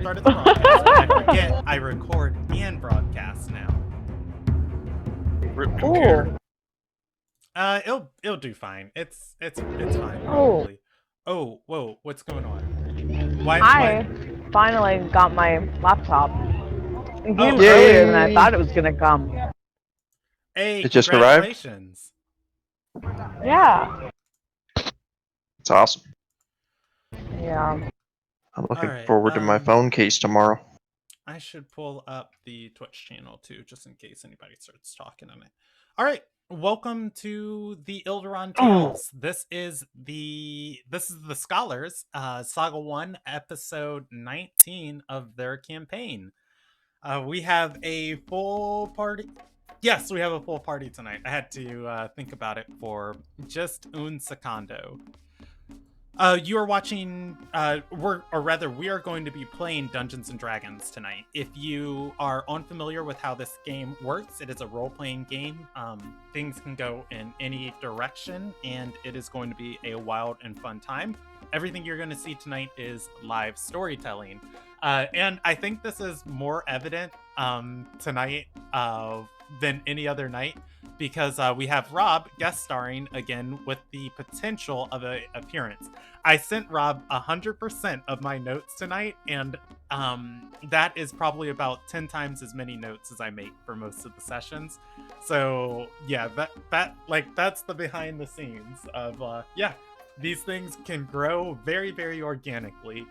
Started the broadcast. I forget I record and broadcast now. Rip computer. It'll do fine. It's fine Oh. probably. Oh, whoa, what's going on? Why? I finally got my laptop. It came Oh, earlier than I yay. thought it was gonna come. Hey, It just arrived? congratulations. Yeah. It's awesome. Yeah. I'm looking Alright, forward to my phone case tomorrow. I should pull up the Twitch channel too, just in case anybody starts talking on it. All right, welcome to the Ilderon Tales. This is the Scholars, Saga 1, episode 19 of their campaign. We have a full party. Yes, we have a full party tonight. I had to think about it for just un secondo. You are watching, we are going to be playing Dungeons and Dragons tonight. If you are unfamiliar with how this game works, it is a role-playing game. Things can go in any direction, and it is going to be a wild and fun time. Everything you're going to see tonight is live storytelling. And I think this is more evident tonight than any other night, because we have Rob guest starring again with the potential of an appearance. I sent Rob 100% of my notes tonight, and that is probably about 10 times as many notes as I make for most of the sessions. So yeah, that's the behind the scenes of these things can grow very, very organically.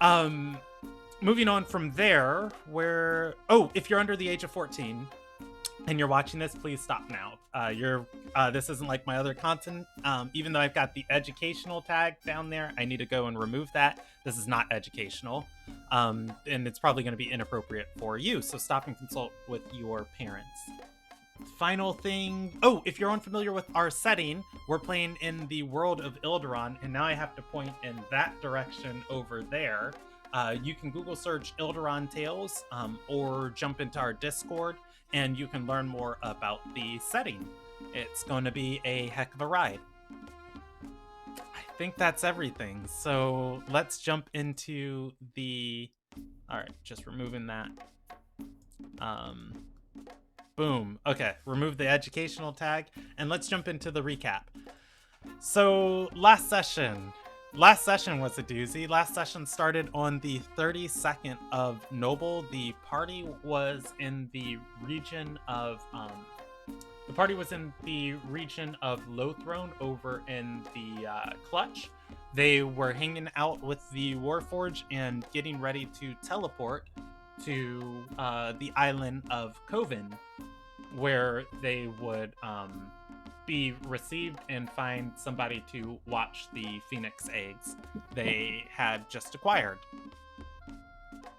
Moving on from there, if you're under the age of 14 and you're watching this, please stop now. This isn't like my other content. Even though I've got the educational tag down there, I need to go and remove that. This is not educational, and it's probably going to be inappropriate for you. So stop and consult with your parents. Final thing. Oh, if you're unfamiliar with our setting, we're playing in the world of Ilderon, and now I have to point in that direction over there. You can Google search Ilderon Tales, or jump into our Discord, and you can learn more about the setting. It's going to be a heck of a ride. I think that's everything. So let's jump into the... Alright, just removing that. Boom. Okay, remove the educational tag, and let's jump into the recap. So last session was a doozy. Last session started on the 32nd of Noble. The party was in the region of Lothrone over in the Clutch. They were hanging out with the Warforged and getting ready to teleport to the island of Coven, where they would be received and find somebody to watch the phoenix eggs they had just acquired.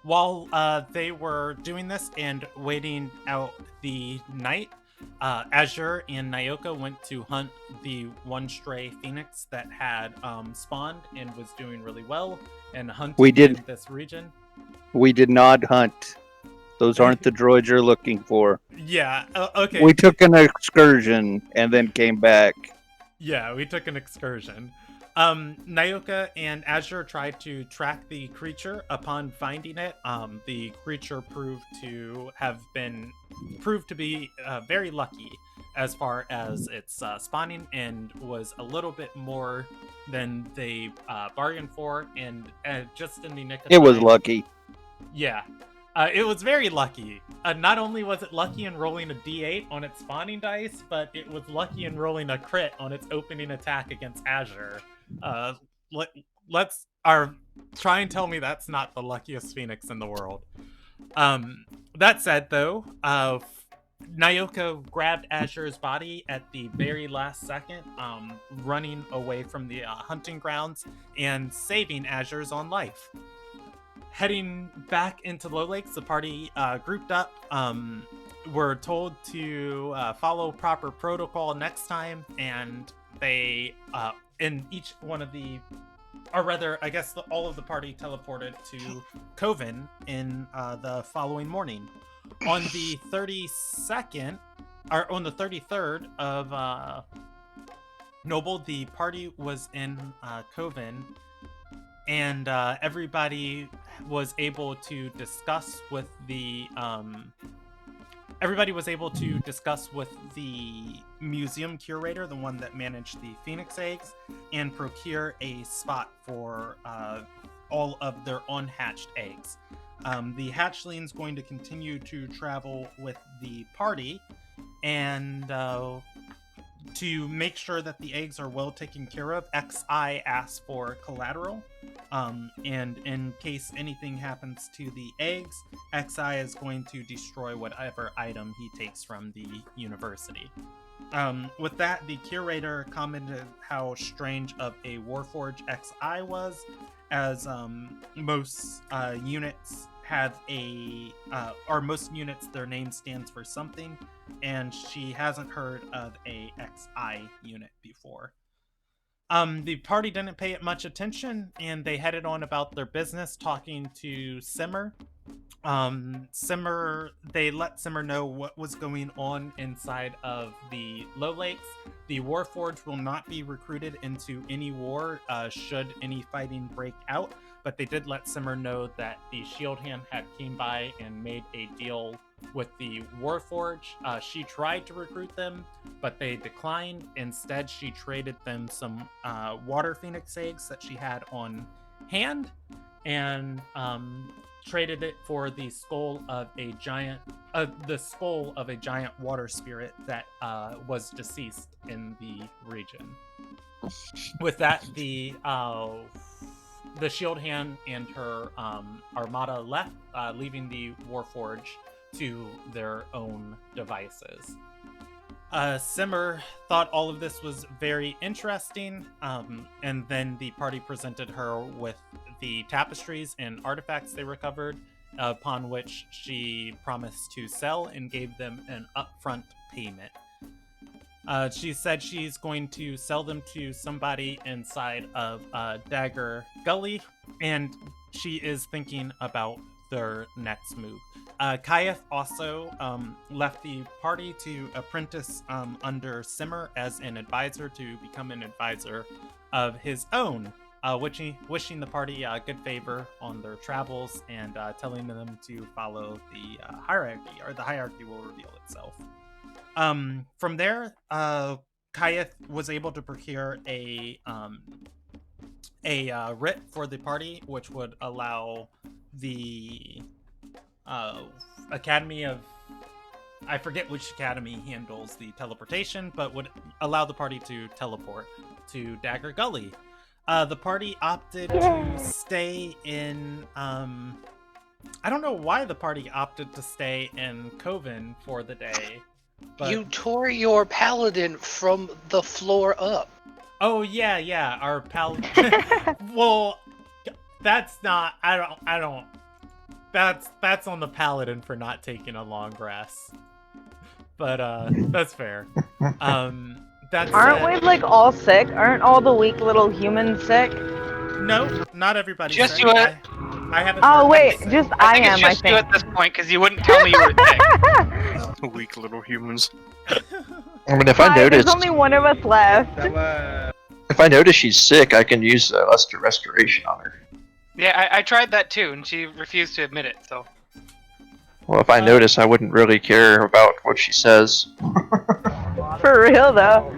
While they were doing this and waiting out the night, Azure and Nyoka went to hunt the one stray phoenix that had spawned and was doing really well and hunting in this region. We did not hunt. Those aren't the droids you're looking for. Yeah, okay. We took an excursion and then came back. Yeah, we took an excursion. Nyoka and Azure tried to track the creature. Upon finding it, the creature proved to be very lucky as far as its spawning, and was a little bit more than they bargained for, and just in the nick of time. It was lucky. Yeah. It was very lucky. Not only was it lucky in rolling a d8 on its spawning dice, but it was lucky in rolling a crit on its opening attack against Azure. Let's try and tell me that's not the luckiest phoenix in the world. That said, though, Nyoka grabbed Azure's body at the very last second, running away from the hunting grounds and saving Azure's own life. Heading back into Low Lakes, the party grouped up. Were told to follow proper protocol next time, and they, in each one of the, or rather, I guess all of the party teleported to Coven in the following morning. On the 32nd, or on the 33rd of Noble, the party was in Coven and everybody was able to discuss with the museum curator, the one that managed the phoenix eggs, and procure a spot for all of their unhatched eggs. The hatchling's going to continue to travel with the party, and to make sure that the eggs are well taken care of, XI asks for collateral. And in case anything happens to the eggs, XI is going to destroy whatever item he takes from the university. With that, the curator commented how strange of a Warforged XI was, as most units have most units, their name stands for something, and she hasn't heard of a XI unit before. The party didn't pay it much attention, and they headed on about their business, talking to Simmer. They let Simmer know what was going on inside of the Low Lakes. The Warforged will not be recruited into any war should any fighting break out, but they did let Simmer know that the Shield Hand had came by and made a deal with the Warforged. She tried to recruit them, but they declined. Instead, she traded them some water phoenix eggs that she had on hand, and traded it for the skull of a giant water spirit that was deceased in the region. With that, the Shield Hand and her armada left, leaving the Warforged to their own devices. Simmer thought all of this was very interesting, and then the party presented her with the tapestries and artifacts they recovered, upon which she promised to sell and gave them an upfront payment. She said she's going to sell them to somebody inside of Dagger Gully, and she is thinking about their next move. Kayeth also left the party to apprentice under Simmer as an advisor to become an advisor of his own, wishing the party good favor on their travels, and telling them to follow the hierarchy, or the hierarchy will reveal itself. From there, Kayeth was able to procure a writ for the party, which would allow the Academy of... I forget which academy handles the teleportation, but would allow the party to teleport to Dagger Gully. The party opted to stay in... I don't know why the party opted to stay in Coven for the day. But... You tore your paladin from the floor up. Oh, yeah, our paladin... Well, that's not... I don't... That's on the paladin for not taking a long rest. But, that's fair. Aren't we, like, all sick? Aren't all the weak little humans sick? No, not everybody's Just sick. you it. I haven't... Oh, wait, just I think am, it's I just you think. at this point, because you wouldn't tell me you were sick. Weak little humans. I mean, if I Hi, notice, there's only one of us left. if I notice she's sick, I can use Luster Restoration on her. Yeah, I tried that too, and she refused to admit it, so... Well, if I notice, I wouldn't really care about what she says. For real, though.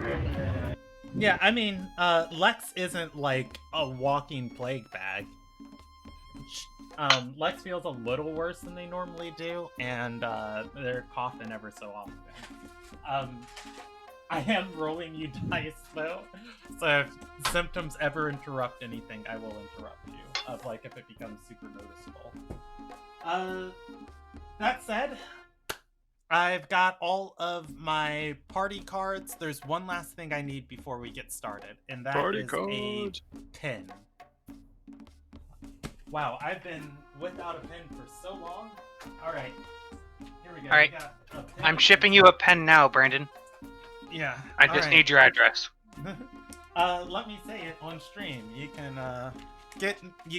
Yeah, I mean, Lex isn't like a walking plague bag. Lex feels a little worse than they normally do, and they're coughing ever so often. I am rolling you dice, though, so if symptoms ever interrupt anything, I will interrupt you, of like if it becomes super noticeable. That said, I've got all of my party cards. There's one last thing I need before we get started, and that is a pen. Wow, I've been without a pen for so long. Alright, here we go. Alright, We got a pen. I'm shipping you a pen now, Brandon. Yeah. I just need your address. Let me say it on stream. You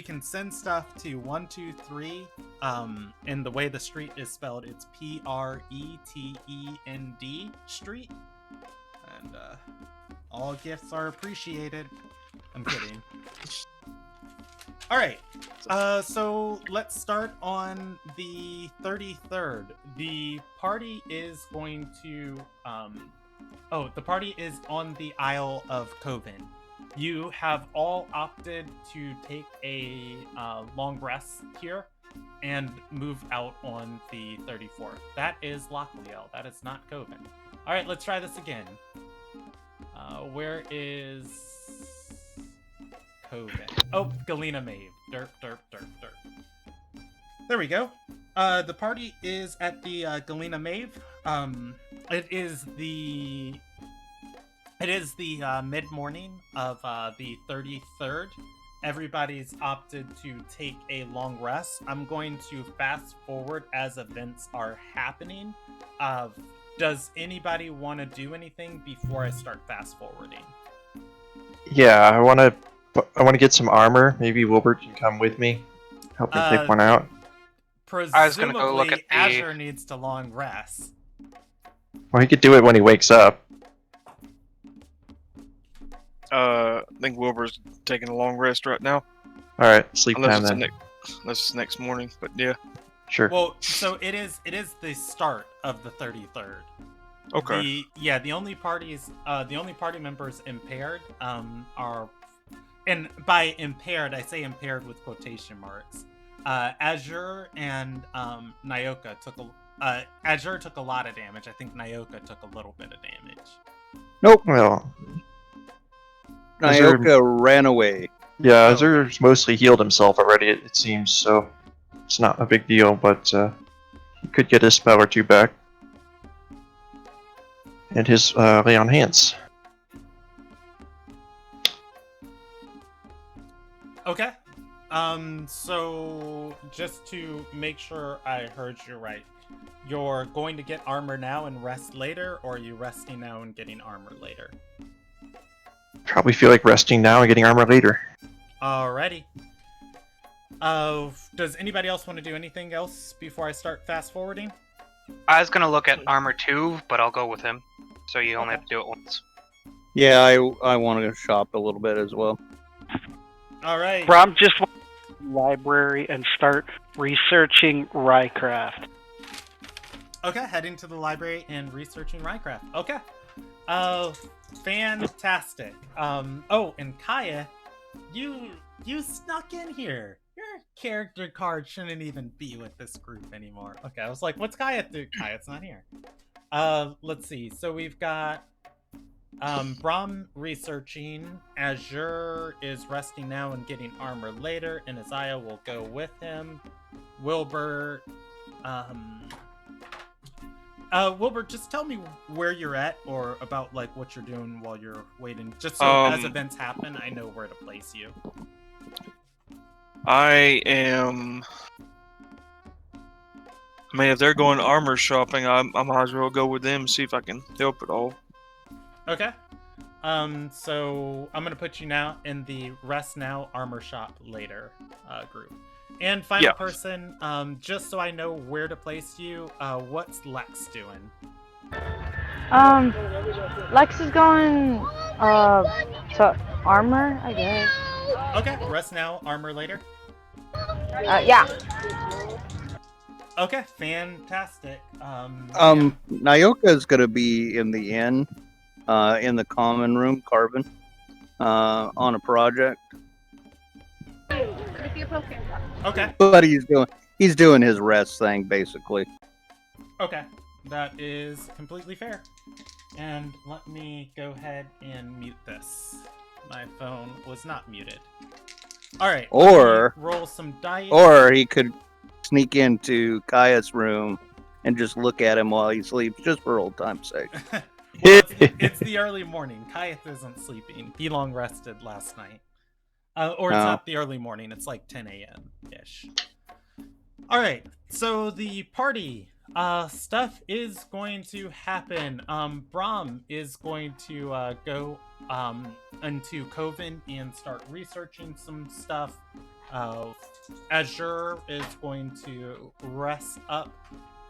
can send stuff to 123. And the way the street is spelled, it's Pretend Street. And all gifts are appreciated. I'm kidding. All right. So let's start on the 33rd. The party is going to the party is on the Isle of Coven. You have all opted to take a long rest here and move out on the 34th. That is Lockleal. That is not Coven. All right, let's try this again. Where is Coven? Oh, Galena Maeve. Derp, derp, derp, derp. There we go. The party is at the Galena Maeve. It is the mid-morning of the 33rd. Everybody's opted to take a long rest. I'm going to fast forward as events are happening. Does anybody want to do anything before I start fast forwarding? Yeah, I want to get some armor. Maybe Wilbert can come with me. Help me pick one out. Presumably, I was gonna go look at the... Azure needs to long rest. Well, he could do it when he wakes up. I think Wilbur's taking a long rest right now. Alright, sleep Unless time then. Unless it's next morning, but yeah. Sure. Well, so it is the start of the 33rd. Okay. The only party members impaired are, and by impaired I say impaired with quotation marks. Azure and Nyoka Azure took a lot of damage. I think Nyoka took a little bit of damage. Nope. Well, Nyoka ran away. yeah, Azur's mostly healed himself already, it seems, so it's not a big deal, but he could get his spell or two back. And his lay on hands. Okay. So just to make sure I heard you right, you're going to get armor now and rest later, or are you resting now and getting armor later? Probably feel like resting now and getting armor later. Alrighty. Does anybody else want to do anything else before I start fast forwarding? I was gonna look at armor 2, but I'll go with him. So you only have to do it once. Yeah, I want to shop a little bit as well. Alright. Rob just went to the library and start researching Rhycraft. Okay, heading to the library and researching Rhycraft. Okay. Fantastic. Oh, and Kaya, you snuck in here. Your character card shouldn't even be with this group anymore. Okay, I was like, what's Kaya do? Kaya's not here. Let's see. So we've got Brahm researching. Azure is resting now and getting armor later, and Isaiah will go with him. Wilbur, Wilbur, just tell me where you're at, or about like what you're doing while you're waiting. Just so as events happen, I know where to place you. I am... I mean, if they're going armor shopping, I might as well go with them, see if I can help at all. Okay. So I'm gonna put you now in the rest now, armor shop later group. And final person, just so I know where to place you, what's Lex doing? Lex is going to armor, I guess. Okay, rest now, armor later. Yeah. Okay, fantastic. Nyoka is gonna be in the inn, in the common room, carving, on a project. Okay. But he's doing his rest thing basically. Okay, that is completely fair. And let me go ahead and mute this. My phone was not muted. All right. Or roll some dice. Or he could sneak into Kaya's room and just look at him while he sleeps, just for old time's sake. Well, it's the early morning. Kayeth isn't sleeping. He long rested last night. Or it's not the early morning. It's like 10 a.m.-ish. All right. So the party stuff is going to happen. Brahm is going to go into Coven and start researching some stuff. Azure is going to rest up,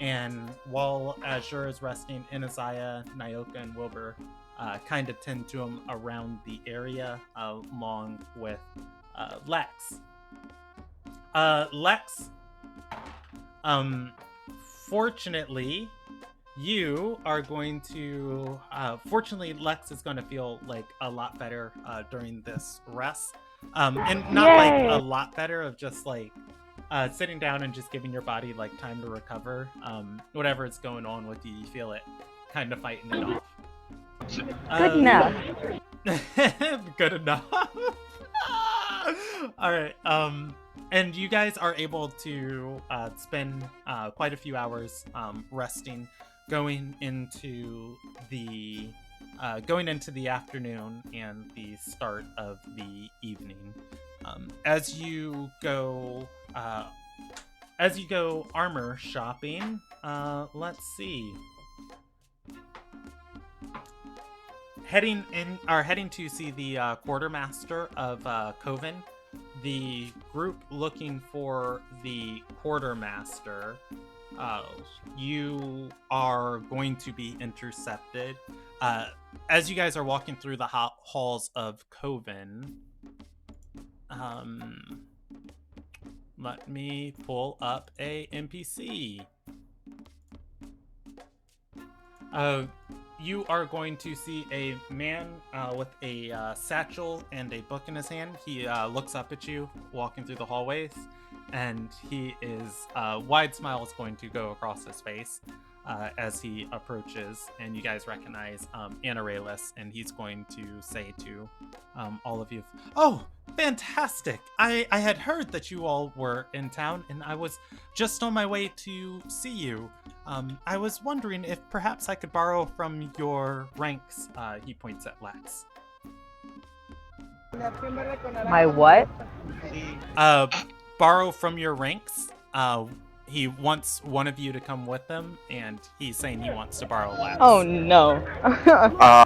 and while Azure is resting, Anaziah, Nyoka, and Wilbur kind of tend to him around the area, along with Lex. Lex, fortunately, you are going to fortunately Lex is going to feel like a lot better during this rest, and not like Yay. a lot better, of just like sitting down and just giving your body like time to recover. Whatever is going on with you, you feel it kind of fighting it off. Good enough. Good enough. All right. And you guys are able to spend quite a few hours resting, going into the afternoon and the start of the evening. As you go armor shopping, let's see. Heading to see the quartermaster of Coven. The group looking for the quartermaster, you are going to be intercepted. As you guys are walking through the halls of Coven, let me pull up a NPC. You are going to see a man with a satchel and a book in his hand. He looks up at you walking through the hallways, and he is wide smile is going to go across his face as he approaches, and you guys recognize Anarelus, and he's going to say to all of you, "Oh, fantastic! I had heard that you all were in town, and I was just on my way to see you. I was wondering if perhaps I could borrow from your ranks." He points at Lex. My what? Borrow from your ranks. He wants one of you to come with him, and he's saying he wants to borrow Lex. Oh no.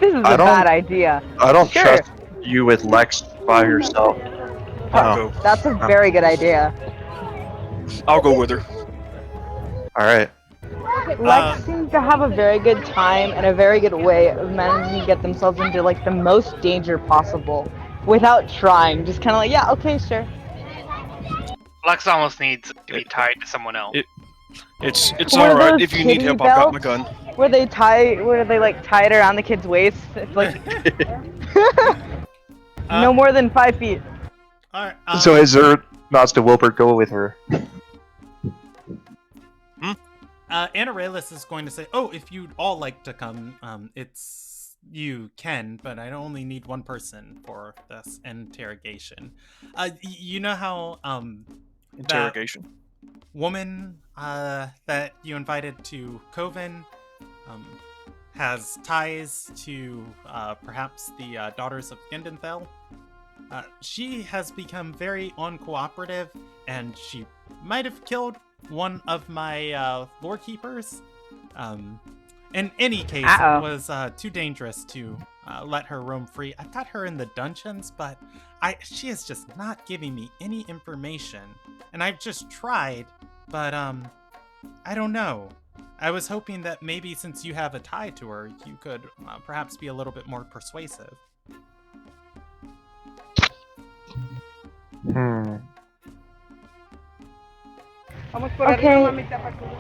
This is I a don't- bad idea. I don't Sure. trust you with Lex by yourself. I'll go. That's a very good idea. I'll go with her. All right. Lex seems to have a very good time and a very good way of managing to get themselves into like the most danger possible without trying. Just kind of like, yeah, okay, sure. Lex almost needs to be tied to someone else. It's One of alright. those If you need kitty help, I've got my belts gun. where they like tie it around the kid's waist. It's like no more than 5 feet. All right. So Azur nods to Wilbur. Go with her. Anarelus is going to say, "Oh, if you'd all like to come, you can, but I only need one person for this interrogation." You know how Interrogation. that woman that you invited to Coven has ties to perhaps the daughters of Gendenthel. She has become very uncooperative, and she might have killed one of my lore keepers. In any case, Uh-oh. it was too dangerous to let her roam free. I've got her in the dungeons, but she is just not giving me any information. And I've just tried, but I don't know. I was hoping that maybe since you have a tie to her, you could perhaps be a little bit more persuasive. Okay.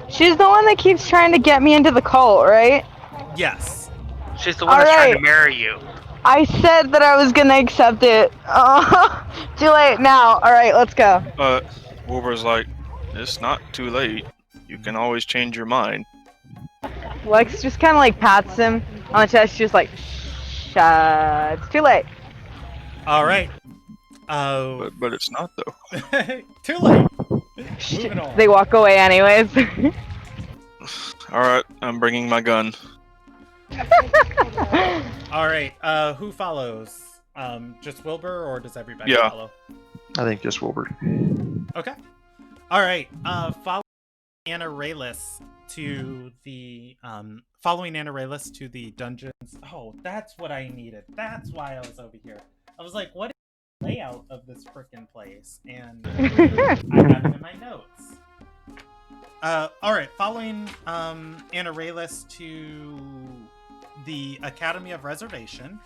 She's the one that keeps trying to get me into the cult, right? Yes. She's the one that's trying to Alright. marry you. I said that I was gonna accept it. Too late now. Alright, let's go. Wilbur's like, it's not too late. You can always change your mind. Lex just kind of like pats him on the chest. She's just like, shh, it's too late. All right. But it's not though. Too late. Moving on. They walk away anyways. Alright, I'm bringing my gun. All right. Who follows? Just Wilbur, or does everybody Yeah. follow? I think just Wilbur. Okay. All right. Anarelus to the following Anarelus to the dungeons. Oh, that's what I needed. That's why I was over here. I was like, what is the layout of this frickin' place? And I have it in my notes. All right. Following Anarelus to the Academy of Reservation.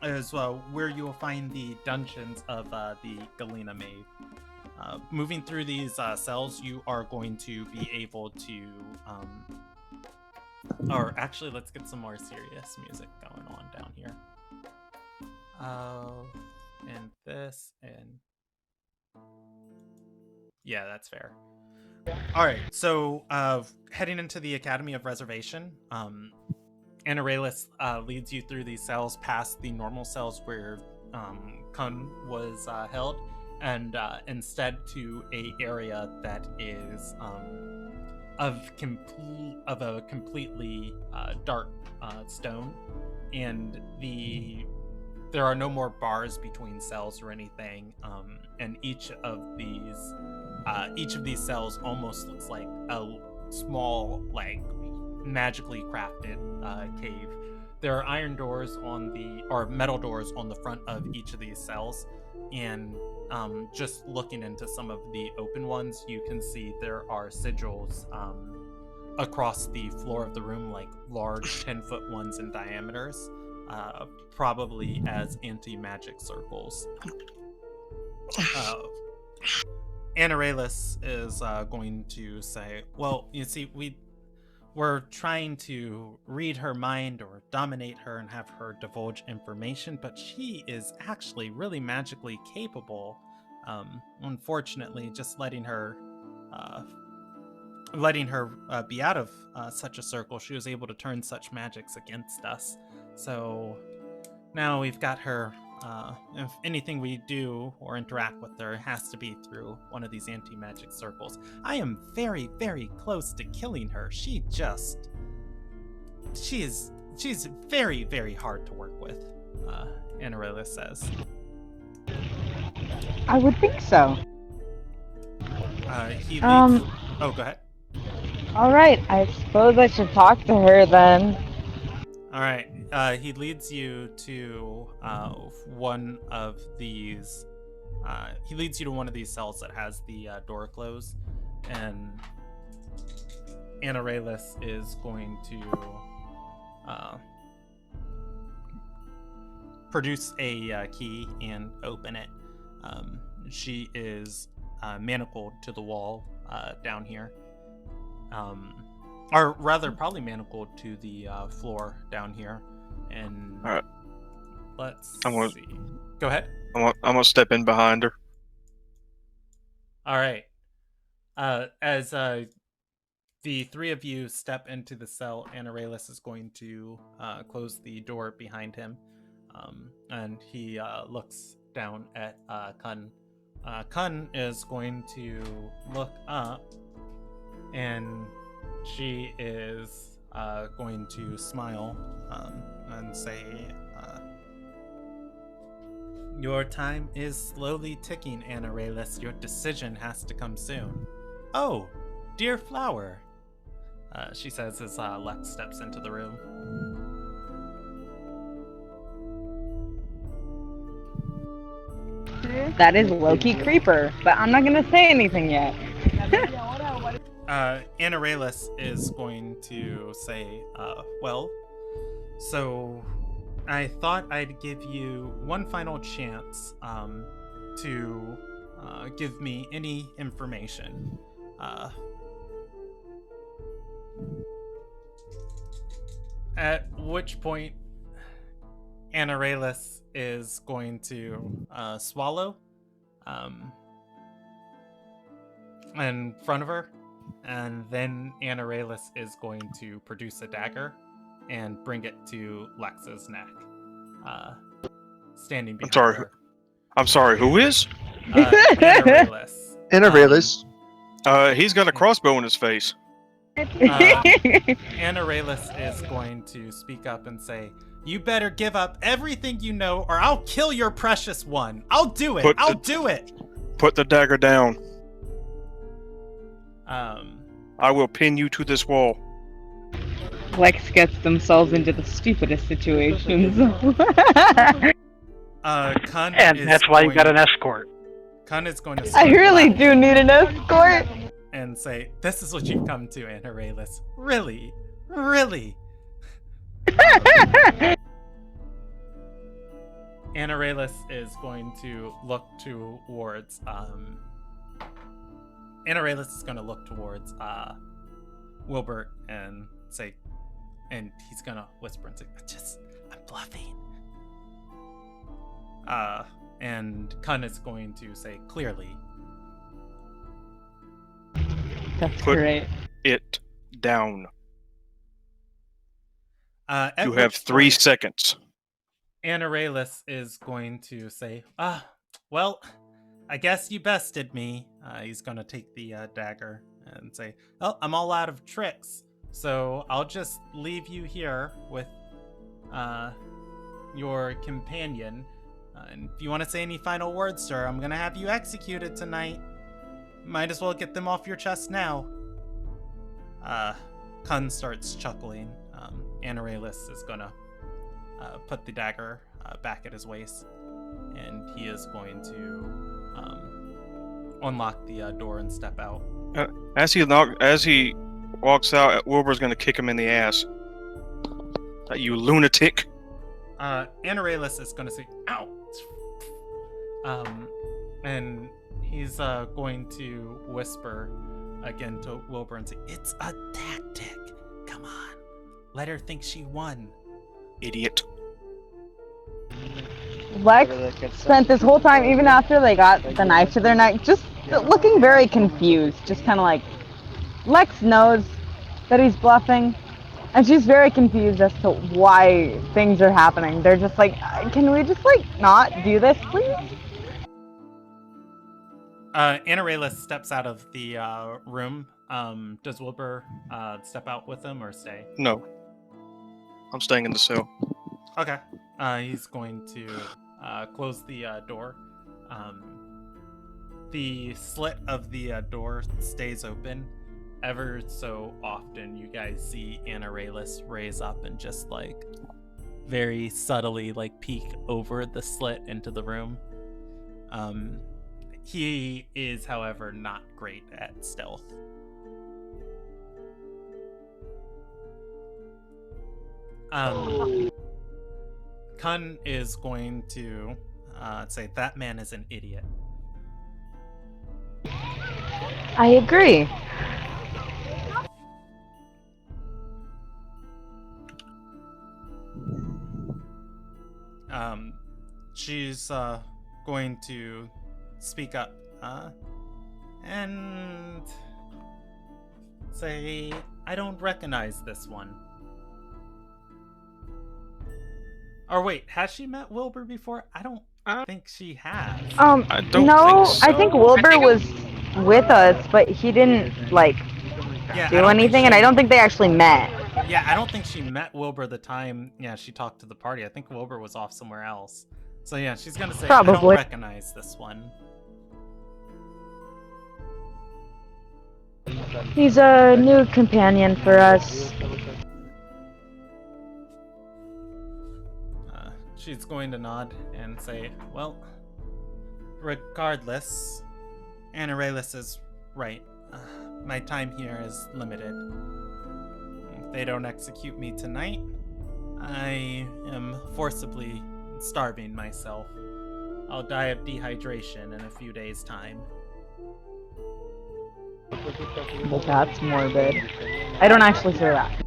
is where you will find the dungeons of the Galena Maid. Moving through these cells, you are going to be able to, or actually, let's get some more serious music going on down here. And this, and yeah, that's fair. All right, so heading into the Academy of Reservation, Anarelus leads you through these cells past the normal cells where Kun was held, and instead to a area that is of a completely dark stone, and there are no more bars between cells or anything, and each of these cells almost looks like a small, like, magically crafted cave. There are iron doors or metal doors on the front of each of these cells, and just looking into some of the open ones, you can see there are sigils across the floor of the room, like large 10-foot ones in diameters, probably as anti-magic circles. Anarelus is going to say, well, you see, we're trying to read her mind or dominate her and have her divulge information, but she is actually really magically capable. Unfortunately, just letting her be out of such a circle, she was able to turn such magics against us. So now we've got her. If anything we do or interact with her has to be through one of these anti-magic circles. I am very, very close to killing her. She's very, very hard to work with, Anarelus says. I would think so. He leads... Oh, go ahead. Alright, I suppose I should talk to her then. Alright, he leads you to one of these... he leads you to one of these cells that has the door closed, and Anarelus is going to produce a key and open it. She is manacled to the wall down here. Or rather, probably manacled to the floor down here. And all right, let's see. Go ahead. I'm gonna step in behind her. All right. As the three of you step into the cell, Anarelus is going to close the door behind him, and he looks down at Kun. Kun is going to look up, and she is going to smile and say, your time is slowly ticking, Anarelus. Your decision has to come soon. Oh, dear flower, she says as Lex steps into the room. That is low-key creeper, but I'm not gonna say anything yet. Anarelus is going to say, well, so I thought I'd give you one final chance to give me any information. At which point, Anarelus is going to swallow in front of her, and then Anarelus is going to produce a dagger and bring it to Lex's neck, standing behind her. I'm sorry, who is? Anarelus. Anarelus. He's got a crossbow in his face. Anarelus is going to speak up and say, you better give up everything you know, or I'll kill your precious one. I'll do it. I'll do it. Put the dagger down. I will pin you to this wall. Lex gets themselves into the stupidest situations. Kun And is that's why you going- got an escort. Kun is going to I really laugh do need an escort. and say, this is what you've come to, Anarelus. Really? Anorelus is going to look towards Wilbert and say, and he's gonna whisper and say, I'm bluffing. And Kun is going to say clearly. That's Put- great. It down. At You have which 3 point, seconds. Anorelus is going to say, well, I guess you bested me. He's going to take the dagger and say, oh, I'm all out of tricks, so I'll just leave you here with your companion. And if you want to say any final words, sir, I'm going to have you executed tonight. Might as well get them off your chest now. Kun starts chuckling. Anorelus is going to put the dagger back at his waist, and he is going to unlock the door and step out. As he walks out, Wilbur's gonna kick him in the ass. You lunatic! Anorelus is going to say, ow! And he's going to whisper again to Wilbur and say, it's a tactic. Come on. Let her think she won. Idiot. Lex spent this whole time, even after they got the knife to their neck, just looking very confused. Just kind of like, Lex knows that he's bluffing, and she's very confused as to why things are happening. They're just like, can we just like not do this, please? Anorelus steps out of the room. Does Wilbur step out with him or stay? No. I'm staying in the cell. Okay. He's going to close the door. The slit of the door stays open. Ever so often, you guys see Anorelus raise up and just like very subtly like peek over the slit into the room. He is, however, not great at stealth. Kun is going to say that man is an idiot. I agree. She's going to speak up and say, I don't recognize this one. Or wait, has she met Wilbur before? I don't think she has. I don't No, think so. I think Wilbur was with us, but he didn't like Yeah, I do don't think anything, and I don't think they actually met. Yeah, I don't think she met Wilbur the time, she talked to the party. I think Wilbur was off somewhere else. So yeah, she's gonna say, I don't Probably. recognize this one. He's a new companion for us. She's going to nod and say, well, regardless, Anorelus is right. My time here is limited. If they don't execute me tonight, I am forcibly starving myself. I'll die of dehydration in a few days' time. Well, that's morbid. I don't actually hear that.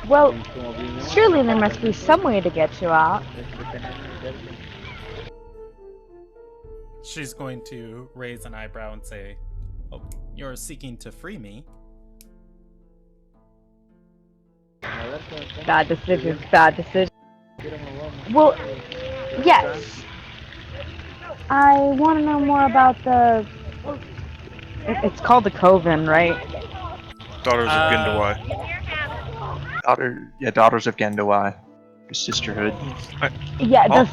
Well, surely there must be some way to get you out. She's going to raise an eyebrow and say, oh, you're seeking to free me? Bad decisions, bad decisions. Well, yes. I want to know more about the... It's called the Coven, right? Daughters of Gindawai. Daughters of Gendawai. Sisterhood. Yeah, the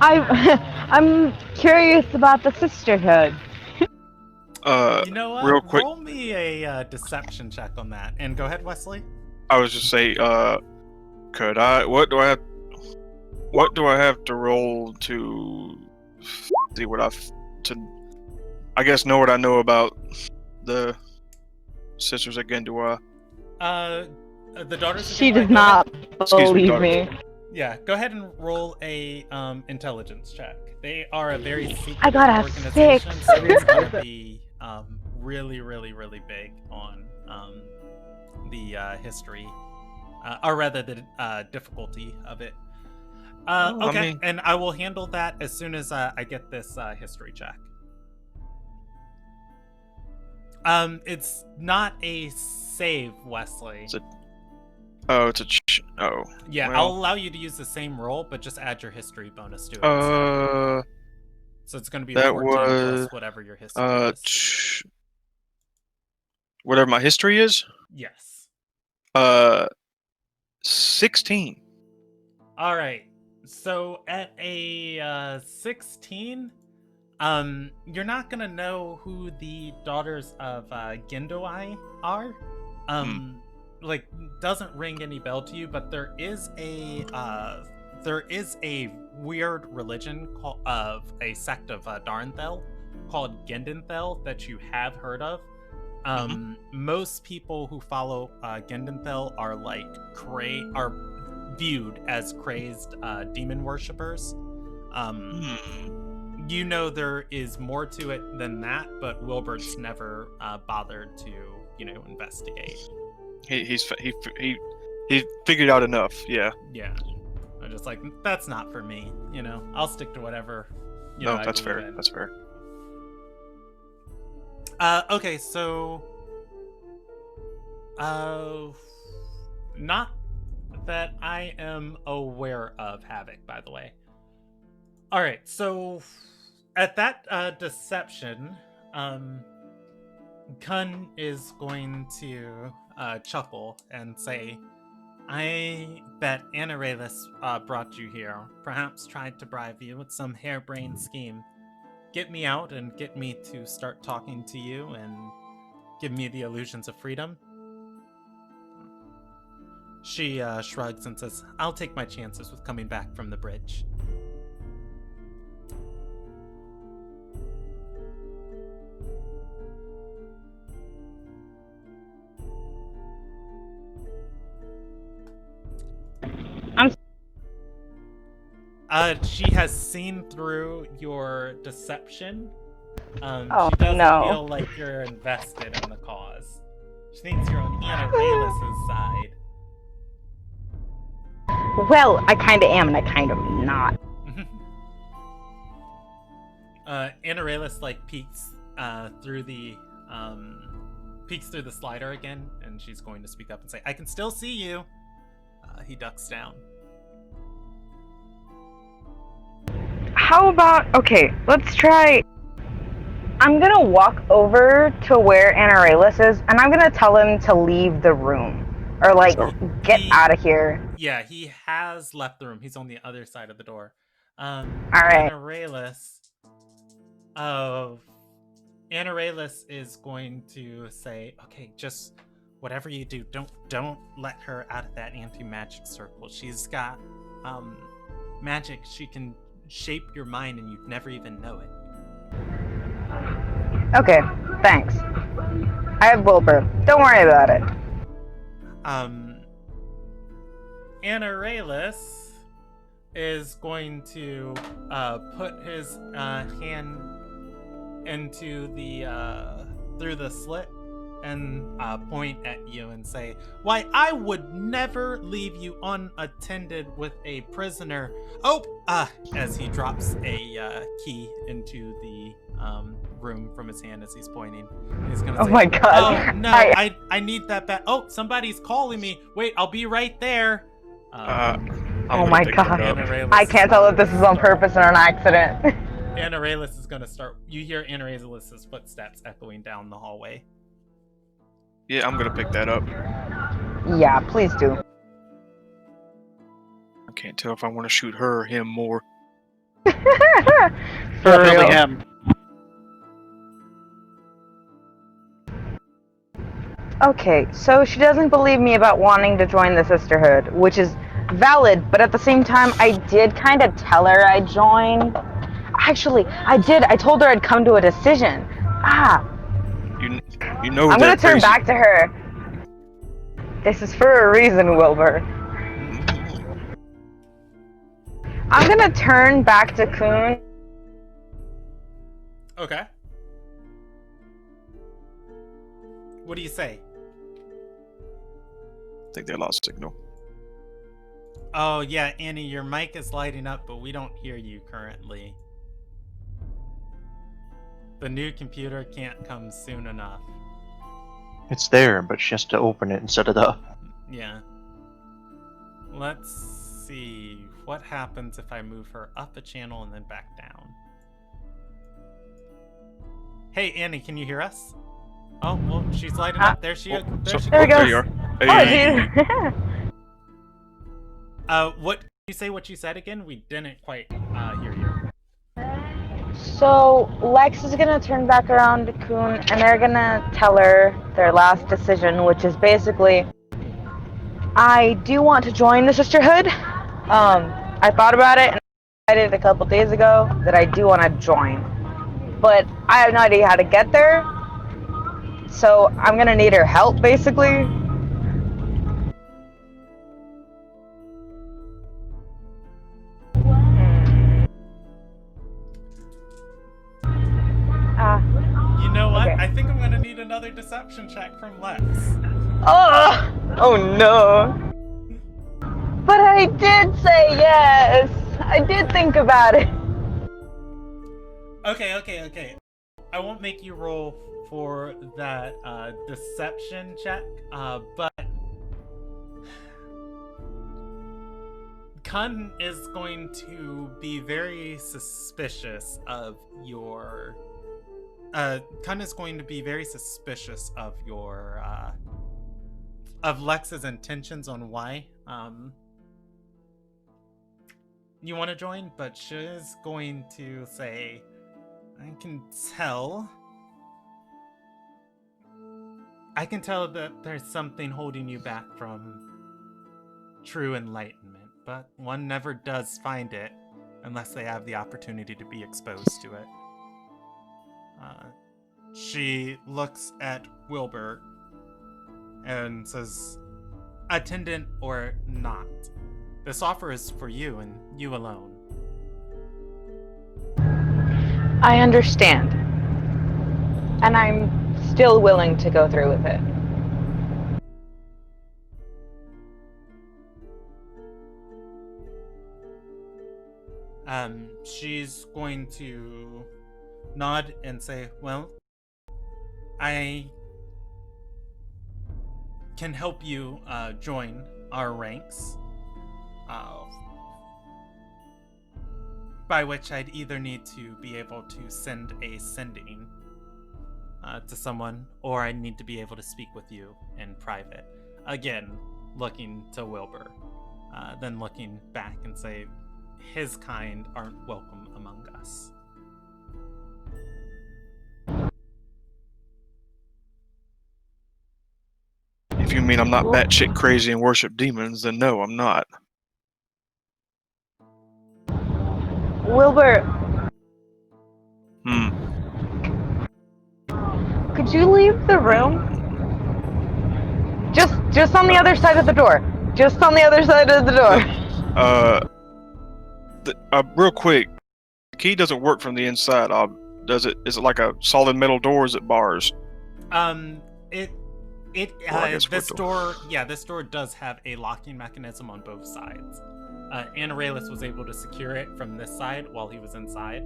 I'm curious about the sisterhood. You know what? Real quick. Roll me a deception check on that. And go ahead, Wesley. I was just say, could I? What do I have to roll to see what I guess know what I know about the sisters at Gendua? The daughters of She Gendai, does go not. ahead. Excuse me, Believe daughter. me. Yeah, go ahead and roll a intelligence check. They are a very secretive I got a organization, 6. so it's gonna be really, really, really big on the history, or rather the difficulty of it. Well, I Okay, mean- and I will handle that as soon as I get this history check. It's not a save, Wesley. It's Oh, it's a. Yeah, well. I'll allow you to use the same roll, but just add your history bonus to it. So it's going to be that 14 was, plus whatever your history is. Whatever my history is. Yes. 16. All right. So at a 16, you're not gonna know who the daughters of Gendoi are. Like, doesn't ring any bell to you, but there is a weird religion of a sect of Darnthel called Gendenthel that you have heard of. Most people who follow Gendenthel are are viewed as crazed demon worshippers. You know there is more to it than that, but Wilbert's never bothered to, investigate. He figured out enough. Yeah. Yeah. I'm just like, that's not for me. I'll stick to whatever. No, I that's believe fair. in. That's fair. Okay, so not that I am aware of, Havoc, by the way. All right, so at that deception, Kun is going to chuckle and say, I bet Anarelus brought you here, perhaps tried to bribe you with some harebrained scheme. Get me out and get me to start talking to you and give me the illusions of freedom. She shrugs and says, I'll take my chances with coming back from the bridge. She has seen through your deception. Oh, she doesn't no. feel like you're invested in the cause. She thinks you're on Anarelus' side. Well, I kind of am, and I kind of not. Anarelus peeks through the slider again, and she's going to speak up and say, I can still see you. He ducks down. How about, okay, let's try. I'm gonna walk over to where Anarelus is, and I'm gonna tell him to leave the room. Or, get out of here. Yeah, he has left the room. He's on the other side of the door. Alright. Anarelus is going to say, okay, just whatever you do, don't let her out of that anti-magic circle. She's got magic. She can shape your mind and you'd never even know it. Okay, thanks. I have Wilbur. Don't worry about it. Anarelus is going to put his hand into the through the slit and point at you and say, why, I would never leave you unattended with a prisoner. As he drops a key into the room from his hand as he's pointing. He's gonna say, my god. Oh, no, I need that back. Oh, somebody's calling me. Wait, I'll be right there. Oh my god. Anarelus I can't tell if this is on purpose or an accident. Anarelus is gonna start. You hear Anarelus' footsteps echoing down the hallway. Yeah, I'm gonna pick that up. Yeah, please do. I can't tell if I want to shoot her or him more. For Definitely real. him. Okay, so she doesn't believe me about wanting to join the sisterhood, which is valid, but at the same time, I did kind of tell her I'd join. Actually, I did. I told her I'd come to a decision. You know I'm they're gonna turn crazy. back to her. This is for a reason, Wilbur. I'm gonna turn back to Coon. Okay. What do you say? I think they lost signal. Oh, yeah, Annie, your mic is lighting up, but we don't hear you currently. The new computer can't come soon enough. It's there, but she has to open it and set it up. Yeah. Let's see. What happens if I move her up a channel and then back down? Hey, Annie, can you hear us? Oh, well, she's lighting up. There she is. There she There we goes. go. There you are. Oh, Hey. geez. What can you say what you said again? We didn't quite hear you. So Lex is gonna turn back around to Coon, and they're gonna tell her their last decision, which is basically, I do want to join the sisterhood. I thought about it and decided a couple days ago that I do want to join, but I have no idea how to get there. So I'm gonna need her help, basically. You know what? Okay. I think I'm gonna need another deception check from Lex. Oh no. But I did say yes. I did think about it. Okay. I won't make you roll for that deception check, but Kun is going to be very suspicious of your. Kun is going to be very suspicious of your of Lex's intentions on why you want to join, but she's going to say, I can tell that there's something holding you back from true enlightenment, but one never does find it unless they have the opportunity to be exposed to it. She looks at Wilbur and says, attendant or not, this offer is for you and you alone. I understand. And I'm still willing to go through with it. She's going to nod and say, well, I can help you join our ranks. By which I'd either need to be able to send a sending to someone, or I need to be able to speak with you in private. Again, looking to Wilbur, then looking back and say, his kind aren't welcome among us. If you mean I'm not batshit crazy and worship demons, then no, I'm not. Wilbur, could you leave the room? Just on the other side of the door. Just on the other side of the door. Real quick, the key doesn't work from the inside. Does it? Is it like a solid metal door? Or is it bars? This door does have a locking mechanism on both sides. Anarelus was able to secure it from this side while he was inside.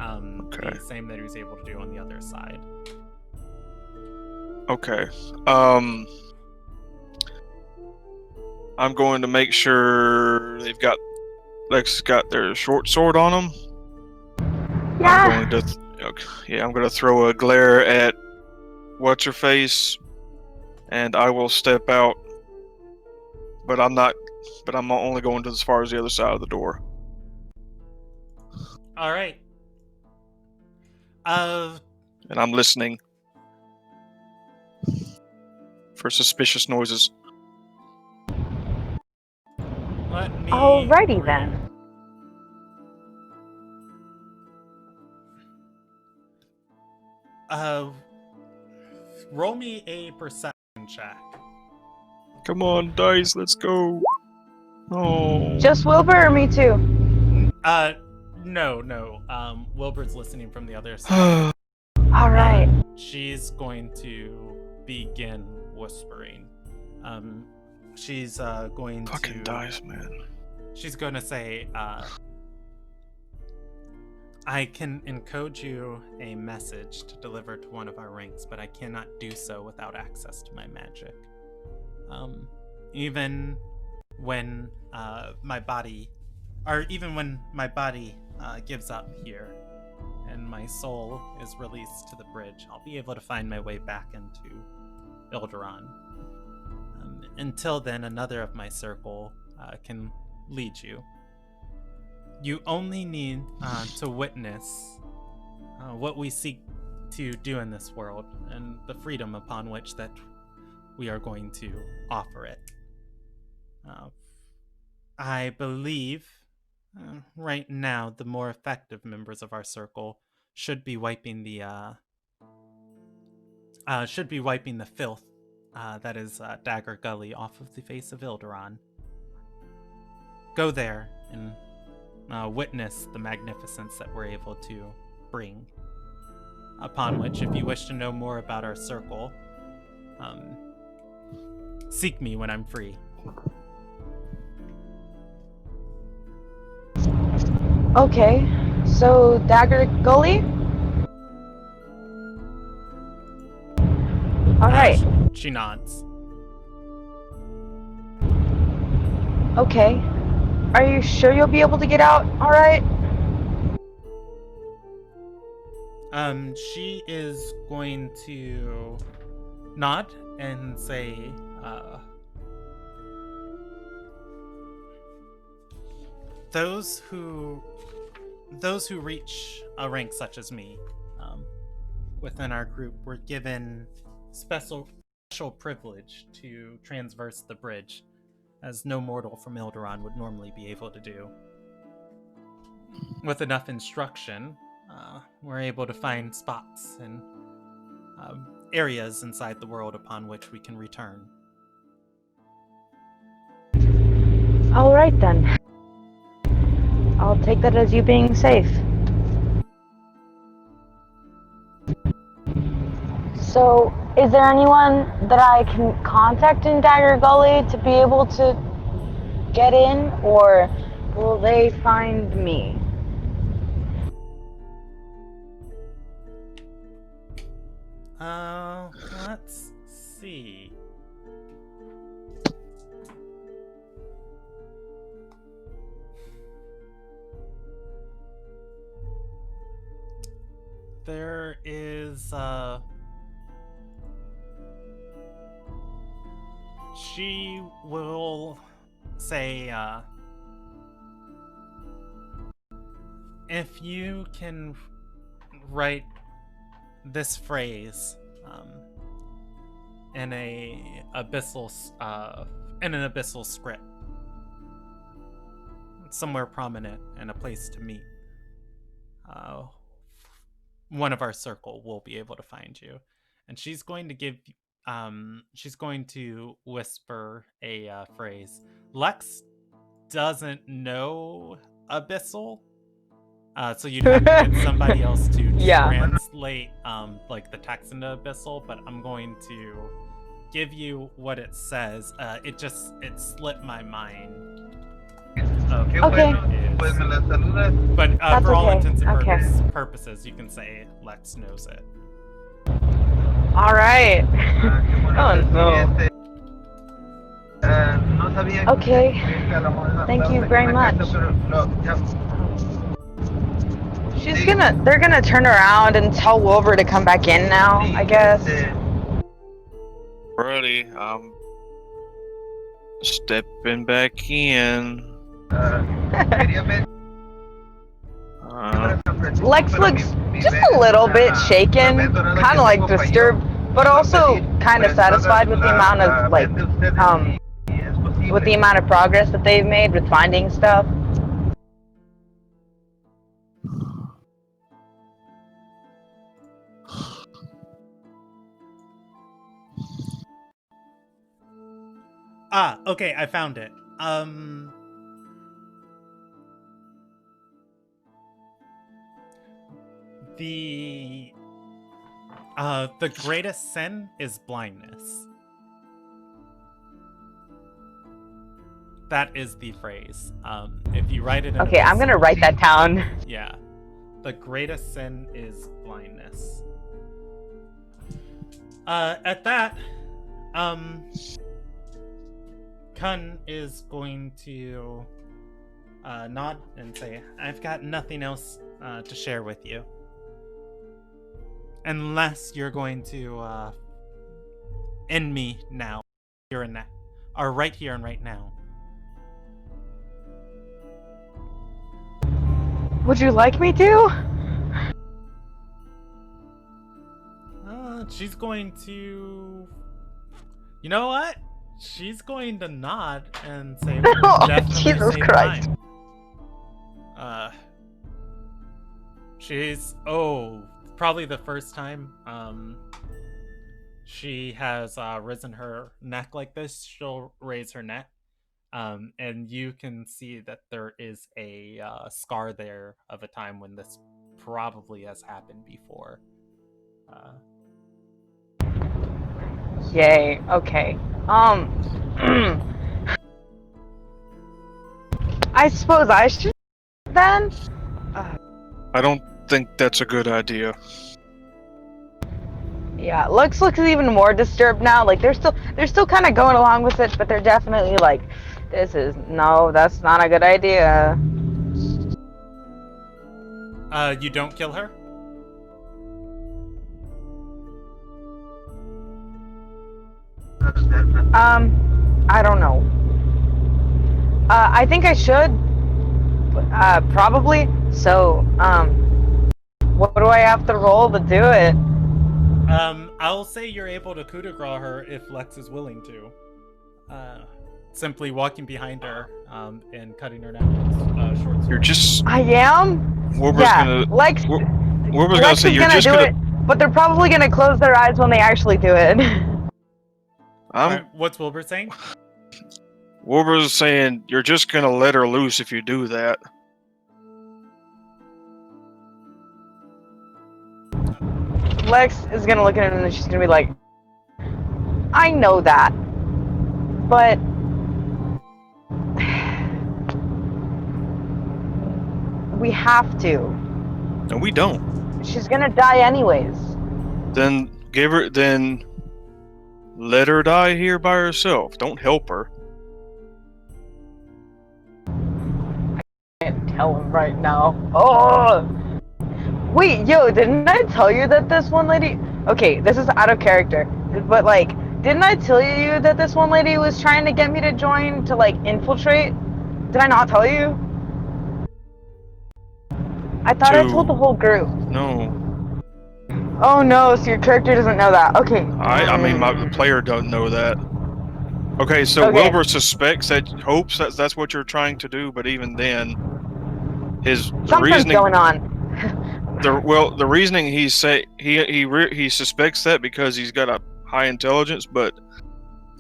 Okay. The same that he was able to do on the other side. Okay. I'm going to make sure Lex got their short sword on them. Yeah. I'm going to throw a glare at what's her face, and I will step out. But I'm only going to as far as the other side of the door. All right. And I'm listening for suspicious noises. Let me. Alrighty then. Roll me a perception check. Come on, dice, let's go. Oh. Just Wilbur or me too? No. Wilbur's listening from the other side. All right. She's going to begin whispering. She's going Fucking to dice, man. She's going to say, I can encode you a message to deliver to one of our ranks, but I cannot do so without access to my magic. Even when my body gives up here and my soul is released to the bridge, I'll be able to find my way back into Ilderon. Until then, another of my circle can lead you. You only need to witness what we seek to do in this world and the freedom upon which that we are going to offer it. I believe right now the more effective members of our circle should be wiping the filth that is Dagger Gully off of the face of Ilderon. Go there and witness the magnificence that we're able to bring. Upon which, if you wish to know more about our circle, seek me when I'm free. Okay, so Dagger Gully? Alright, She nods. okay. Are you sure you'll be able to get out alright? She is going to nod and say, those who reach a rank such as me within our group were given special privilege to transverse the bridge, as no mortal from Ilderon would normally be able to do. With enough instruction, we're able to find spots and areas inside the world upon which we can return. Alright then. I'll take that as you being safe. So, is there anyone that I can contact in Dagger Gully to be able to get in, or will they find me? Let's see. There is, she will say, if you can write this phrase in an abyssal script, somewhere prominent and a place to meet, one of our circle will be able to find you. And she's going to whisper a phrase. Lex doesn't know abyssal, so you'd have to get somebody else to translate like the text into abyssal, but I'm going to give you what it says. It slipped my mind. Okay. But That's for all okay. intents and Okay. purposes, you can say Lex knows it. Alright. Oh no. Okay. Thank you very much. They're gonna turn around and tell Wilbur to come back in now, I guess. Alrighty, stepping back in. Lex looks just a little bit shaken, kind of like disturbed, but also kind of satisfied with the amount of with the amount of progress that they've made with finding stuff. Okay, I found it. The greatest sin is blindness. That is the phrase. If you write it in Okay, I'm gonna write that down. Yeah. The greatest sin is blindness. At that, Kun is going to nod and say, I've got nothing else to share with you. Unless you're going to end me now. Here and now. Or right here and right now. Would you like me to? She's going to... You know what? She's going to nod and say, Oh, definitely Jesus save Christ. time. She's... probably the first time she has risen her neck like this. She'll raise her neck. And you can see that there is a scar there of a time when this probably has happened before. Yay. Okay. I suppose I should then. I don't think that's a good idea. Yeah, Lux looks even more disturbed now. Like they're still kind of going along with it, but they're definitely like, that's not a good idea. You don't kill her? I don't know. I think I should. Probably. So, what do I have to roll to do it? I'll say you're able to coup de grace her if Lex is willing to. Simply walking behind her, and cutting her neck with short sword. You're just... I am? Wilbur's Yeah, gonna... Lex Wilbur's gonna say is you're gonna just do gonna... it, but they're probably gonna close their eyes when they actually do it. Alright, what's Wilbur saying? Wilbur's saying you're just gonna let her loose if you do that. Lex is gonna look at him and she's gonna be like, I know that, but we have to. No, we don't. She's gonna die anyways. Then let her die here by herself. Don't help her. I can't tell him right now. Oh! Wait, yo, didn't I tell you that this one lady... Okay, this is out of character, but like, didn't I tell you that this one lady was trying to get me to join to like infiltrate? Did I not tell you? I thought I told the whole group. No. Oh no, so your character doesn't know that. Okay. I mean, the player don't know that. Okay, so Okay. Wilbur suspects hopes that's what you're trying to do, but even then, Something's reasoning going on. the reasoning he suspects that because he's got a high intelligence, but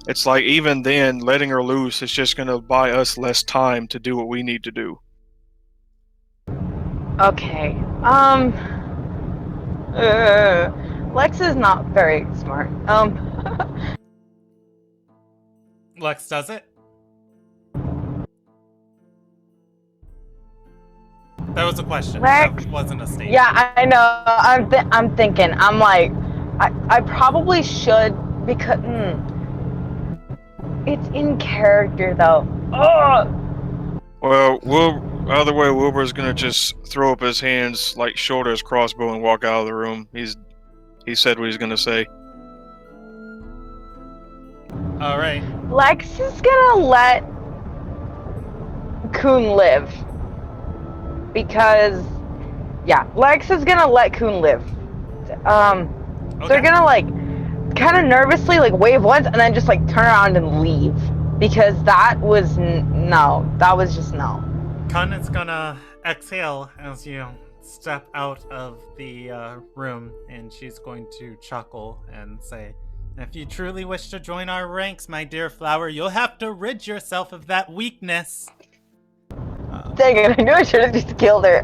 it's like even then, letting her loose is just gonna buy us less time to do what we need to do. Okay. Lex is not very smart. Lex does it? That was a question. Lex? That wasn't a statement. Yeah, I know. I'm thinking. I'm like, I probably should because it's in character though. Oh. Well, either way, Wilbur's gonna just throw up his hands, like shoulder his crossbow, and walk out of the room. He said what he's gonna say. All right. Lex is gonna let Kun live because, yeah, Lex is gonna let Kun live. Okay. They're gonna like kind of nervously like wave once and then just like turn around and leave because that was no. That was just no. Kun is gonna exhale as you step out of the room, and she's going to chuckle and say, if you truly wish to join our ranks, my dear flower, you'll have to rid yourself of that weakness. Dang it, I knew I should have just killed her.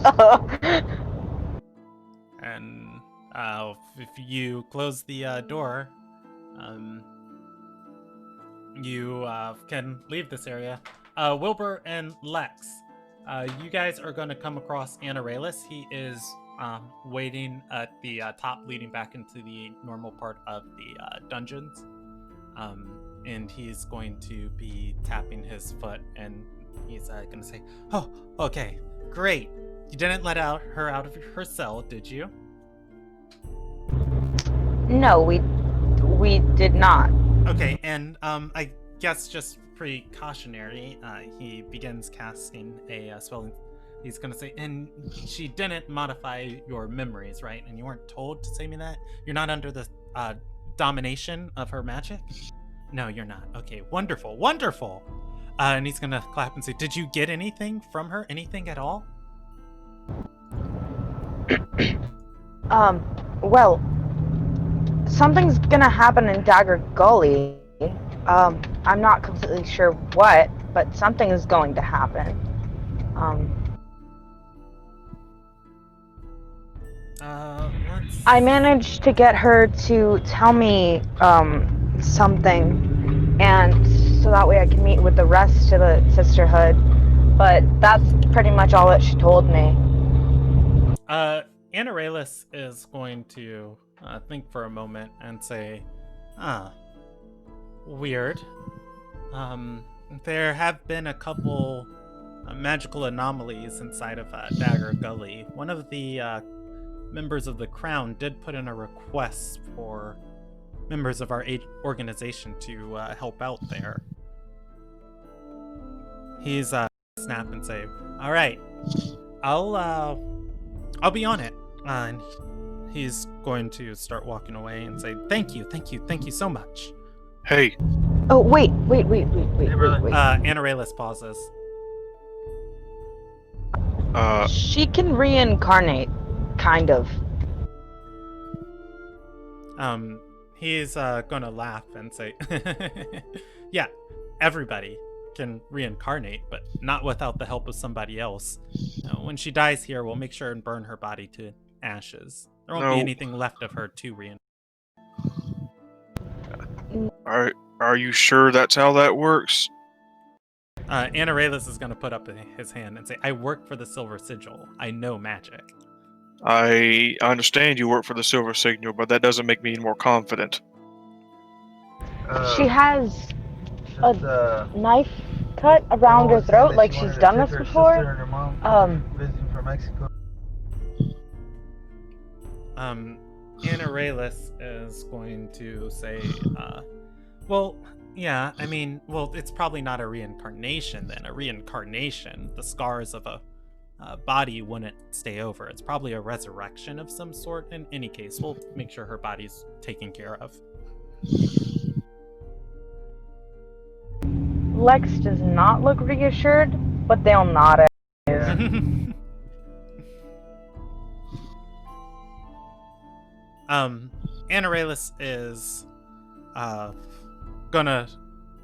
And if you close the door, you can leave this area. Wilbur and Lex, you guys are going to come across Anaralis. He is waiting at the top leading back into the normal part of the dungeons. And he's going to be tapping his foot, and he's going to say, "Oh, okay, great. You didn't let her out of her cell, did you?" No, we did not. Okay, and I guess just precautionary, he begins casting a spell. He's gonna say, and she didn't modify your memories, right? And you weren't told to say me that? You're not under the domination of her magic? No, you're not. Okay, wonderful, wonderful. And he's gonna clap and say, did you get anything from her? Anything at all? Well, something's gonna happen in Dagger Gully. I'm not completely sure what, but something is going to happen. I managed to get her to tell me, something, and so that way I can meet with the rest of the sisterhood, but that's pretty much all that she told me. Anaralis is going to think for a moment and say, weird. There have been a couple magical anomalies inside of Dagger Gully. One of the members of the Crown did put in a request for members of our organization to help out there. He's snap and say, "All right, I'll be on it." And he's going to start walking away and say, "Thank you so much." Hey. Oh, wait. Anaralis pauses. She can reincarnate, kind of. He's gonna laugh and say, yeah, everybody can reincarnate, but not without the help of somebody else. When she dies here, we'll make sure and burn her body to ashes. There won't be anything left of her to reincarnate. Are you sure that's how that works? Anaralis is gonna put up his hand and say, I work for the Silver Sigil. I know magic. I understand you work for the Silver Signal, but that doesn't make me any more confident. She has a knife cut around her throat, like she's done this before. Visiting from Mexico. Anaralis is going to say, well, yeah, I mean, well, it's probably not a reincarnation then. A reincarnation, the scars of a body wouldn't stay over. It's probably a resurrection of some sort. In any case, we'll make sure her body's taken care of. Lex does not look reassured, but they'll nod at her. Anaralis is gonna,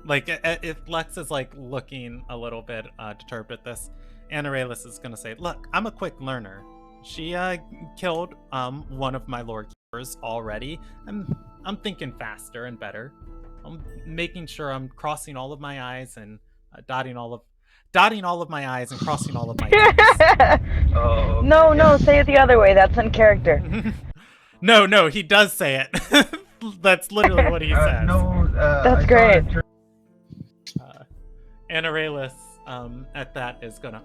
like, if Lex is like looking a little bit disturbed at this, Anaralis is gonna say, look, I'm a quick learner. She killed one of my Lord Keepers already. I'm thinking faster and better. I'm making sure I'm crossing all of my I's and dotting all of my I's and crossing all of my T's. Oh, okay. No, say it the other way. That's in character. No, he does say it. That's literally what he says. That's great. Anaralis, at that, is gonna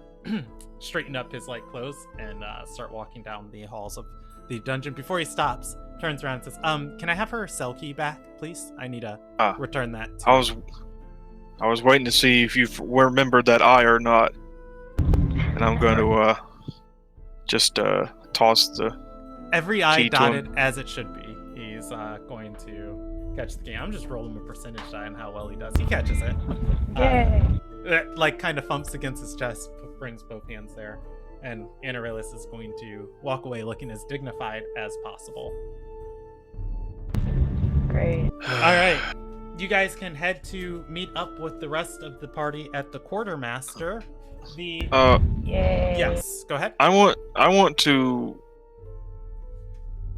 straighten up his light clothes and start walking down the halls of the dungeon. Before he stops, turns around and says, can I have her cell key back, please? I need to return that to I was waiting to see if you remembered that eye or not. And I'm going to just toss the every eye key to dotted him. as it should be. He's going to catch the game. I'm just rolling a percentage die on how well he does. He catches it. Yay. It, like, kind of thumps against his chest, brings both hands there, and Anaralis is going to walk away looking as dignified as possible. Great. All right, you guys can head to meet up with the rest of the party at the Quartermaster. Yay. Yes, go ahead. I want to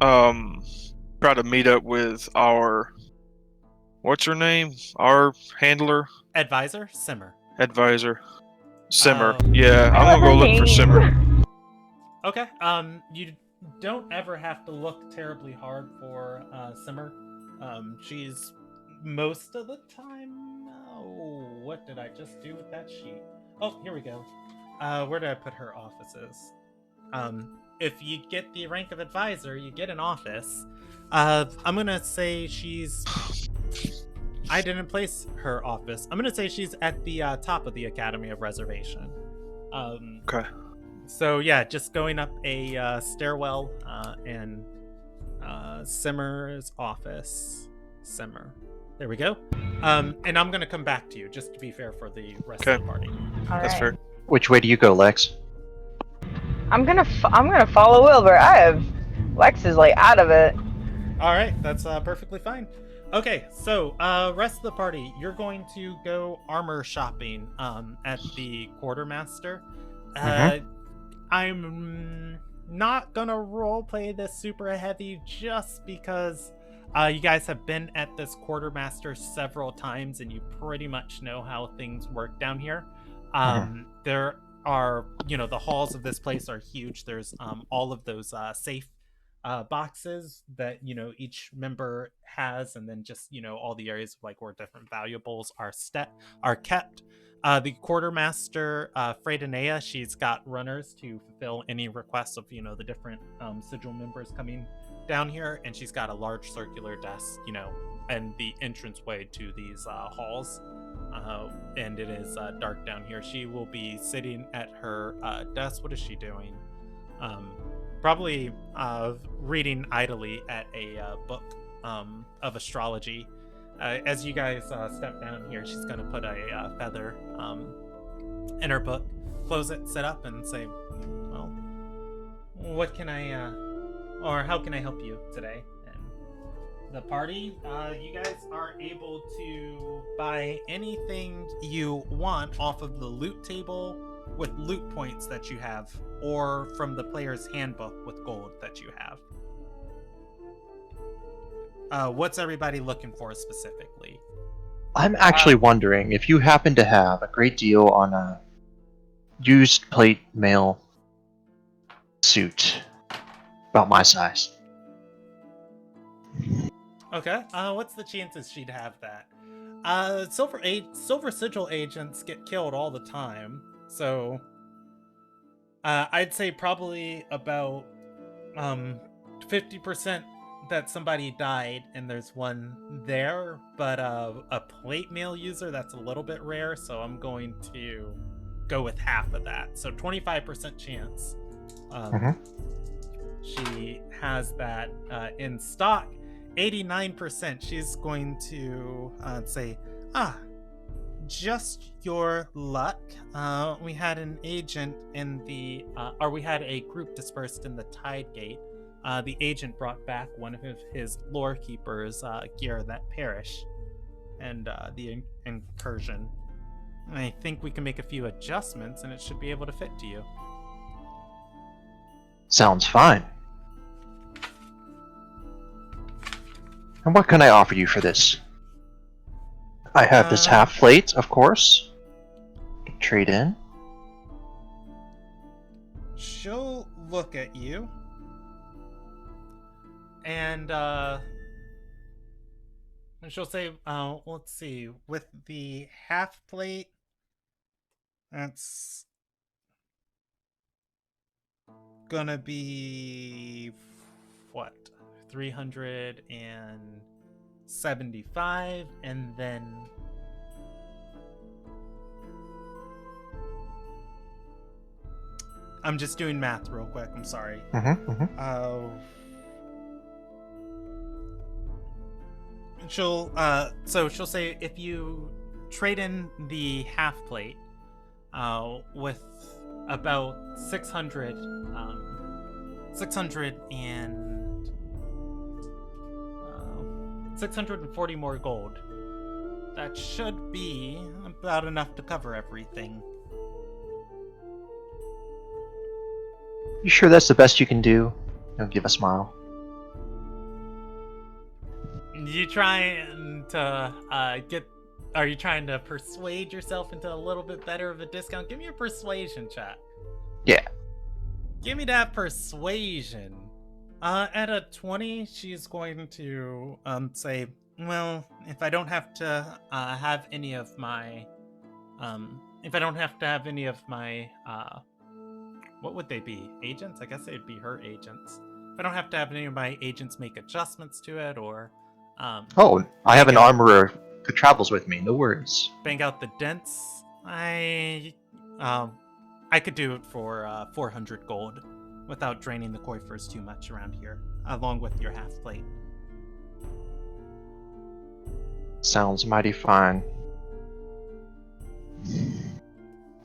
try to meet up with our what's her name? Our handler, Advisor, Simmer. advisor, Simmer. Oh. Yeah, I I'm love gonna go her look for name. Simmer. Okay. You don't ever have to look terribly hard for Simmer. She's most of the time. Oh, what did I just do with that sheet? Oh, here we go. Where did I put her offices? If you get the rank of advisor, you get an office. I'm gonna say she's. I didn't place her office. I'm gonna say she's at the top of the Academy of Reservation. Okay. So yeah, just going up a stairwell and Simmer's office. Simmer. There we go. And I'm gonna come back to you just to be fair for the rest of the party. That's fair. Which way do you go, Lex? I'm gonna follow Wilbur. Lex is like out of it. All right, that's perfectly fine. Okay, so rest of the party, you're going to go armor shopping at the quartermaster. I'm not gonna roleplay this super heavy just because you guys have been at this quartermaster several times and you pretty much know how things work down here. There are, the halls of this place are huge. There's all of those safe boxes that each member has, and then just all the areas like where different valuables are kept. The quartermaster Freydinea, she's got runners to fulfill any requests of the different sigil members coming down here, and she's got a large circular desk and the entranceway to these halls, and it is dark down here. She will be sitting at her desk. What is she doing? Probably reading idly at a book of astrology. As you guys step down here, she's going to put a feather in her book, close it, sit up, and say, well, what can or how can I help you today? And the party, you guys are able to buy anything you want off of the loot table with loot points that you have, or from the player's handbook with gold that you have. What's everybody looking for specifically? I'm actually wondering if you happen to have a great deal on a used plate mail suit about my size. Okay. What's the chances she'd have that? Silver sigil agents get killed all the time, so I'd say probably about 50% that somebody died and there's one there, but a plate mail user, that's a little bit rare, so I'm going to go with half of that. So 25% chance she has that in stock. 89% she's going to say, just your luck. We had an agent in the, or we had a group dispersed in the Tide Gate. The agent brought back one of his lore keeper's gear that perished, and the incursion. I think we can make a few adjustments, and it should be able to fit to you. Sounds fine. And what can I offer you for this? I have this half plate, of course. Trade in. She'll look at you. And she'll say, let's see, with the half plate, that's gonna be, what, 375, and then I'm just doing math real quick, I'm sorry. She'll say if you trade in the half plate with about 640 more gold, that should be about enough to cover everything. You sure that's the best you can do? Give a smile. You trying to get? Are you trying to persuade yourself into a little bit better of a discount? Give me a persuasion check. Yeah. Give me that persuasion. At a 20, she's going to say, well, if I don't have to have any of my what would they be? Agents? I guess they'd be her agents. If I don't have to have any of my agents make adjustments to it or Oh, I have an bang out- armorer who travels with me. No worries. bang out the dents, I could do it for 400 gold without draining the coifers too much around here, along with your half plate. Sounds mighty fine.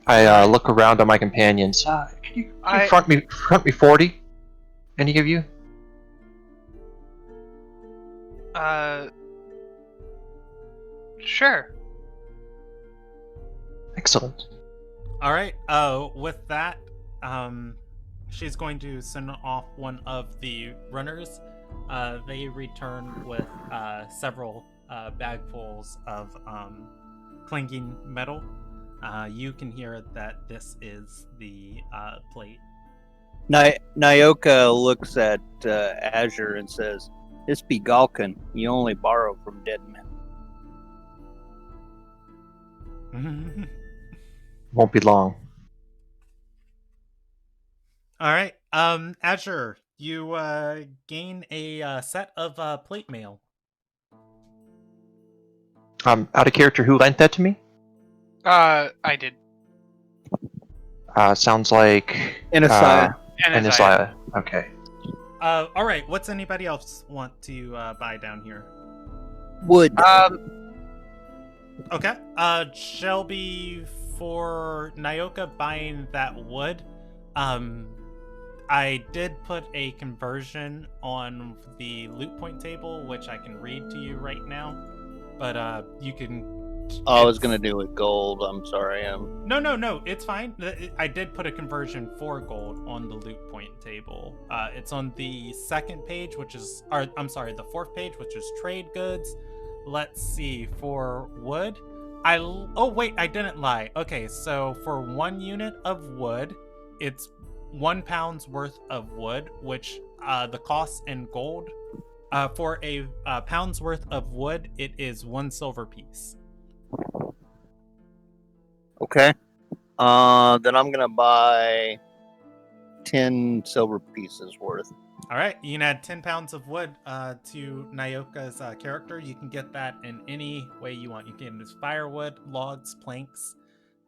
I look around at my companions. Can you front me 40? Any of you? Sure. Excellent. All right. With that, she's going to send off one of the runners. They return with several bagfuls of clinking metal. You can hear that this is the plate. Nyoka looks at Azure and says, "This be Galkin. You only borrow from dead men." Won't be long. All right. Azure, you gain a set of plate mail. Out of character, who lent that to me? I did. Sounds like Inasaya. Inasaya. Okay. All right. What's anybody else want to buy down here? Wood. Okay. Shelby, for Nyoka buying that wood, I did put a conversion on the loot point table, which I can read to you right now. But you can. I was gonna do it gold. I'm sorry. No. It's fine. I did put a conversion for gold on the loot point table. It's on the second page, the fourth page, which is trade goods. Let's see, for wood, I didn't lie. Okay, so for 1 unit of wood, it's 1 pound's worth of wood, which the cost in gold, for a pound's worth of wood, it is 1 silver piece. Okay. Then I'm gonna buy 10 silver pieces worth. All right, you can add 10 pounds of wood to Nyoka's character. You can get that in any way you want. You can use firewood, logs, planks.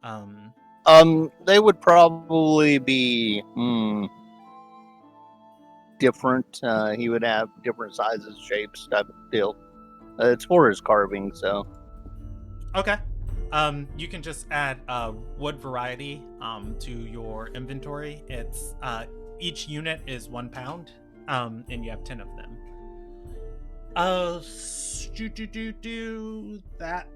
They would probably be different. He would have different sizes, shapes, type of deal. It's for his carving, so. Okay. You can just add wood variety to your inventory. It's each unit is 1 pound, and you have 10 of them. That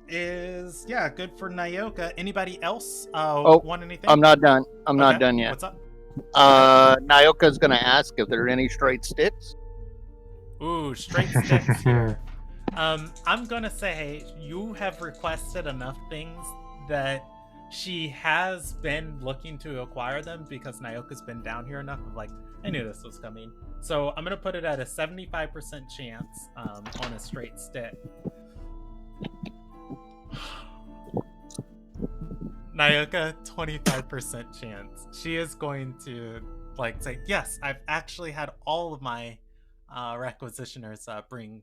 is good for Nyoka. Anybody else want anything? I'm not done. I'm not done yet. What's up? Nyoka's gonna ask if there are any straight sticks. Ooh, straight sticks here. I'm gonna say you have requested enough things that she has been looking to acquire them because Nyoka's been down here enough of I knew this was coming. So I'm gonna put it at a 75% chance on a straight stick. Nyoka, 25% chance. She is going to say, yes, I've actually had all of my requisitioners bring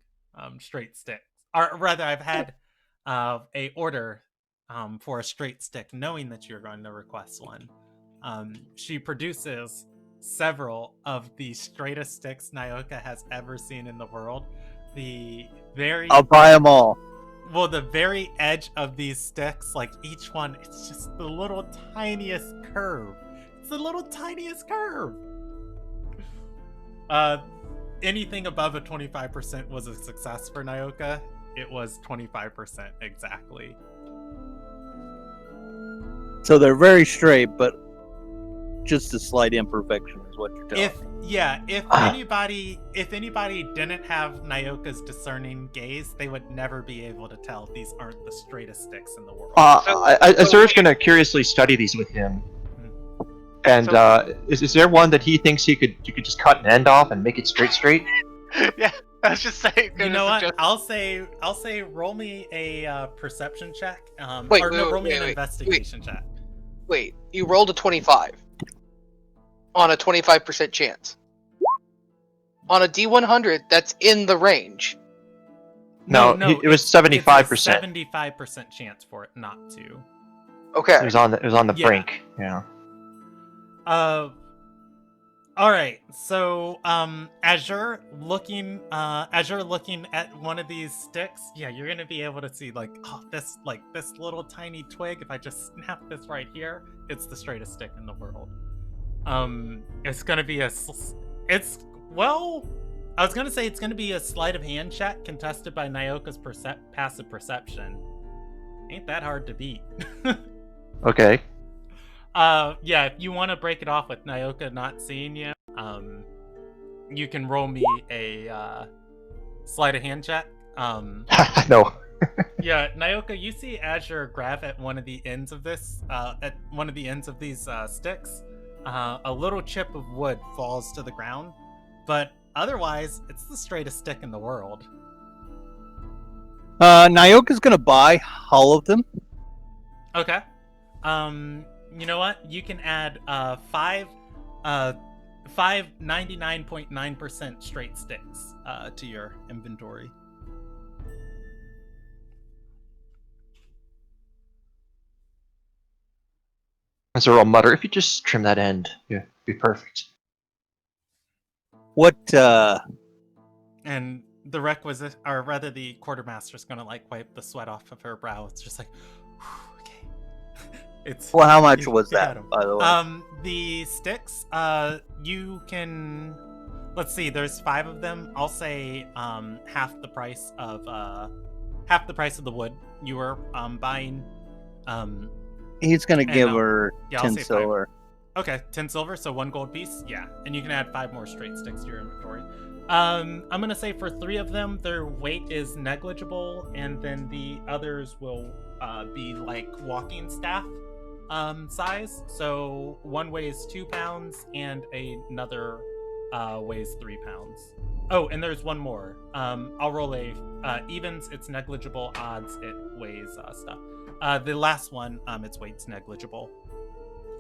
straight sticks. Or rather, I've had a order for a straight stick, knowing that you're going to request one. She produces several of the straightest sticks Nyoka has ever seen in the world. I'll buy them all. Well, the very edge of these sticks, each one, it's just the little tiniest curve. It's the little tiniest curve. Anything above a 25% was a success for Nyoka. It was 25% exactly. So they're very straight, but just a slight imperfection, is what you're telling If me. if anybody didn't have Nyoka's discerning gaze, they would never be able to tell these aren't the straightest sticks in the world. Azur's going to curiously study these with him. And is there one that he thinks you could just cut an end off and make it straight? Yeah, I was just saying. You know what? I'll say roll me a perception check. Roll me an investigation check. Wait, you rolled a 25 on a 25% chance. On a D100, that's in the range. No, it was 75%. 75% chance for it not to. Okay. It was on the brink. Yeah. All right. So, as you're looking at one of these sticks, yeah, you're gonna be able to see this little tiny twig. If I just snap this right here, it's the straightest stick in the world. It's gonna be I was gonna say it's gonna be a sleight of hand check contested by Nyoka's passive perception. Ain't that hard to beat. Okay. Yeah, if you want to break it off with Nyoka not seeing you, you can roll me a sleight of hand check. No. Yeah, Nyoka, you see Azure grab at one of the ends of this, these sticks. A little chip of wood falls to the ground, but otherwise, it's the straightest stick in the world. Nyoka's gonna buy all of them. Okay. You know what? You can add 5 99.9% straight sticks to your inventory. Azur will mutter, if you just trim that end, yeah, be perfect. What? And the requisite, or rather, the quartermaster's gonna wipe the sweat off of her brow. It's just like, okay. It's Well, how much was that, by the way? The sticks, you can. Let's see. There's 5 of them. I'll say half the price of the wood you were buying. He's gonna give her I'll 10 say silver. 5. Okay, 10 silver, so 1 gold piece. Yeah, and you can add 5 more straight sticks to your inventory. I'm gonna say for 3 of them, their weight is negligible, and then the others will be like walking staff size. So one weighs 2 pounds, and another weighs 3 pounds. Oh, and there's one more. I'll roll a evens. It's negligible. Odds. It weighs stuff. The last one, its weight's negligible.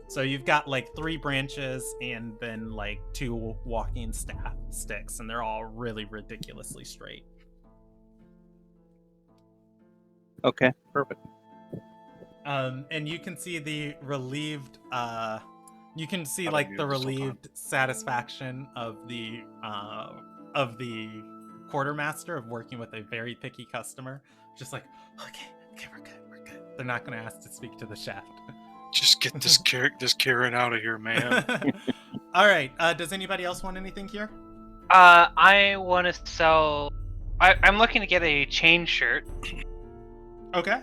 So you've got 3 branches and then 2 walking staff sticks, and they're all really ridiculously straight. Okay, perfect. And you can see the relieved the relieved satisfaction of the quartermaster of working with a very picky customer. Just okay, we're good. They're not going to ask to speak to the shaft. Just get this Karen out of here, man. All right. Does anybody else want anything here? I want to sell. I'm looking to get a chain shirt. Okay.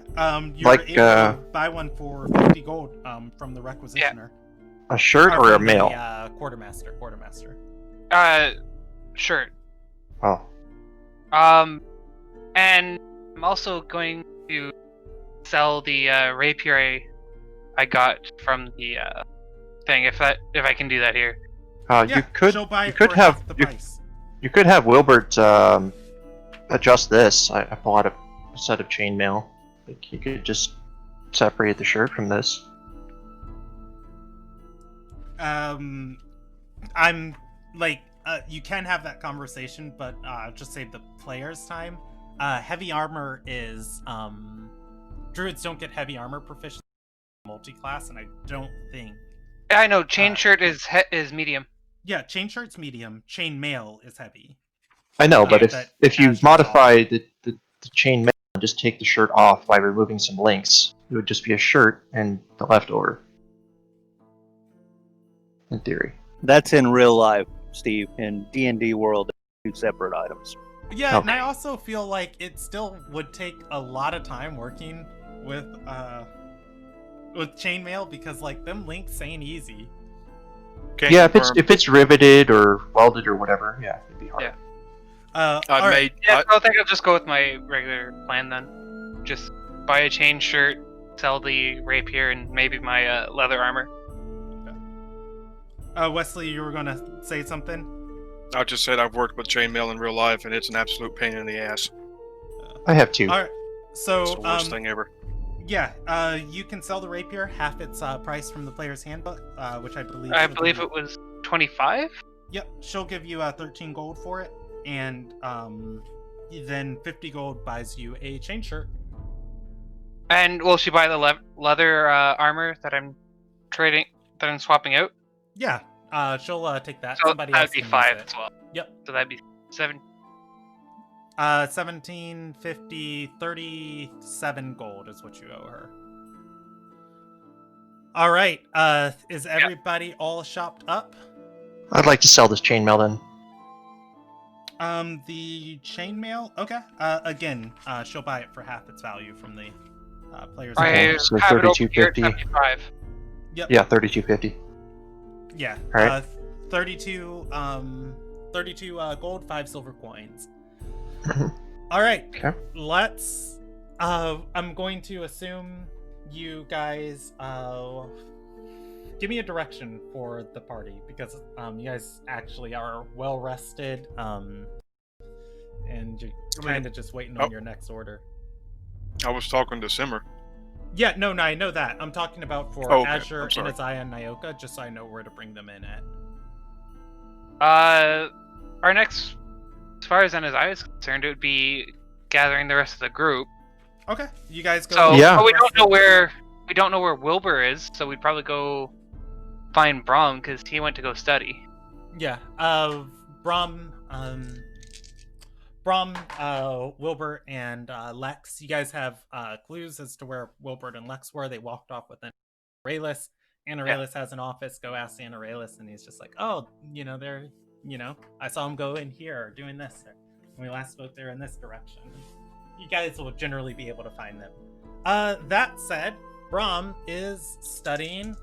You're able to buy one for 50 gold from the requisitioner. A shirt or a mail? Quartermaster. Shirt. Oh. And I'm also going to sell the rapier I got from the thing. If I can do that here. You could have Wilbert adjust this. I bought a set of chainmail. You could just separate the shirt from this. I'm you can have that conversation, but just save the player's time. Heavy armor is druids don't get heavy armor proficiency multi-class, and I don't think. I know chain shirt is medium. Yeah, chain shirt's medium. Chain mail is heavy. I know, but if you modify the chain mail and just take the shirt off by removing some links, it would just be a shirt and the leftover. In theory. That's in real life, Steve. In D&D world, 2 separate items. Yeah, and I also feel like it still would take a lot of time working with chainmail because them links ain't easy. Can't Yeah, confirm. if it's riveted or welded or whatever, yeah, it'd be hard. Yeah. I all right. made. Yeah, so I think I'll just go with my regular plan then. Just buy a chain shirt, sell the rapier, and maybe my leather armor. Wesley, you were gonna say something? I just said I've worked with chainmail in real life, and it's an absolute pain in the ass. I have 2. All right. So It's the worst thing ever. yeah, you can sell the rapier half its price from the player's handbook, which I believe. I believe it was 25. Yep, she'll give you 13 gold for it, and then 50 gold buys you a chain shirt. And will she buy the leather armor that I'm trading, that I'm swapping out? Yeah, she'll take that. So Somebody that'd else be can 5 use it. as well. Yep. So that'd be 7. 17, 50, 37 gold is what you owe her. All right. Is everybody all shopped up? I'd like to sell this chainmail then. The chainmail. Okay. Again, she'll buy it for half its value from the player's. I Okay, so have it over here at 32.50. 75. Yep. Yeah, 32.50. Yeah. All right. 32 gold, 5 silver coins. Mhm. All right. Okay. Let's I'm going to assume you guys give me a direction for the party, because you guys actually are well rested, and you're kind of just waiting on your next order. I was talking to Simmer. Yeah, no, I know that. I'm talking about for Oh, okay. Azure, I'm sorry. Inazaya, and Nyoka, just so I know where to bring them in at. Our next, as far as Anazai is concerned, it would be gathering the rest of the group. Okay, you guys go. So, Yeah. but we don't know where Wilbur is, so we'd probably go find Brom because he went to go study. Yeah, Brom, Wilbur, and Lex. You guys have clues as to where Wilbur and Lex were. They walked off with Anaraylis. Anaraylis has an office. Go ask Anaraylis, and he's just like, "Oh, they're, I saw him go in here doing this. When we last spoke, they're in this direction." You guys will generally be able to find them. That said, Brom is studying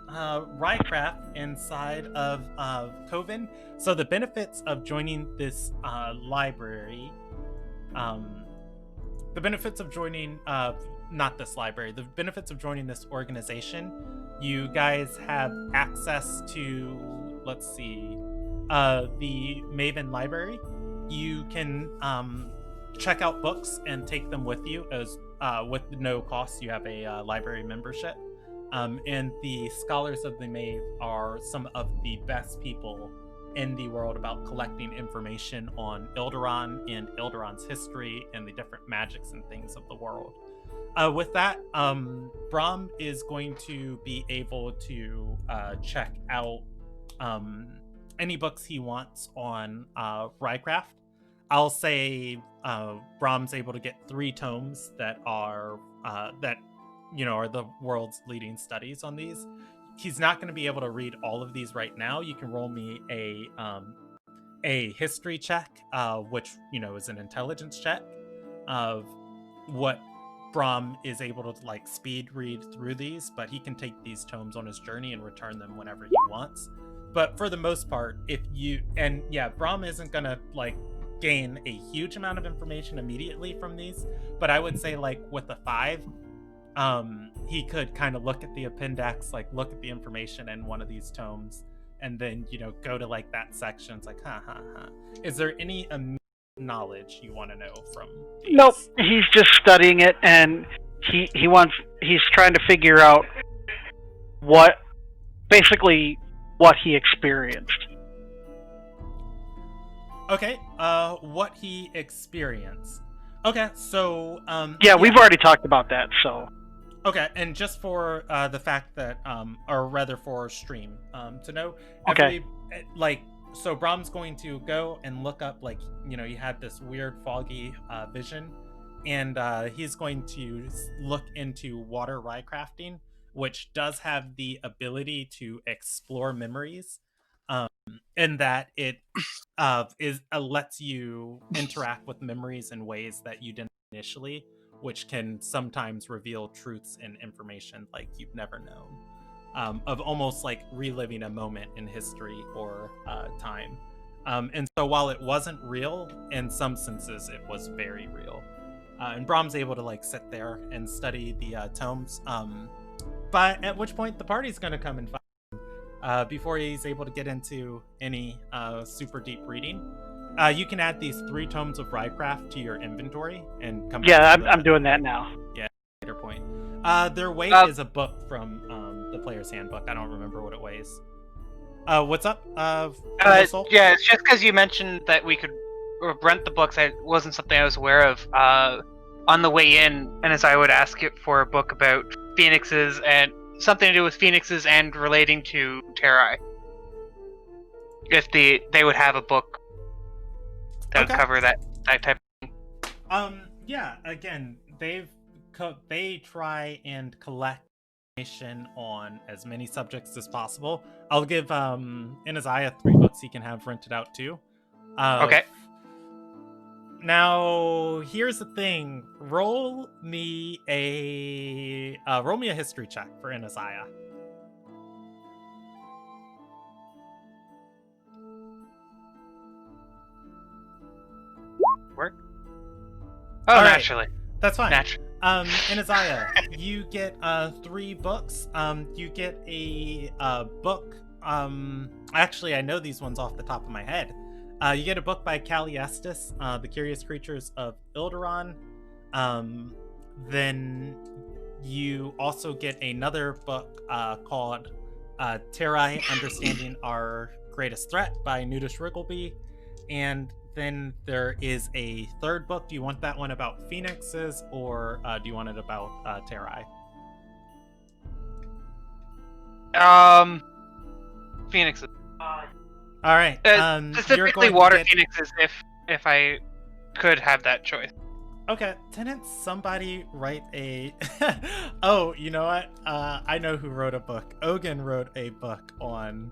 Rycraft inside of Coven. So the benefits of joining this library, the benefits of joining not this library, the benefits of joining this organization, you guys have access to, let's see, the Maven library. You can check out books and take them with you as with no cost. You have a library membership. And the Scholars of the Mave are some of the best people in the world about collecting information on Ilderon and Ilderon's history and the different magics and things of the world. With that, Brom is going to be able to check out any books he wants on Rycraft. I'll say Brom's able to get 3 tomes that are are the world's leading studies on these. He's not going to be able to read all of these right now. You can roll me a history check, which is an intelligence check of what Brom is able to speed read through these, but he can take these tomes on his journey and return them whenever he wants. But for the most part, Brom isn't gonna gain a huge amount of information immediately from these, but I would say with a 5, he could kind of look at the appendix, look at the information in one of these tomes, and then go to that section. It's is there any knowledge you want to know from these? Nope, he's just studying it, and he's trying to figure out what he experienced. Okay, what he experienced. Okay, so we've already talked about that, so okay, and just for the fact that or rather for stream to know, okay, so Brom's going to go and look up you had this weird foggy vision, and he's going to look into water Rycrafting, which does have the ability to explore memories, and that it lets you interact with memories in ways that you didn't initially, which can sometimes reveal truths and information you've never known. of almost like reliving a moment in history or time. And so while it wasn't real, in some senses it was very real. And Brahm's able to like sit there and study the tomes. But at which point the party's going to come and find him before he's able to get into any super deep reading. You can add these 3 tomes of Rydcraft to your inventory and come. Yeah, back to I'm doing that now. Yeah, later point. Their weight is a book from the player's handbook. I don't remember what it weighs. What's up? Yeah, it's just because you mentioned that we could rent the books. It wasn't something I was aware of. On the way in, and as I would ask it for a book about phoenixes and something to do with phoenixes and relating to Terrai. If they would have a book that would cover that type of thing. Yeah, again, they try and collect information on as many subjects as possible. I'll give Inaziah 3 books he can have rented out too. Okay. Now, here's the thing. Roll me a history check for Inaziah. Work? Oh, All right. naturally. That's fine. Naturally. Inaziah, you get 3 books. You get a book. Actually, I know these ones off the top of my head. You get a book by Callie Estes, The Curious Creatures of Ilderon. Then you also get another book called Terrai, Understanding Our Greatest Threat by Nudish Wriggleby. And then there is a 3rd book. Do you want that one about phoenixes, or do you want it about Terrai? Phoenixes. All right. Specifically water phoenixes, if I could have that choice. Okay, didn't somebody write a... Oh, you know what? I know who wrote a book. Ogun wrote a book on...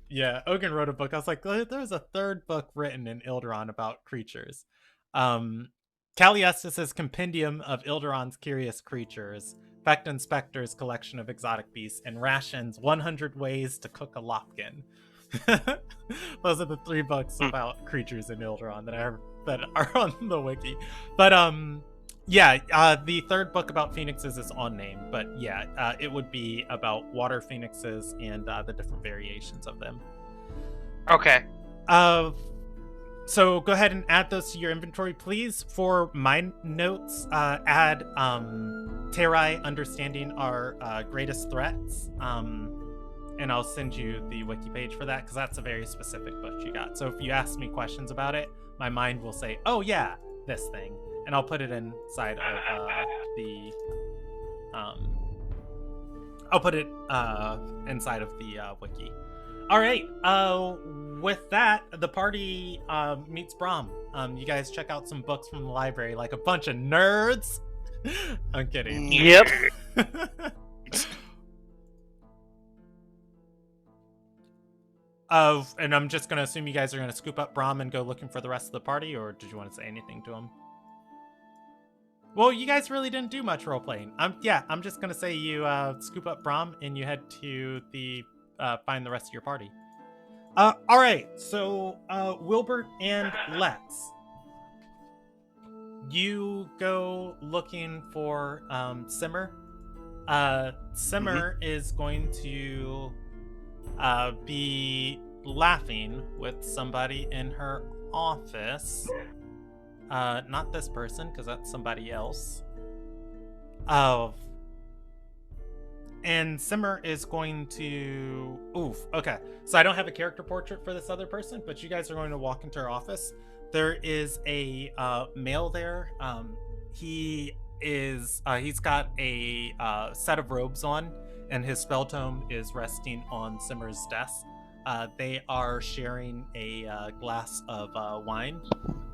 Yeah, Ogun wrote a book. I was like, there's a 3rd book written in Ilderon about creatures. Callie Estes' Compendium of Ilderon's Curious Creatures, Becton Spector's collection of exotic beasts, and Ration's 100 Ways to Cook a Lopkin. Those are the 3 books about creatures in Ilderon that are on the wiki. But yeah, the 3rd book about phoenixes is on name, but yeah, it would be about water phoenixes and the different variations of them. Okay. So go ahead and add those to your inventory, please. For my notes, add Terrai, Understanding Our Greatest Threats. And I'll send you the wiki page for that, because that's a very specific book you got. So if you ask me questions about it, my mind will say, oh yeah, this thing. And I'll put it inside of I'll put it inside of the wiki. All right. With that, the party meets Brahm. You guys check out some books from the library like a bunch of nerds. I'm kidding. Yep. And I'm just gonna assume you guys are gonna scoop up Brahm and go looking for the rest of the party, or did you want to say anything to him? Well, you guys really didn't do much role playing. I'm just gonna say you scoop up Brahm and you head to the find the rest of your party. All right. So Wilbert and Lex, you go looking for Simmer. Simmer is going to be laughing with somebody in her office. Not this person, because that's somebody else. And Simmer is going to... Oof, okay. So I don't have a character portrait for this other person, but you guys are going to walk into her office. There is a male there. He's got a set of robes on, and his spell tome is resting on Simmer's desk. They are sharing a glass of wine,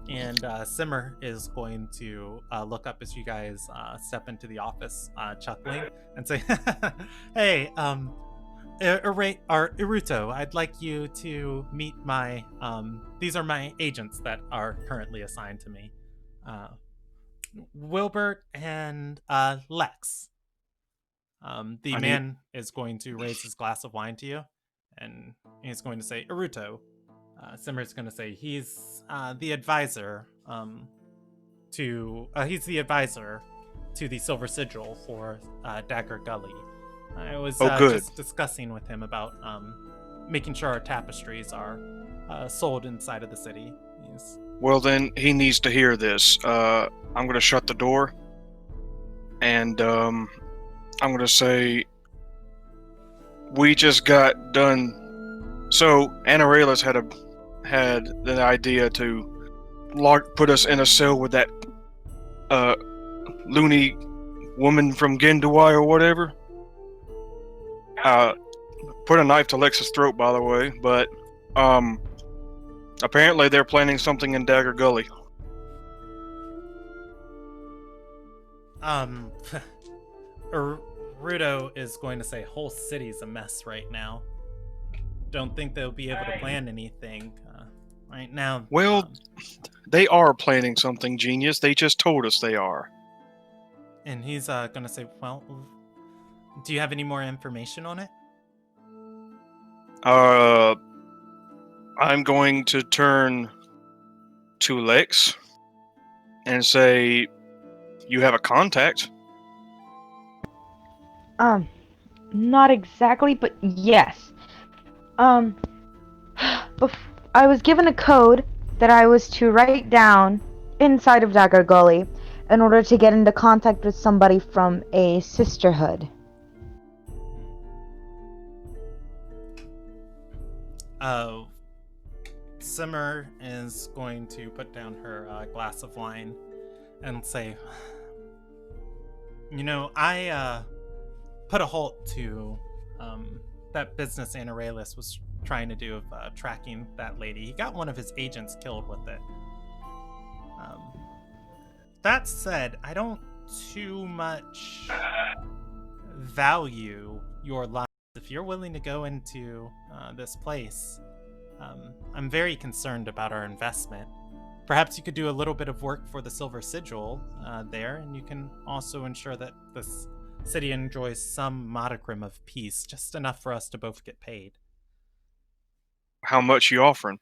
and Simmer is going to look up as you guys step into the office, chuckling, and say, "Hey, Iruto, I'd like you to meet my. These are my agents that are currently assigned to me, Wilbert and Lex. The man is going to raise his glass of wine to you, and he's going to say, Aruto. Simmer's going to say he's the advisor he's the advisor to the Silver Sigil for Dagger Gully. I was just discussing with him about making sure our tapestries are sold inside of the city. Well, then he needs to hear this. I'm going to shut the door, and I'm going to say we just got done. So Anarelus had the idea to put us in a cell with that loony woman from Gendawai or whatever. Put a knife to Lex's throat, by the way, but apparently they're planning something in Dagger Gully. Rudo is going to say whole city's a mess right now. Don't think they'll be able to plan anything right now. Well, they are planning something, Genius. They just told us they are. And he's going to say, well, do you have any more information on it? I'm going to turn to Lex and say, you have a contact. Not exactly, but yes. I was given a code that I was to write down inside of Dagger Gully in order to get into contact with somebody from a sisterhood. Simmer is going to put down her glass of wine and say, you know, I put a halt to that business Anarelus was trying to do of tracking that lady. He got one of his agents killed with it. That said, I don't too much value your lives. If you're willing to go into this place, I'm very concerned about our investment. Perhaps you could do a little bit of work for the Silver Sigil there, and you can also ensure that this city enjoys some modicum of peace, just enough for us to both get paid. How much you offering?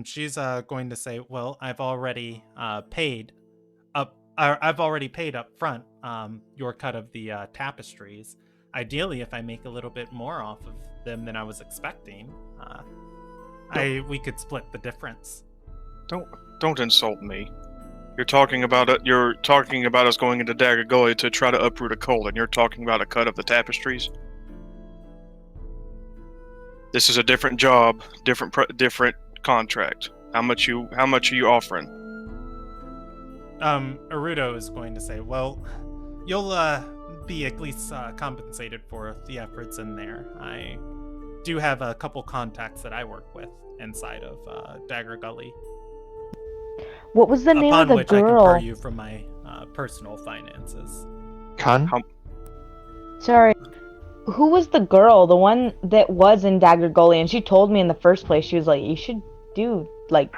She's going to say, well, I've already paid up. I've already paid up front your cut of the tapestries. Ideally, if I make a little bit more off of them than I was expecting, we could split the difference. Don't insult me. You're talking about us going into Dagger Gully to try to uproot a cult, and you're talking about a cut of the tapestries. This is a different job, different contract. How much are you offering? Aruto is going to say, well, you'll be at least compensated for the efforts in there. I do have a couple contacts that I work with inside of Dagger Gully. What was the name of the girl? Upon which I can pay you from my personal finances. Sorry. Who was the girl? The one that was in Dagger Gully, and she told me in the first place, she was like, you should do, like,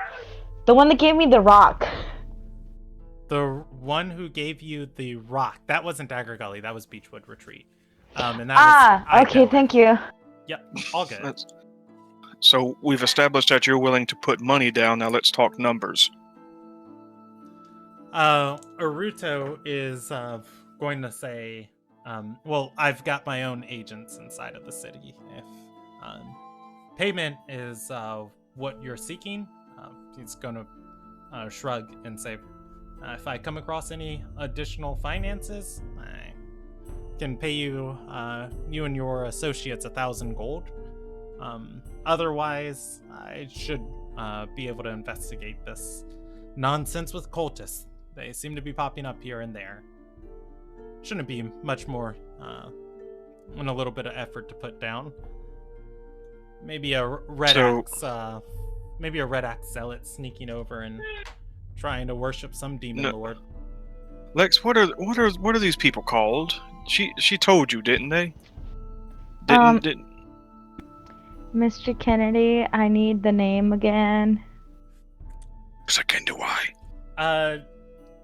the one that gave me the rock. The one who gave you the rock. That wasn't Dagger Gully, that was Beechwood Retreat. And that was okay, thank you. Yep, all good. So we've established that you're willing to put money down, now let's talk numbers. Aruto is going to say, well, I've got my own agents inside of the city. If payment is what you're seeking, he's going to shrug and say, if I come across any additional finances, I can pay you, you and your associates 1,000 gold. Otherwise, I should be able to investigate this nonsense with cultists. They seem to be popping up here and there. Shouldn't be much more and a little bit of effort to put down. Maybe a red axe zealot sneaking over and trying to worship some demon lord. Lex, what are these people called? She told you, didn't they? Mr. Kennedy, I need the name again. Second, why?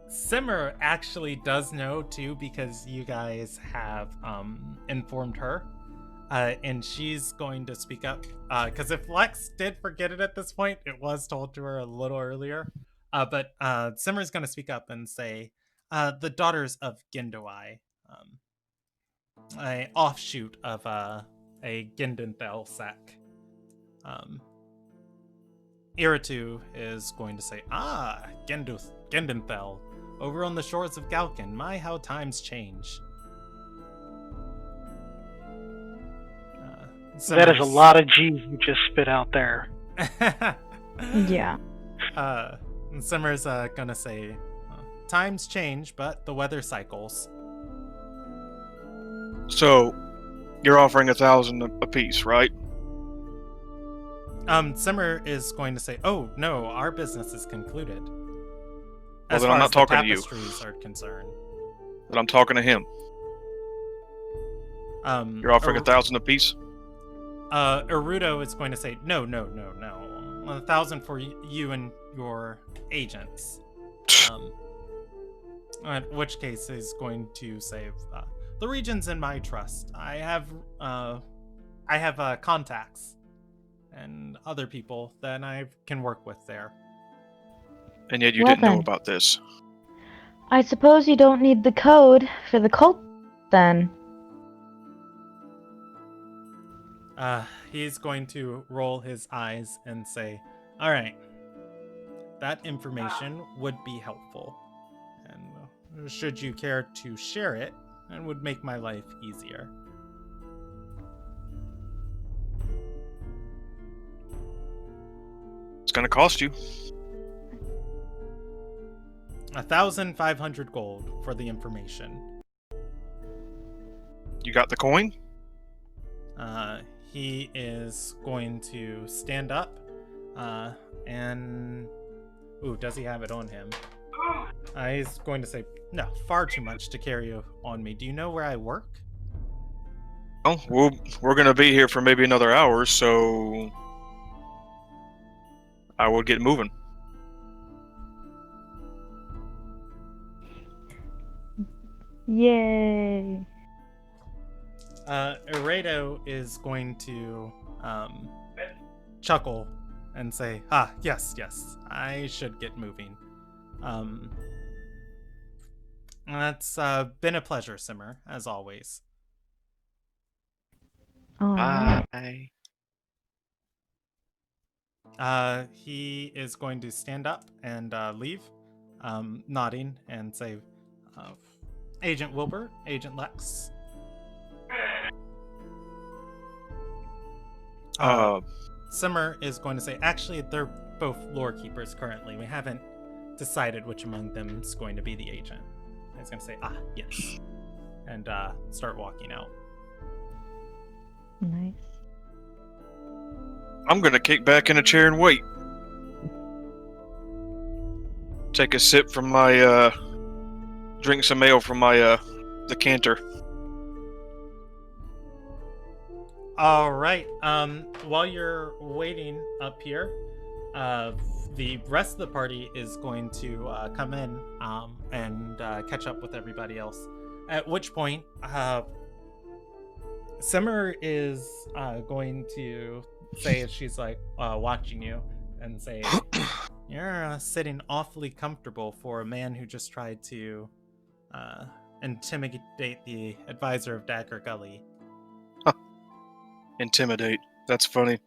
Simmer actually does know too, because you guys have informed her. And she's going to speak up. Because if Lex did forget it at this point, it was told to her a little earlier. But Simmer's going to speak up and say, the daughters of Gindawai, a offshoot of a Gindenthal sect. Iritu is going to say, Gendenthal, over on the shores of Galkin. My, how times change. That is a lot of G's you just spit out there. Yeah. Simmer's gonna say, times change, but the weather cycles. So, you're offering 1,000 apiece, right? Simmer is going to say, "Oh no, our business is concluded." As then far I'm not as talking the to you. tapestries are concerned. But I'm talking to him. You're offering 1,000 apiece? Erudo is going to say, no. 1,000 for you and your agents. In which case he's going to say, the region's in my trust. I have contacts and other people that I can work with there. And yet you Well didn't know then. about this. I suppose you don't need the code for the cult, then. He's going to roll his eyes and say, all right, that information would be helpful. And should you care to share it, it would make my life easier. It's gonna cost you. 1,500 gold for the information. You got the coin? He is going to stand up, and... Ooh, does he have it on him? He's going to say, no, far too much to carry on me. Do you know where I work? Oh, we're gonna be here for maybe another hour, so... I will get moving. Yay. Eredo is going to chuckle and say, yes, I should get moving. That's been a pleasure, Simmer, as always. Alright. Bye. He is going to stand up and leave, nodding and say, Agent Wilbur, Agent Lex. Simmer is going to say, actually, they're both lore keepers currently. We haven't decided which among them is going to be the agent. He's going to say, yes. And start walking out. Nice. I'm gonna kick back in a chair and wait. Take a sip from my, drink some ale from my, decanter. All right. While you're waiting up here, the rest of the party is going to come in and catch up with everybody else. At which point, Simmer is going to say, as she's like watching you, and say, "You're sitting awfully comfortable for a man who just tried to intimidate the advisor of Dagger Gully." Intimidate. That's funny.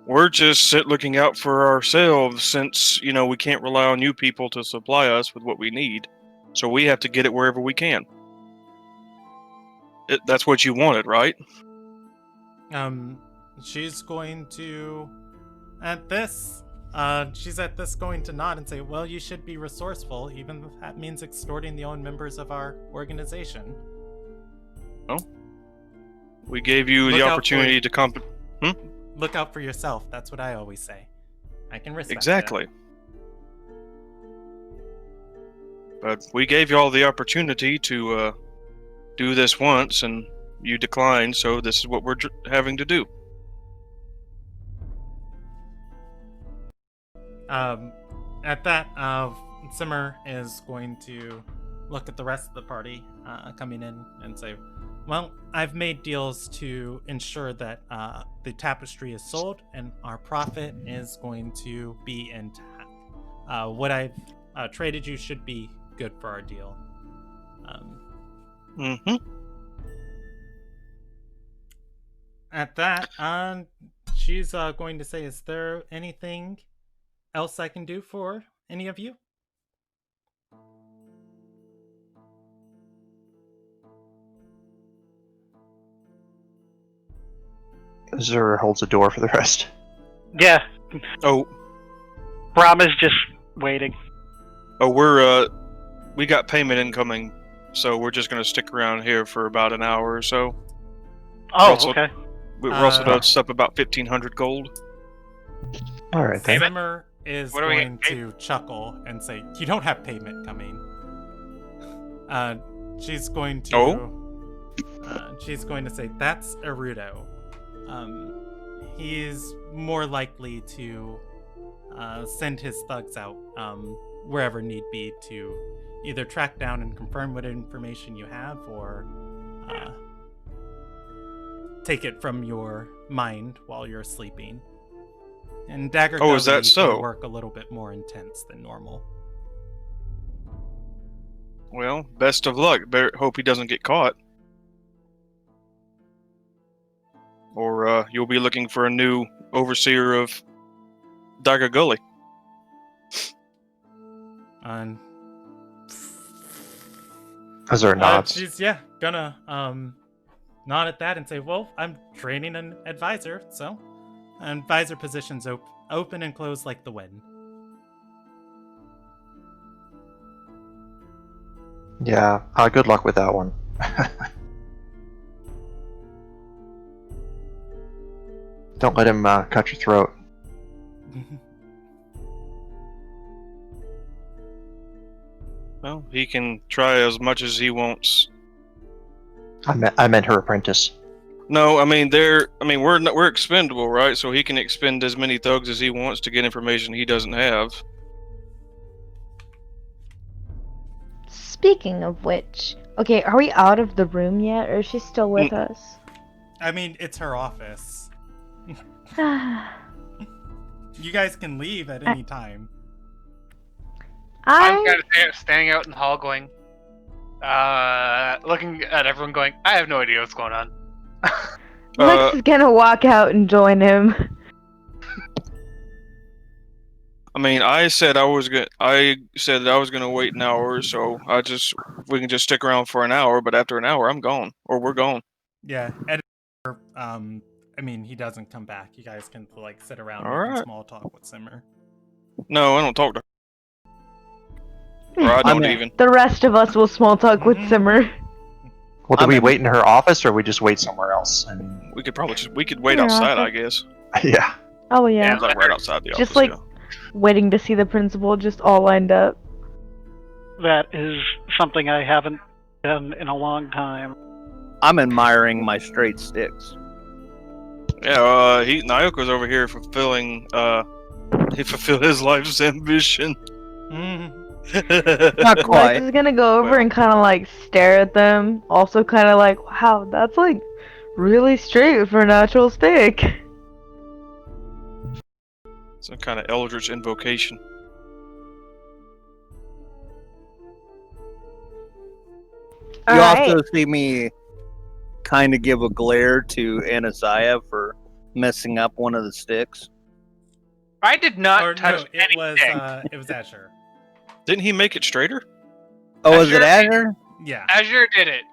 We're just looking out for ourselves since, we can't rely on you people to supply us with what we need. So we have to get it wherever we can. That's what you wanted, right? She's going to, she's at this going to nod and say, well, you should be resourceful, even if that means extorting the own members of our organization. Oh. We gave you the opportunity to Look out for yourself. That's what I always say. I can respect Exactly. that. But we gave you all the opportunity to do this once, and you declined, so this is what we're having to do. At that, Simmer is going to look at the rest of the party coming in and say, well, I've made deals to ensure that the tapestry is sold and our profit is going to be intact. What I've traded you should be good for our deal. At that, she's going to say, is there anything else I can do for any of you? Zur holds the door for the rest. Yeah, Oh, Brahma's just waiting. we got payment incoming, so we're just gonna stick around here for about an hour or so. Oh, Also- okay. We're also done up about 1,500 gold. All right then. Simmer is What are we going getting to chuckle and say, you don't have payment coming. She's going to... she's going to say, that's Arudo. He's more likely to send his thugs out wherever need be to either track down and confirm what information you have or take it from your mind while you're sleeping. And Dagger Oh, is that Gully so? can work a little bit more intense than normal. Well, best of luck. Hope he doesn't get caught. Or you'll be looking for a new overseer of Dagger Gully. And Zur nods. she's gonna nod at that and say, well, I'm training an advisor, so an advisor position's open and closed like the wind. Yeah, good luck with that one. Don't let him cut your throat. Well, he can try as much as he wants. I meant her apprentice. No, I mean we're expendable, right? So he can expend as many thugs as he wants to get information he doesn't have. Speaking of which, okay, are we out of the room yet, or is she still with us? I mean, it's her office. I You guys can leave at any time. I'm kind of standing out in the hall going, looking at everyone going, I have no idea what's going on. Lex is gonna walk out and join him. I mean, I said that I was gonna wait an hour, so we can just stick around for an hour. But after an hour, I'm gone, or we're gone. Yeah, editor, I mean, he doesn't come back. You guys can like sit around All making right. small talk with Simmer. No, I don't talk to her. Or I don't even. The rest of us will small talk with Simmer. Well, do we wait in her office or we just wait somewhere else? I mean, We could wait Her outside, I office. guess. yeah. Oh yeah, It's like right outside the just office. like yeah. waiting to see the principal, just all lined up. That is something I haven't done in a long time. I'm admiring my straight sticks. Yeah, Nyoko's over here fulfilling. He fulfilled his life's ambition. Not Lex quite. is gonna go over and kind of like stare at them. Also, kind of like, wow, that's like really straight for a natural stick. Some kind of eldritch invocation. You Alright. also see me kind of give a glare to Anasiah for messing up one of the sticks. I did not Or touch no, it was Asher. Didn't he make it straighter? Oh, was it Azure? Azure? Yeah. Azure did it.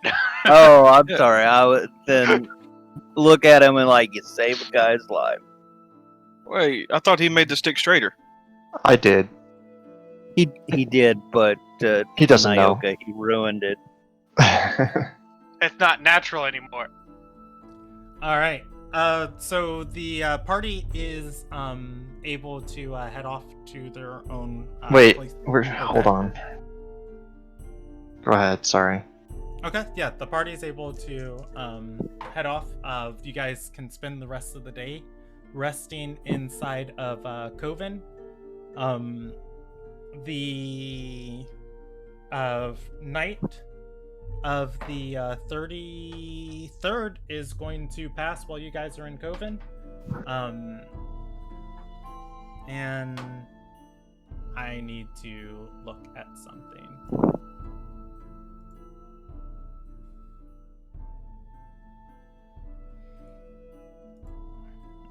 Oh, I'm sorry. I would then look at him and like, you saved a guy's life. Wait, I thought he made the stick straighter. I did. He did, but He doesn't know. Nyoka, he ruined it. It's not natural anymore. All right. So the party is able to head off to their own. Wait, place. hold on. Go ahead, sorry. Okay, yeah, the party is able to head off. You guys can spend the rest of the day resting inside of Coven. the night of the 33rd is going to pass while you guys are in Coven. And I need to look at something.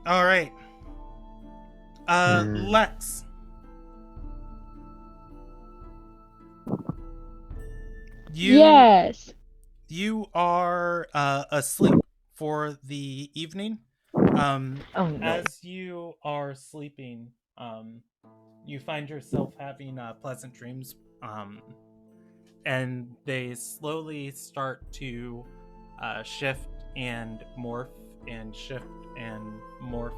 All right. Lex. Yes. You are asleep for the evening. Oh no. As you are sleeping, you find yourself having pleasant dreams, and they slowly start to shift and morph and shift and morph,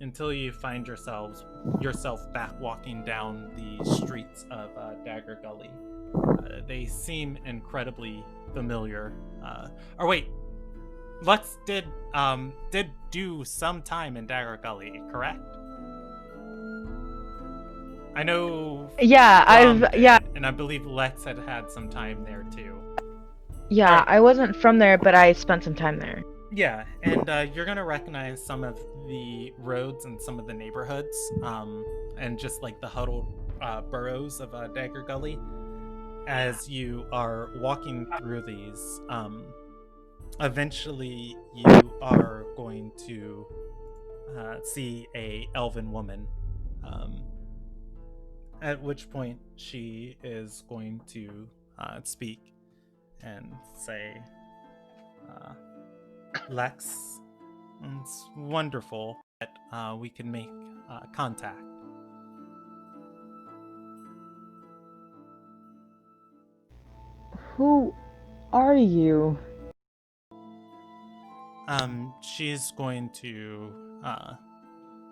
until you find yourself back walking down the streets of Dagger Gully. They seem incredibly familiar. Or wait, Lex did do some time in Dagger Gully, correct? I know. Yeah, and I believe Lex had some time there too. Yeah, Right. I wasn't from there, but I spent some time there. Yeah, and you're gonna recognize some of the roads and some of the neighborhoods, and just like the huddled boroughs of Dagger Gully. As you are walking through these, eventually you are going to see a elven woman, at which point she is going to speak and say, Lex, it's wonderful that we can make contact. Who are you? She's going to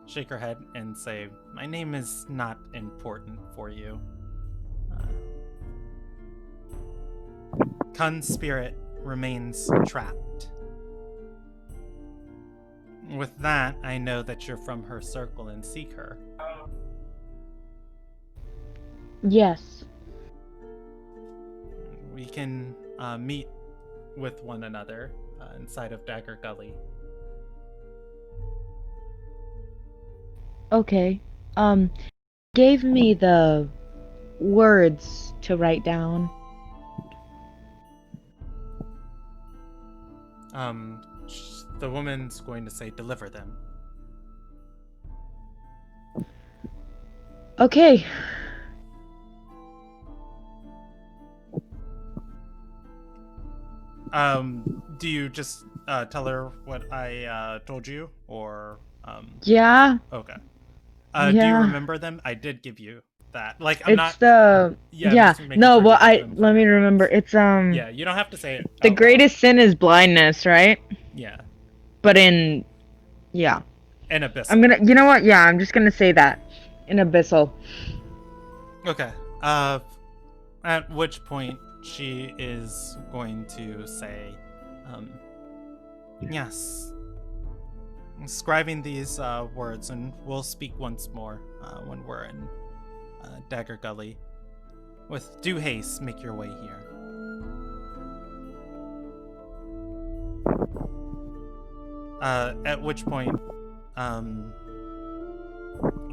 shake her head and say, my name is not important for you. Kun spirit remains trapped. With that, I know that you're from her circle and seek her. Yes. We can meet with one another inside of Dagger Gully. Okay. Gave me the words to write down. The woman's going to say, deliver them. Okay. Do you just tell her what I told you, or Yeah. Okay. Yeah. Do you remember them? I did give you that. Like, I'm It's not. the Yeah. yeah. Just making No, sure well, you get them let me correct. remember. It's Yeah, you don't have to say it. the out loud. greatest sin is blindness, right? Yeah. But in yeah. And abyssal. I'm gonna. You know what? Yeah, I'm just gonna say that in abyssal. Okay. At which point she is going to say, yes. Scribing these words, and we'll speak once more when we're in Dagger Gully. With due haste, make your way here. At which point,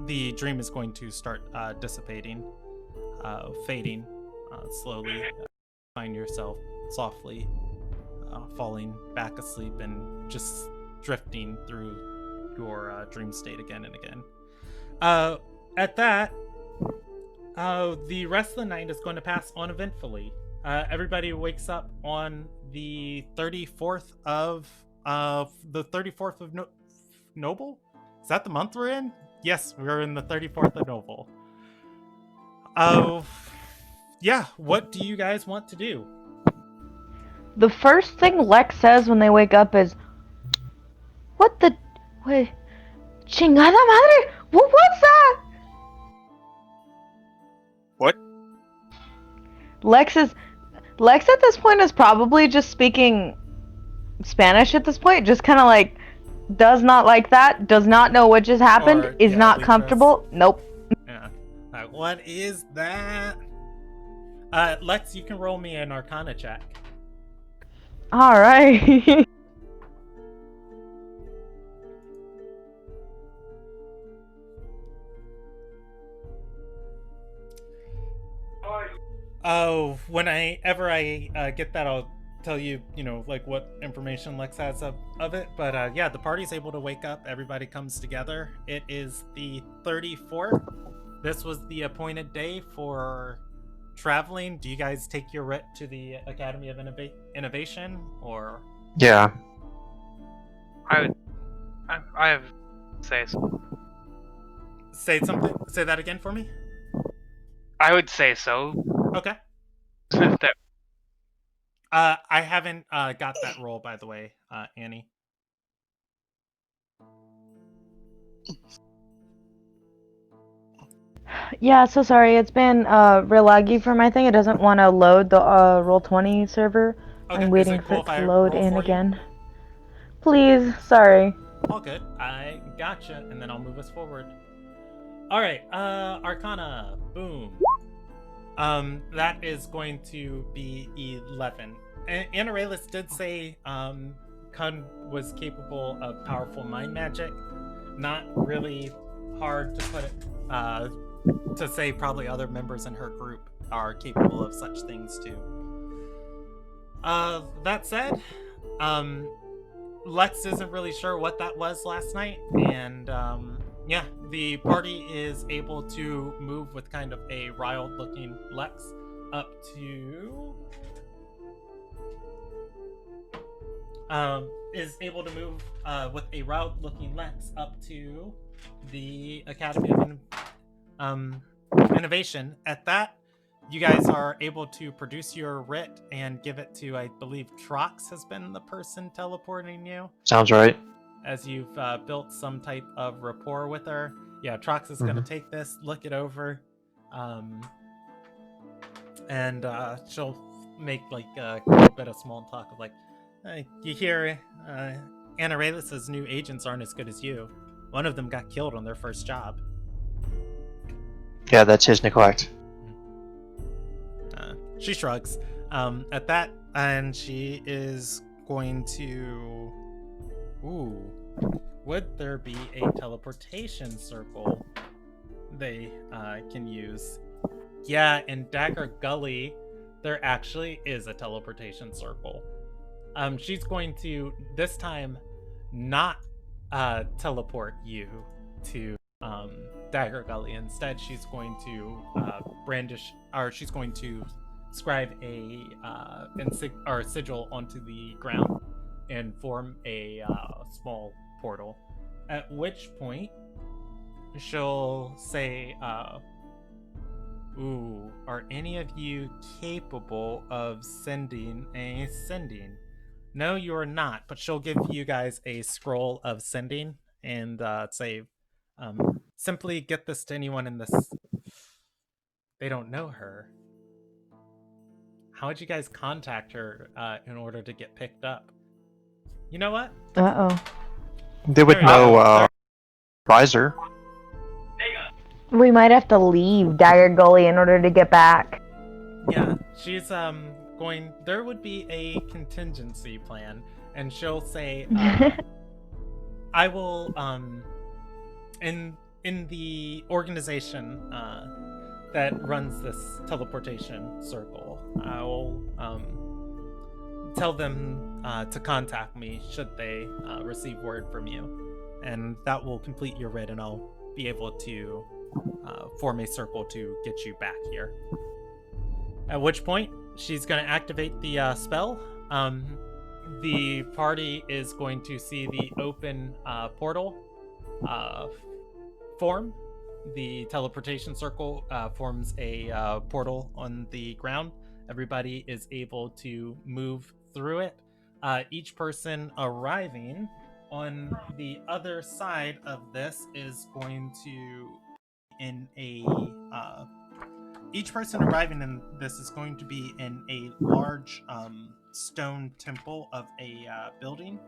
the dream is going to start dissipating, fading slowly. Find yourself softly falling back asleep and just drifting through your dream state again and again. At that, the rest of the night is going to pass uneventfully. Everybody wakes up on the 34th of Noble? Is that the month we're in? Yes, we're in the 34th of Noble. Yeah, what do you guys want to do? The first thing Lex says when they wake up is, "What the? Wait, chingada madre! What's that?" What? Lex at this point is probably just speaking Spanish at this point, just kind of like does not like that, does not know what just happened, Or, is yeah, not waitress. comfortable. Nope. Yeah. What is that? Lex, you can roll me an Arcana check. All right. Oh, whenever I get that, I'll tell you, like what information Lex has of it. But yeah, the party's able to wake up. Everybody comes together. It is the 34th. This was the appointed day for traveling. Do you guys take your writ to the Academy of Innovation, or? Yeah. I have say so. Say something. Say that again for me. I would say so. Okay. That- I haven't got that roll, by the way, Annie. Yeah, so sorry. It's been real laggy for my thing. It doesn't want to load the Roll20 server. Okay. I'm waiting Is it cool for if it I to load roll in for again. Please, sorry. All good. I gotcha, and then I'll move us forward. All right. Arcana. Boom. That is going to be 11. Anarelus did say Kun was capable of powerful mind magic. Not really hard to put it to say probably other members in her group are capable of such things too. That said, Lex isn't really sure what that was last night, and yeah, the party is able to move with kind of a riled looking Lex up to is able to move with a riled looking Lex up to the Academy of Innovation. At that, you guys are able to produce your writ and give it to, I believe, Trox has been the person teleporting you. Sounds right. As you've built some type of rapport with her. Yeah, Trox is going to take this, look it over, and she'll make like a little bit of small talk of like, you hear Anarelus' new agents aren't as good as you. One of them got killed on their first job. Yeah, that's his neglect. She shrugs at that, and she is going to... Ooh. Would there be a teleportation circle they can use? Yeah, in Dagger Gully, there actually is a teleportation circle. She's going to, this time, not teleport you to Dagger Gully. Instead, she's going to she's going to scribe a sigil onto the ground and form a small portal. At which point, she'll say, ooh, are any of you capable of sending a sending? No, you're not, but she'll give you guys a scroll of sending and say, simply get this to anyone in this... They don't know her. How would you guys contact her in order to get picked up? You know what? Uh-oh. They would know Riser. We might have to leave Dagger Gully in order to get back. Yeah, she's going... There would be a contingency plan, and she'll say, I will, in the organization that runs this teleportation circle, I will tell them to contact me should they receive word from you, and that will complete your writ, and I'll be able to form a circle to get you back here. At which point, she's going to activate the spell. The party is going to see the open portal form. The teleportation circle forms a portal on the ground. Everybody is able to move through it. Each person arriving on the other side of this is going to each person arriving in this is going to be in a large stone temple of a building.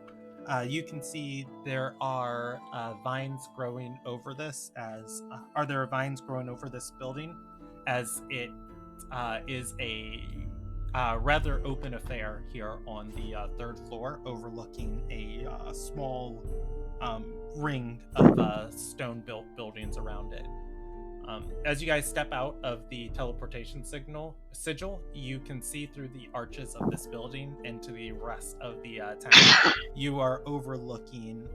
you can see there are vines growing over this there are vines growing over this building as it is a rather open affair here on the 3rd floor overlooking a small ring of stone-built buildings around it. As you guys step out of the teleportation sigil, you can see through the arches of this building into the rest of the town. You are overlooking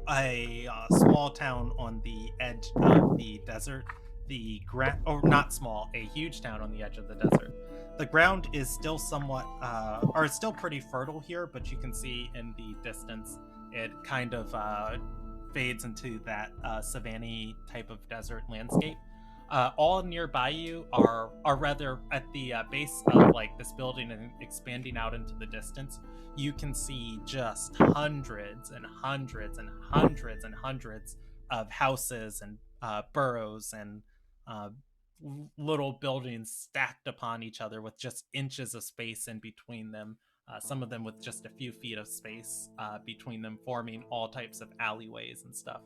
a small town on the edge of the desert. Not small, a huge town on the edge of the desert. The ground is still somewhat, or it's still pretty fertile here, but you can see in the distance it kind of fades into that savanna type of desert landscape. All nearby you are rather at the base of like this building and expanding out into the distance. You can see just hundreds and hundreds and hundreds and hundreds of houses and burrows and little buildings stacked upon each other with just inches of space in between them. Some of them with just a few feet of space between them, forming all types of alleyways and stuff.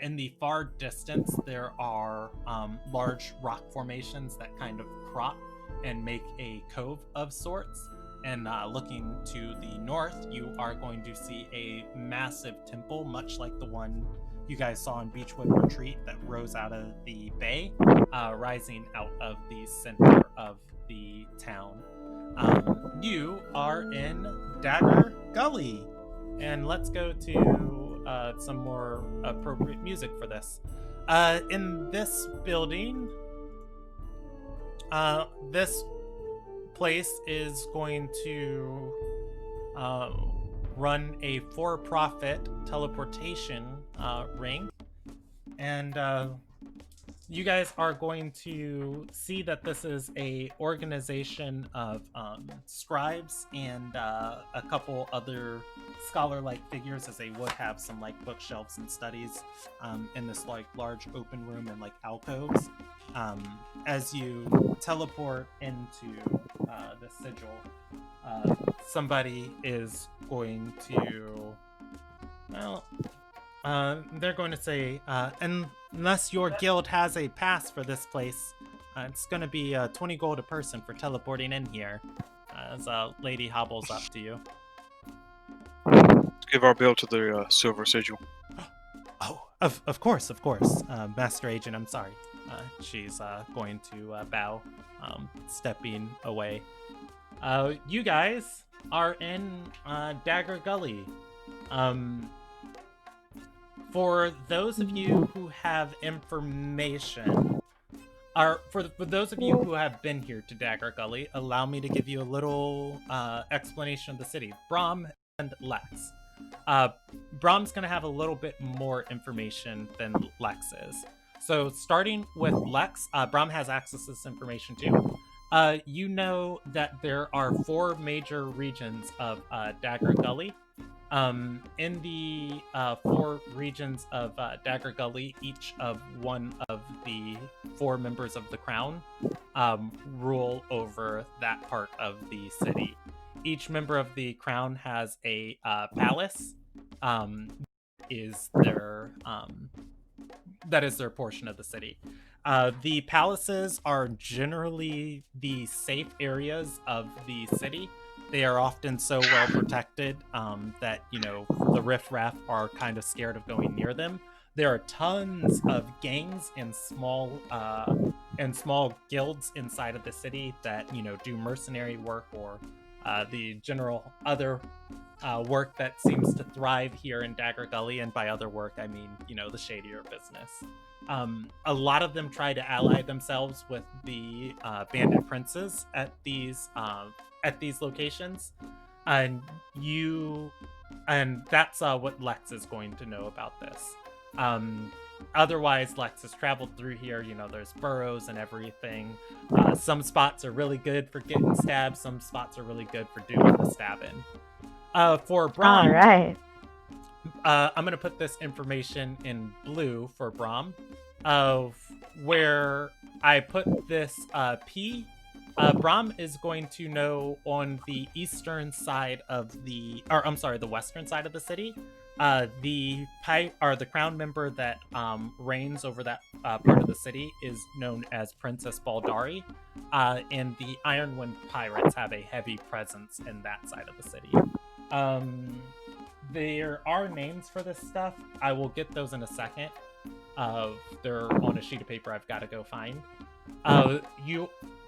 In the far distance, there are large rock formations that kind of crop and make a cove of sorts. And looking to the north, you are going to see a massive temple, much like the one you guys saw in Beechwood Retreat that rose out of the bay, rising out of the center of the town. You are in Dagger Gully, and let's go to some more appropriate music for this. In this building, this place is going to run a for-profit teleportation ring, and you guys are going to see that this is a organization of scribes and a couple other scholar-like figures, as they would have some like bookshelves and studies in this like large open room and like alcoves. As you teleport into the sigil, somebody is going to, they're going to say, unless your guild has a pass for this place, it's going to be 20 gold a person for teleporting in here. As a lady hobbles up to you. Let's give our bill to the silver sigil. Oh, of course. Master Agent, I'm sorry. She's going to bow, stepping away. You guys are in Dagger Gully. For those of you who have information, for those of you who have been here to Dagger Gully, allow me to give you a little explanation of the city. Brom and Lex. Brom's going to have a little bit more information than Lex is. So starting with Lex, Brom has access to this information too. You know that there are 4 major regions of Dagger Gully. In the 4 regions of Dagger Gully, each of one of the 4 members of the Crown rule over that part of the city. Each member of the Crown has a palace. That is their portion of the city. The palaces are generally the safe areas of the city. They are often so well protected that, the riffraff are kind of scared of going near them. There are tons of gangs and small guilds inside of the city that, do mercenary work or the general other work that seems to thrive here in Dagger Gully. And by other work, I mean, the shadier business. A lot of them try to ally themselves with the bandit princes at these locations, and that's what Lex is going to know about this. Otherwise, Lex has traveled through here. There's burrows and everything. Some spots are really good for getting stabbed. Some spots are really good for doing the stabbing. For Brom, all right. I'm going to put this information in blue for Brom, of where I put this P Brom is going to know on the eastern side of the western side of the city. The crown member that reigns over that part of the city is known as Princess Baldari, and the Ironwind Pirates have a heavy presence in that side of the city. There are names for this stuff. I will get those in a second. They're on a sheet of paper I've got to go find.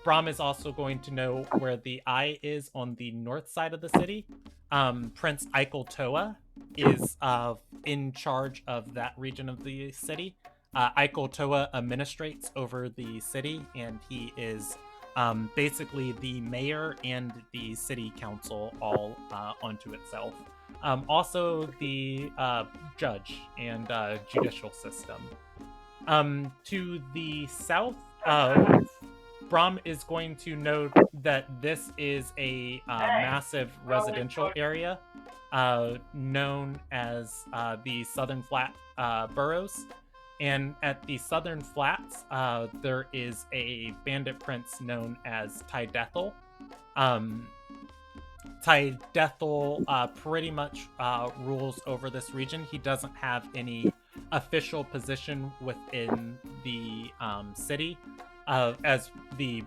Brom is also going to know where the eye is on the north side of the city. Prince Eichel Toa is in charge of that region of the city. Eichel Toa administrates over the city, and he is basically the mayor and the city council all onto itself. Also the judge and judicial system. To the south, Brom is going to know that this is a massive residential area known as the Southern Flat Boroughs. And at the Southern Flats, there is a bandit prince known as Tydethel. Tydethel pretty much rules over this region. He doesn't have any official position within the city, as the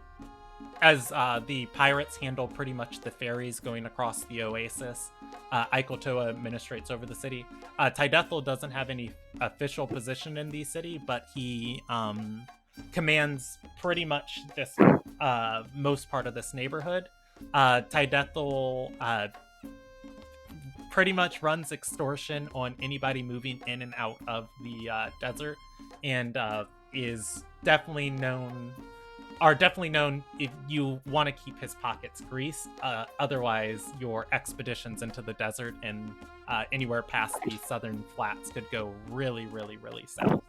pirates handle pretty much the ferries going across the oasis. Eichel Toa administrates over the city. Tydethel doesn't have any official position in the city, but he commands pretty much this most part of this neighborhood. Tydethel pretty much runs extortion on anybody moving in and out of the desert, and is definitely known if you want to keep his pockets greased. Otherwise, your expeditions into the desert and anywhere past the southern flats could go really, really, really south.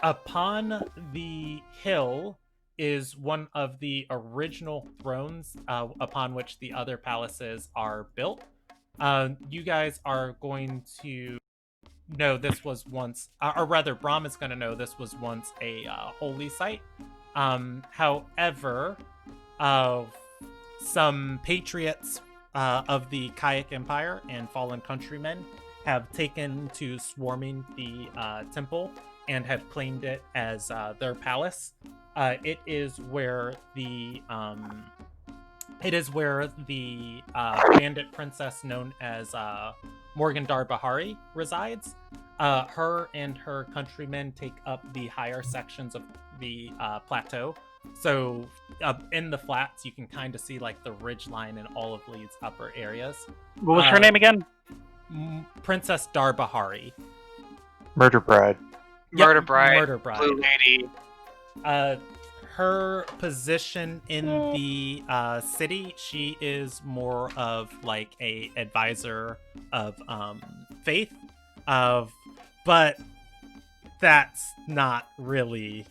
Upon the hill is one of the original thrones upon which the other palaces are built. You guys are going to know this was once, or rather, Brom is going to know this was once a holy site. However, some patriots of the Kayak Empire and fallen countrymen have taken to swarming the temple and have claimed it as their palace. It is where the bandit princess known as Morgandar Bahari resides. Her and her countrymen take up the higher sections of the plateau. So in the flats, you can kind of see like the ridge line in all of Lee's upper areas. What was her name again? Princess Darbahari. Murder Bride. Murder Bride. Murder Bride. Blue Lady. Her position in the city, she is more of like a advisor of faith, but that's not really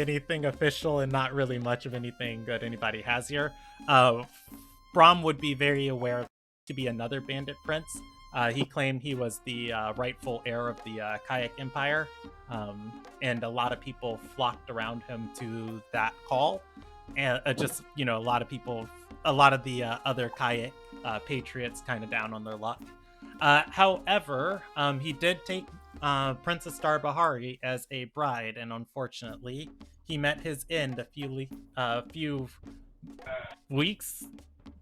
anything official and not really much of anything good anybody has here. Brom would be very aware to be another bandit prince. He claimed he was the rightful heir of the Kayak Empire, and a lot of people flocked around him to that call. And a lot of the other Kayak patriots kind of down on their luck. However, he did take Princess Darbahari as a bride, and unfortunately, he met his end a few weeks.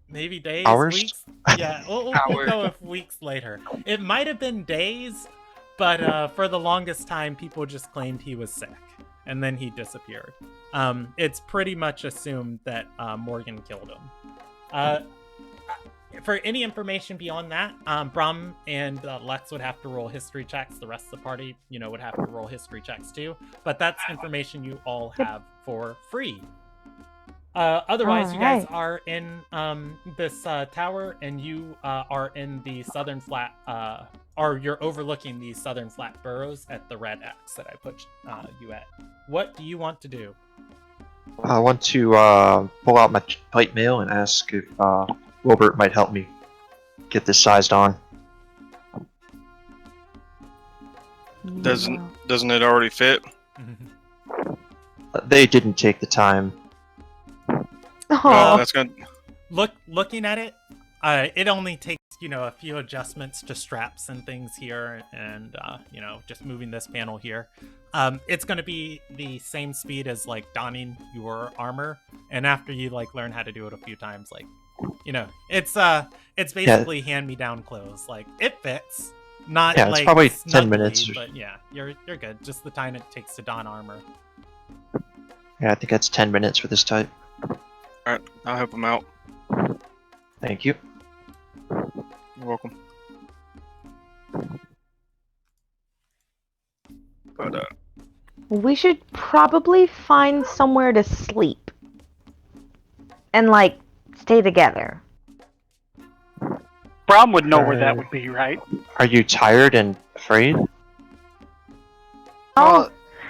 Maybe days, hours? Weeks? Yeah, we'll go with weeks later. It might have been days, but for the longest time, people just claimed he was sick, and then he disappeared. It's pretty much assumed that Morgan killed him. For any information beyond that, Brom and Lex would have to roll history checks. The rest of the party, would have to roll history checks too. But that's information you all have for free. Otherwise, you guys are in this tower, and you are in the southern flat, or you're overlooking the southern flat boroughs at the red X that I put you at. What do you want to do? I want to pull out my plate mail and ask if Wilbert might help me get this sized on. Doesn't it already fit? They didn't take the time. Oh, That's gonna. Looking at it, it only takes a few adjustments to straps and things here, and just moving this panel here. It's going to be the same speed as like donning your armor, and after you like learn how to do it a few times, like it's basically hand-me-down clothes. Like it fits, not Yeah, it's like probably 10 snugly, minutes. but yeah, you're good. Just the time it takes to don armor. Yeah, I think that's 10 minutes for this type. Alright, I'll help him out. Thank you. You're welcome. But we should probably find somewhere to sleep. And, like, stay together. Brom would know where that would be, right? Are you tired and afraid? Oh,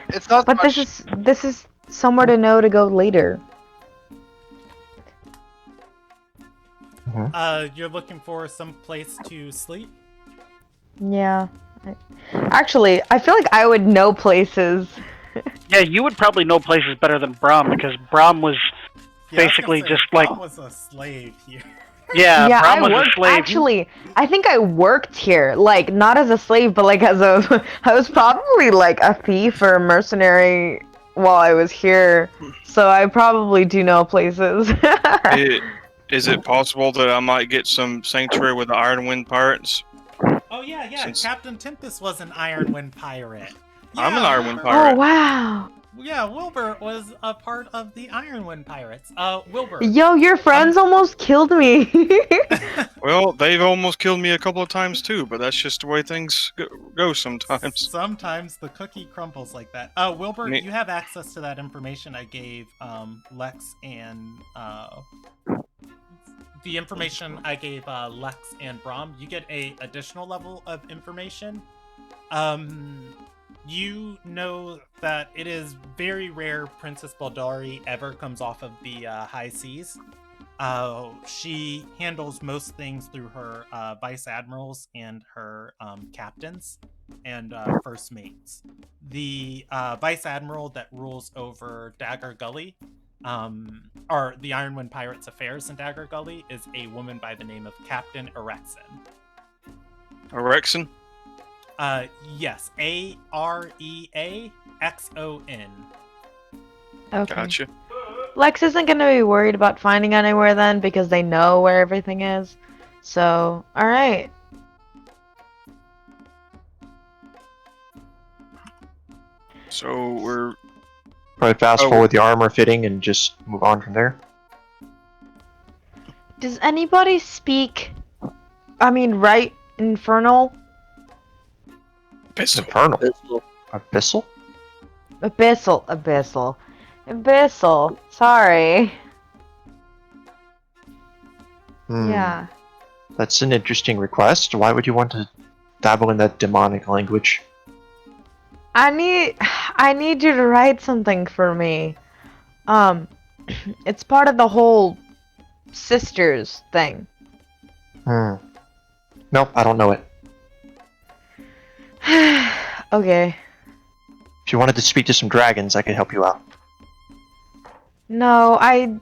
it's not. but much. this is somewhere to know to go later. You're looking for some place to sleep? Yeah. Actually, I feel like I would know places. Yeah, you would probably know places better than Brom because Brom was basically just like. Brom was a slave here. Yeah, I Brom was worked. a slave. Actually, I think I worked here, like not as a slave, but like as a. I was probably like a thief or a mercenary while I was here, so I probably do know places. is it possible that I might get some sanctuary with the Ironwind pirates? Oh yeah. Captain Tempest was an Ironwind pirate. I'm an Ironwind Oh pirate. wow! Yeah, Wilbur was a part of the Ironwind pirates. Wilbur. Yo, your friends almost killed me. Well, they've almost killed me a couple of times too, but that's just the way things go sometimes. Sometimes the cookie crumbles like that. Wilbur, you have access to that information I gave Lex and the information I gave Lex and Brom. You get a additional level of information. You know that it is very rare Princess Baldari ever comes off of the high seas. She handles most things through her vice admirals and her captains and first mates. The vice admiral that rules over Dagger Gully, or the Ironwind Pirates' affairs in Dagger Gully, is a woman by the name of Captain Erexon. Erexon? Yes, Areaxon. Okay. Gotcha. Lex isn't gonna be worried about finding anywhere then because they know where everything is. So, alright. So we're Probably fast forward the armor fitting and just move on from there. Does anybody speak, write Infernal? Infernal. Abyssal? Abyssal. Sorry. Yeah. That's an interesting request. Why would you want to dabble in that demonic language? I need you to write something for me. It's part of the whole sisters thing. Nope, I don't know it. Okay. If you wanted to speak to some dragons, I could help you out. No, I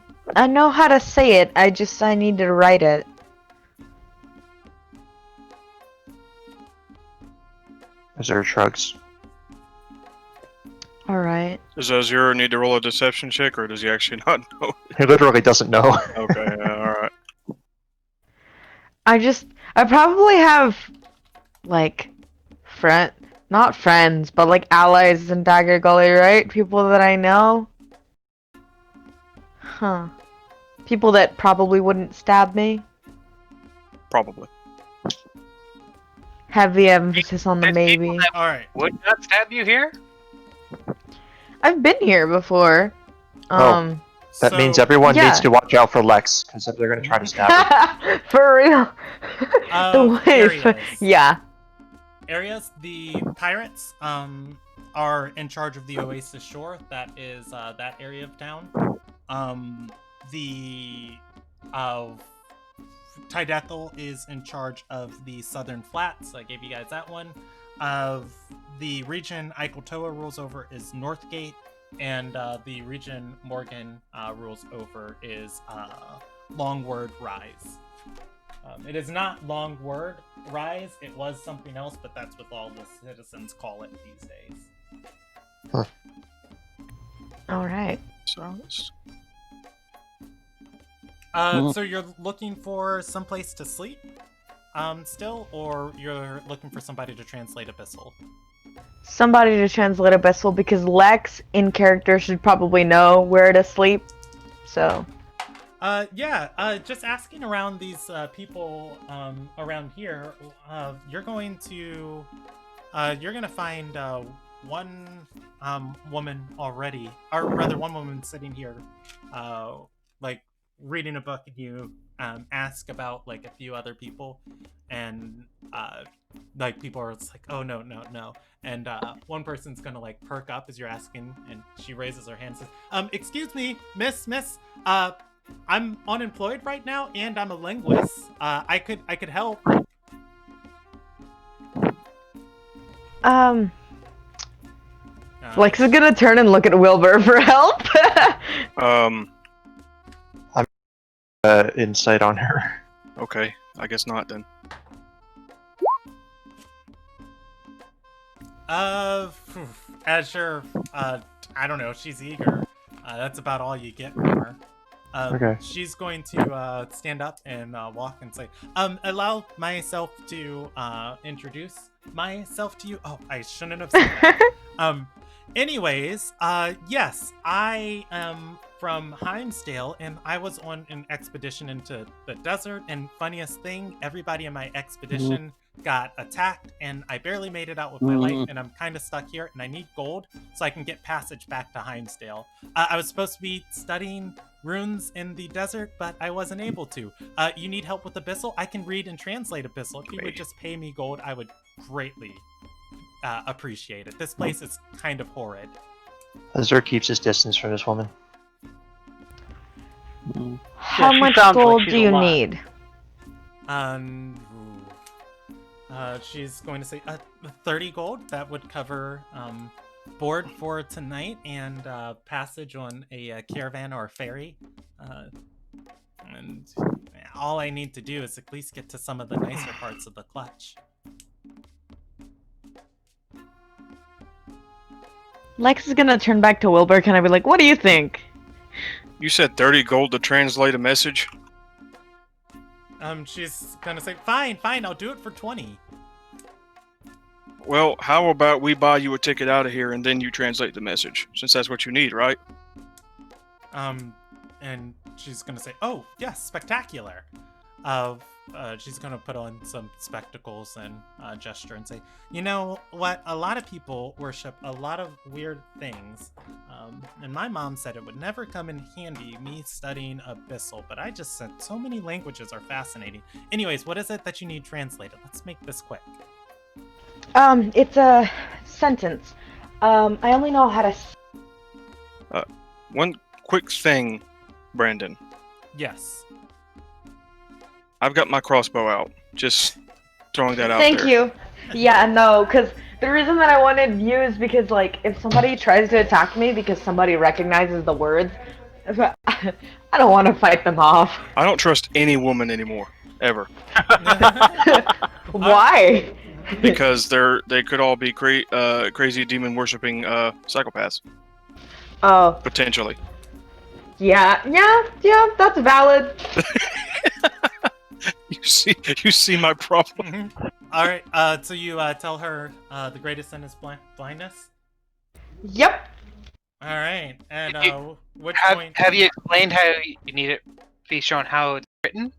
know how to say it. I need to write it. Azure shrugs. Alright. Does Azure need to roll a deception check, or does he actually not know? He literally doesn't know. Okay, alright. I probably have, like, not friends, but like allies in Dagger Gully, right? People that I know. Huh. People that probably wouldn't stab me. Probably. Heavy emphasis on the maybe. All right. Would not stab you here? I've been here before. That means everyone needs to watch out for Lex, because they're going to try to stab her. For real. The wife. Areas. Yeah. Areas, the pirates are in charge of the Oasis Shore. That is that area of town. The Tydethel is in charge of the Southern Flats. I gave you guys that one. Of the region Eikeltoa rules over is Northgate. and the region Morgan rules over is Longword Rise. It is not Longword Rise. It was something else, but that's what all the citizens call it these days. All right. So you're looking for someplace to sleep, still, or you're looking for somebody to translate Abyssal? Somebody to translate Abyssal, because Lex in character should probably know where to sleep. So. Just asking around these people around here, you're gonna find one woman already, or rather one woman sitting here, like reading a book, and you ask about like a few other people, and like people are just like, oh no, and one person's gonna like perk up as you're asking, and she raises her hand and says, excuse me, miss, I'm unemployed right now, and I'm a linguist. I could help. Lex is gonna turn and look at Wilbur for help. I'm insight on her. Okay, I guess not then. Azure, I don't know. She's eager. That's about all you get from her. Okay. She's going to stand up and walk and say, allow myself to introduce myself to you. Oh, I shouldn't have said that. Anyways, yes, I am from Heimsdale, and I was on an expedition into the desert, and funniest thing, everybody in my expedition got attacked, and I barely made it out with my life, and I'm kind of stuck here, and I need gold so I can get passage back to Heimsdale. I was supposed to be studying runes in the desert, but I wasn't able to. You need help with Abyssal? I can read and translate Abyssal. If you would just pay me gold, I would greatly appreciate it. This place is kind of horrid. Azur keeps his distance from this woman. How she much sounds like gold she's do you alive. need? She's going to say 30 gold. That would cover board for tonight and passage on a caravan or a ferry. And all I need to do is at least get to some of the nicer parts of the clutch. Lex is gonna turn back to Wilbur. Can I be like, what do you think? You said 30 gold to translate a message? She's gonna say, fine, I'll do it for 20. Well, how about we buy you a ticket out of here and then you translate the message, since that's what you need, right? And she's gonna say, oh, yes, spectacular. She's gonna put on some spectacles and gesture and say, you know what, a lot of people worship a lot of weird things, and my mom said it would never come in handy me studying Abyssal, but I just said so many languages are fascinating. Anyways, what is it that you need translated? Let's make this quick. It's a sentence. I only know how to. One quick thing, Brandon. Yes. I've got my crossbow out. Just throwing that out Thank there. you. Yeah, no, because the reason that I wanted you is because, like, if somebody tries to attack me because somebody recognizes the words, I don't want to fight them off. I don't trust any woman anymore, ever. Why? Because they could all be crazy demon worshipping psychopaths. Oh. Potentially. Yeah, that's valid. You see my problem. All right. So you tell her the greatest sin is blindness. Yep. All right. And which point? Have you explained how you need it be shown how it's written?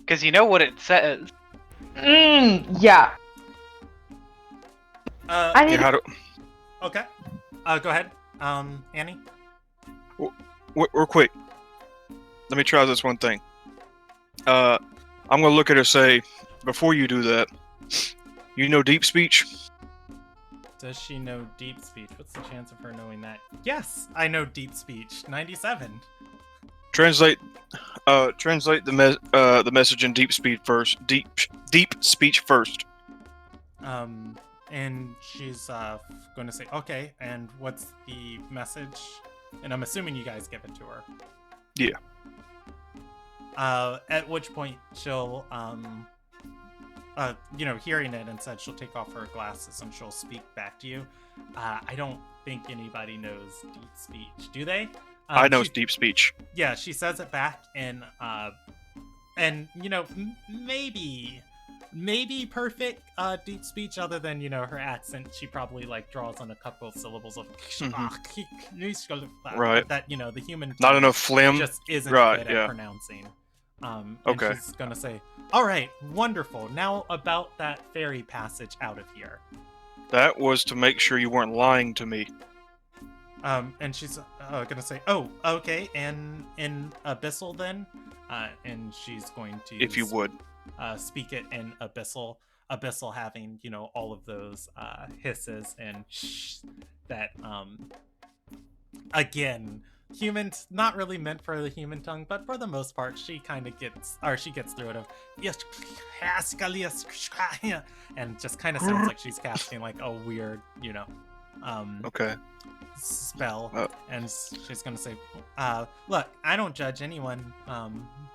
Because you know what it says. Yeah. I need. Okay. Go ahead. Annie. Real quick. Let me try this one thing. I'm gonna look at her and say, before you do that, you know deep speech? Does she know deep speech? What's the chance of her knowing that? Yes, I know deep speech. 97. Translate the message in deep speech first. Deep speech first. and she's going to say, okay, and what's the message? And I'm assuming you guys give it to her. Yeah. At which point she'll, hearing it, instead she'll take off her glasses and she'll speak back to you. I don't think anybody knows deep speech, do they? I know deep speech. Yeah, she says it back, and maybe perfect deep speech, other than her accent. She probably draws on a couple of syllables of right. that the human not enough phlegm just isn't right, good at pronouncing. And she's gonna say, all right, wonderful, now about that fairy passage out of here. That was to make sure you weren't lying to me. And she's gonna say, oh, okay, and in Abyssal then? And she's going to, if you would, speak it in Abyssal. Abyssal having, all of those hisses and shh that, again, humans, not really meant for the human tongue, but for the most part, she kind of gets through it of, yes, and just kind of sounds like she's casting a weird, okay, spell. And she's gonna say, look, I don't judge anyone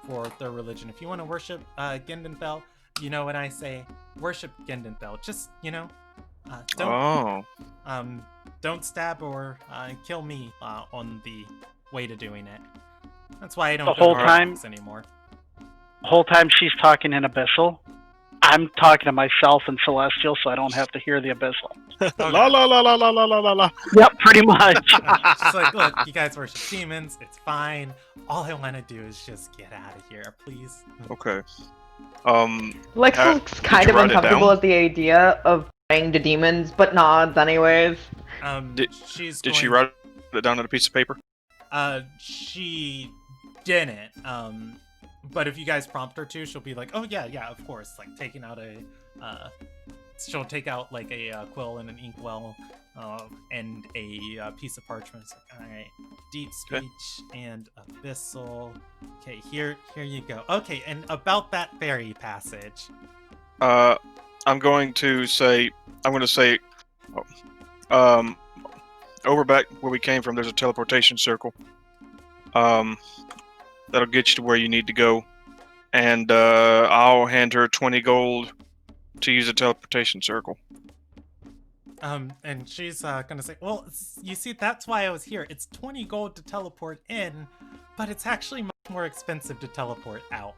for their religion. If you want to worship Gendenfell, you know what I say, worship Gendenfell. Just don't stab or kill me on the way to doing it. That's why I don't the go whole to time Roblox anymore. The whole time she's talking in Abyssal, I'm talking to myself in Celestial, so I don't have to hear the Abyssal. Okay. La la la la la la la la. Yep, pretty much. She's like, look, you guys worship demons, it's fine. All I want to do is just get out of here, please. Okay. Lex looks kind of write it uncomfortable down? at the idea of praying to demons, but nods anyways. Did she write it down on a piece of paper? She didn't. But if you guys prompt her to, she'll be like, oh yeah, of course. Taking out she'll take out a quill and an inkwell, and a piece of parchment. It's like, all right, deep speech and abyssal. Okay, here you go. Okay, and about that fairy passage. I'm going to say, over back where we came from, there's a teleportation circle. That'll get you to where you need to go, and I'll hand her 20 gold to use a teleportation circle. And she's gonna say, well, you see, that's why I was here. It's 20 gold to teleport in, but it's actually much more expensive to teleport out.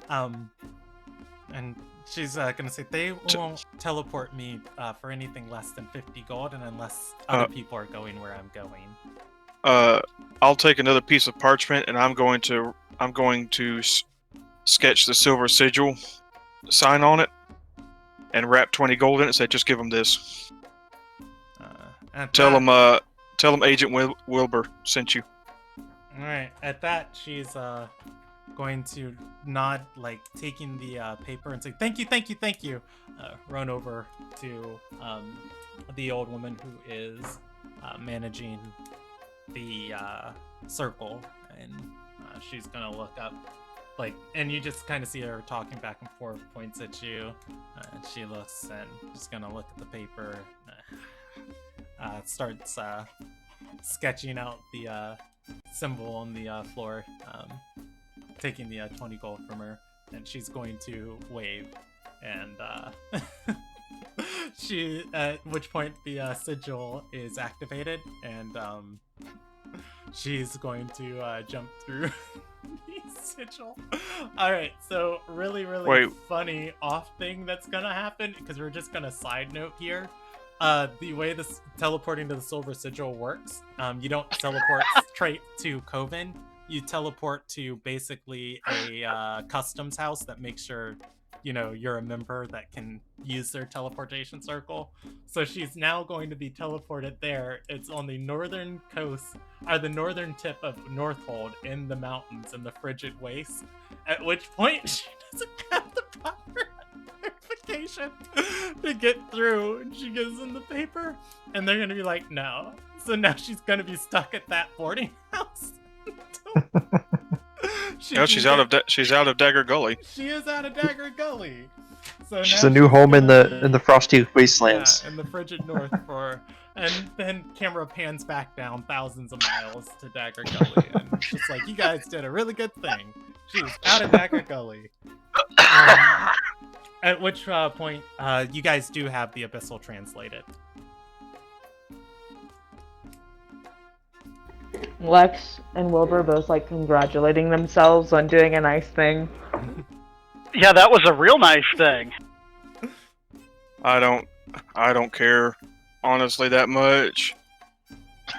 And she's gonna say, they won't teleport me for anything less than 50 gold, and unless other people are going where I'm going. I'll take another piece of parchment, and I'm going to sketch the silver sigil sign on it, and wrap 20 gold in it. Say, just give them this. Tell them Agent Wilbur sent you. All right. At that, she's going to nod, taking the paper, and say, "Thank you." Run over to the old woman who is managing the circle, and she's gonna look up, and you just kind of see her talking back and forth, points at you, and she looks and just gonna look at the paper, starts sketching out the symbol on the floor, taking the 20 gold from her, and she's going to wave, and at which point the sigil is activated, and she's going to jump through the sigil. Alright, so really funny off thing that's gonna happen, because we're just gonna side note here. The way this teleporting to the silver sigil works, you don't teleport straight to Coven. You teleport to basically a customs house that makes sure you're a member that can use their teleportation circle. So she's now going to be teleported there. It's on the northern coast, or the northern tip of Northhold, in the mountains in the frigid waste. At which point she doesn't have the proper verification to get through. And she gives them the paper, and they're gonna be like, no. So now she's gonna be stuck at that boarding house. She's out of Dagger Gully. She is out of Dagger Gully. So She's now a new she's home in gonna- the frosty wastelands. Yeah, in the frigid north for, and then camera pans back down thousands of miles to Dagger Gully, and it's just like, you guys did a really good thing. She was out of Dagger Gully. At which point, you guys do have the Abyssal translated. Lex and Wilbur both like congratulating themselves on doing a nice thing. Yeah, that was a real nice thing. I don't care, honestly, that much.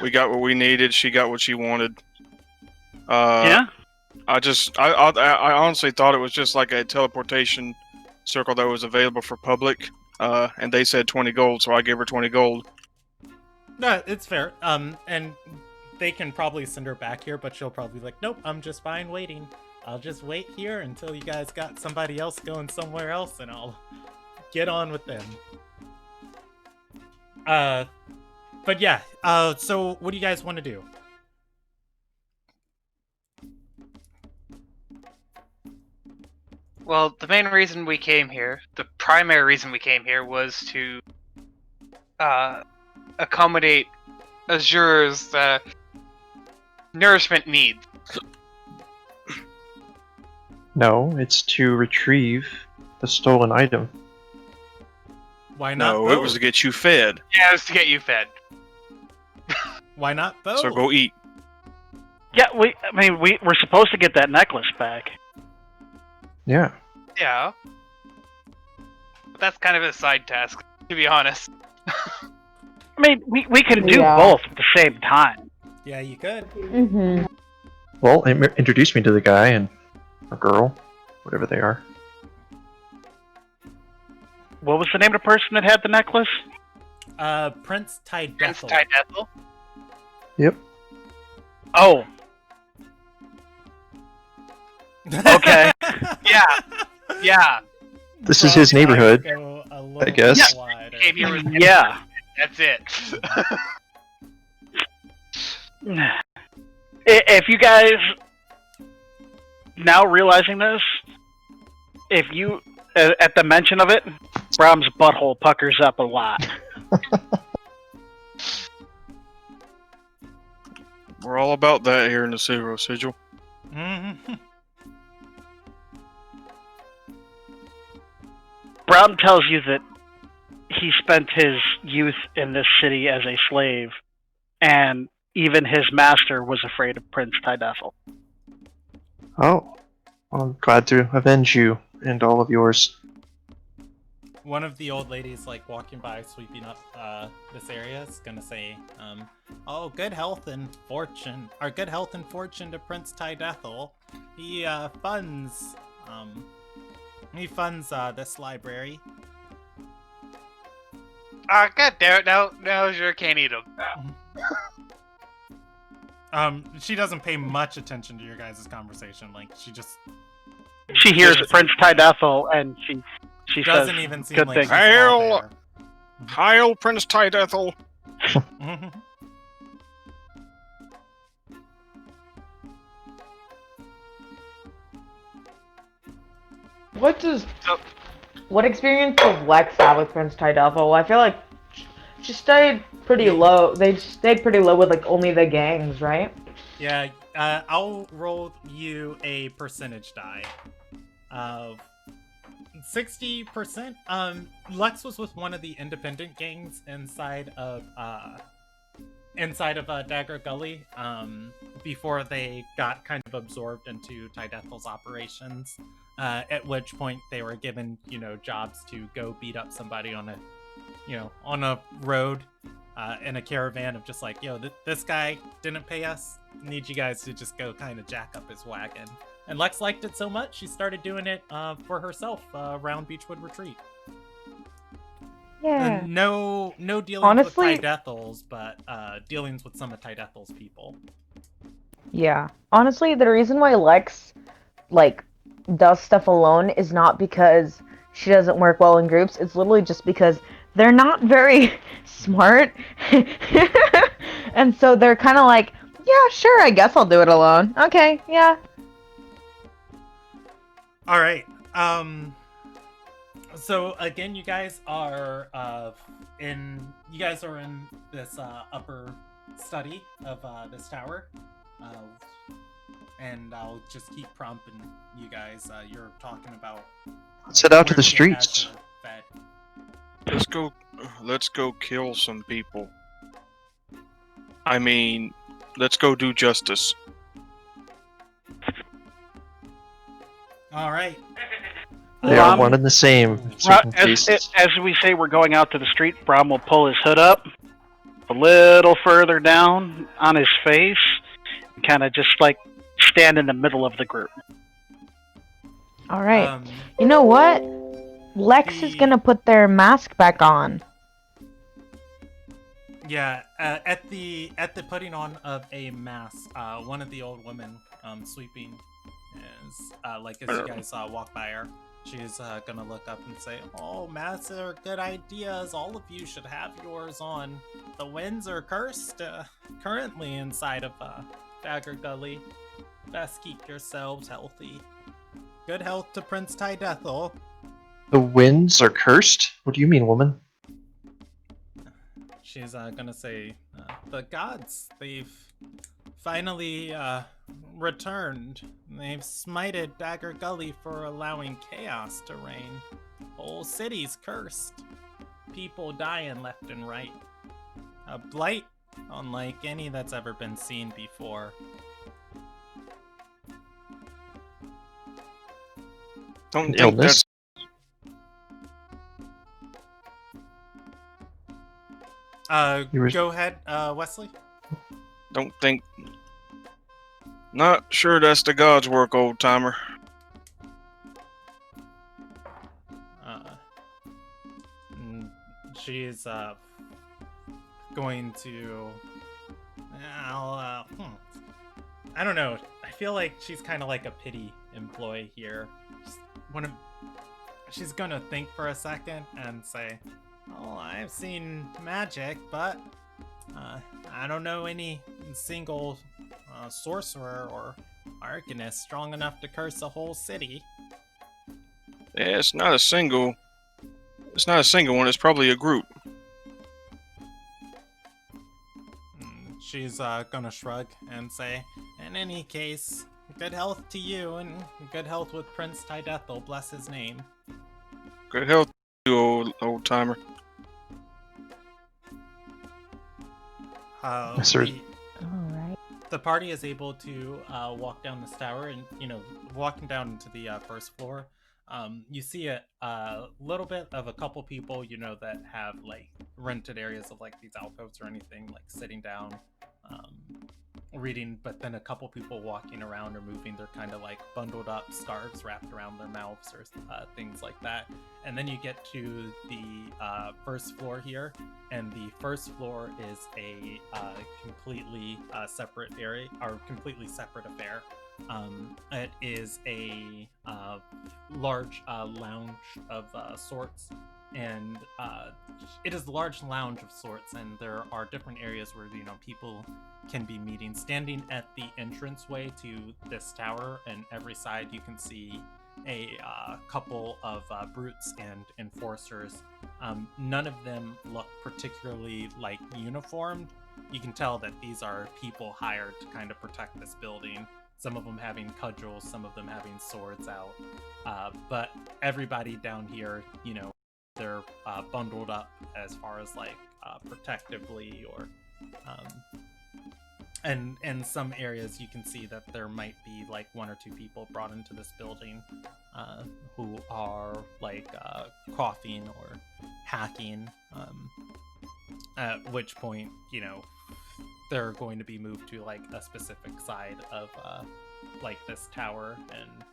We got what we needed. She got what she wanted. Yeah. I honestly thought it was just like a teleportation circle that was available for public. And they said 20 gold, so I gave her 20 gold. No, it's fair. And they can probably send her back here, but she'll probably be like, nope, I'm just fine waiting. I'll just wait here until you guys got somebody else going somewhere else, and I'll get on with them. But yeah, so what do you guys want to do? Well, the main reason we came here, the primary reason we came here, was to accommodate Azure's nourishment needs. No, it's to retrieve the stolen item. Why not? No, both? it was to get you fed. Yeah, it was to get you fed. Why not both? So go eat. Yeah, we're supposed to get that necklace back. Yeah. Yeah. But that's kind of a side task, to be honest. I mean, we can do Yeah. both at the same time. Yeah, you could. Mm-hmm. Well, introduce me to the guy and or girl, whatever they are. What was the name of the person that had the necklace? Prince Prince Tydethel. Tydethel? Yep. Oh, okay. Yeah. Yeah. This is his neighborhood. Go a I little guess. wider. Behavior was Yeah. That's it. If you guys now realizing this, if you at the mention of it, Brahm's butthole puckers up a lot. We're all about that here in the Zero Sigil. Mhm. Brahm tells you that he spent his youth in this city as a slave, and even his master was afraid of Prince Tydethel. Oh. Well, I'm glad to avenge you and all of yours. One of the old ladies, like, walking by, sweeping up this area, is gonna say, oh, good health and fortune, to Prince Tydethel. He funds this library. God damn it, now Azure can't eat him. She doesn't pay much attention to your guys' conversation. Like, She hears Prince Tydethel, and she doesn't says, even seem good like thing. she's all Hail! there. Hail, Prince Tydethel! What experience does Lex have with Prince Tydethel? I feel like she stayed pretty low. They stayed pretty low with like only the gangs, right? Yeah, I'll roll you a percentage die of 60%. Lex was with one of the independent gangs inside of Dagger Gully, before they got kind of absorbed into Tydethel's operations. At which point they were given, jobs to go beat up somebody on a road, in a caravan of just like, this guy didn't pay us. Need you guys to just go kind of jack up his wagon. And Lex liked it so much, she started doing it for herself around Beechwood Retreat. Yeah. And no dealings Honestly- with Tydethels, but dealings with some of Tydethel's people. Yeah. Honestly, the reason why Lex, does stuff alone is not because she doesn't work well in groups. It's literally just because they're not very smart. And so they're kind of like, yeah, sure, I guess I'll do it alone. Okay, yeah. All right. So again, you guys are in this upper study of this tower, and I'll just keep prompting you guys. You're talking about Let's head out to where the to get streets. Azure fed. Let's go kill some people. I mean, let's go do justice. All right. They are one and the same. in certain cases. As we say we're going out to the street, Brom will pull his hood up a little further down on his face, and kind of just like stand in the middle of the group. All right. You know what? Lex is gonna put their mask back on. Yeah, at the putting on of a mask, one of the old women sweeping is like as you guys walk by her, she's gonna look up and say, "Oh, masks are good ideas. All of you should have yours on. The winds are cursed currently inside of Dagger Gully. Best keep yourselves healthy. Good health to Prince Tydethel." The winds are cursed? What do you mean, woman? She's gonna say, "The gods, they've finally returned. They've smited Dagger Gully for allowing chaos to reign. Whole city's cursed. People dying left and right. A blight unlike any that's ever been seen before." Don't think Illness? that's Go ahead, Wesley. Don't think. Not sure that's the God's work, old timer. She's going to. I don't know. I feel like she's kind of like a pity employee here. She's gonna think for a second and say, "Oh, I've seen magic, but I don't know any single sorcerer or arcanist strong enough to curse a whole city." Yeah, it's not a single. It's not a single one. It's probably a group. She's gonna shrug and say, "In any case, good health to you and good health with Prince Tydethel, bless his name." Good health, you old timer. Yes, sir. The party is able to walk down this tower, and walking down into the first floor, you see a little bit of a couple people that have like rented areas of like these alcoves or anything, like sitting down reading, but then a couple people walking around or moving. They're kind of like bundled up, scarves wrapped around their mouths or things like that. And then you get to the first floor here, and the first floor is a completely separate area, or completely separate affair. It is a large lounge of sorts, and it is a large lounge of sorts, and there are different areas where people can be meeting. Standing at the entranceway to this tower, and every side you can see a couple of brutes and enforcers. None of them look particularly like uniformed. You can tell that these are people hired to kind of protect this building. Some of them having cudgels, some of them having swords out. But everybody down here, they're bundled up as far as like protectively, or and in some areas you can see that there might be like one or two people brought into this building who are like coughing or hacking, at which point they're going to be moved to like a specific side of like this tower. And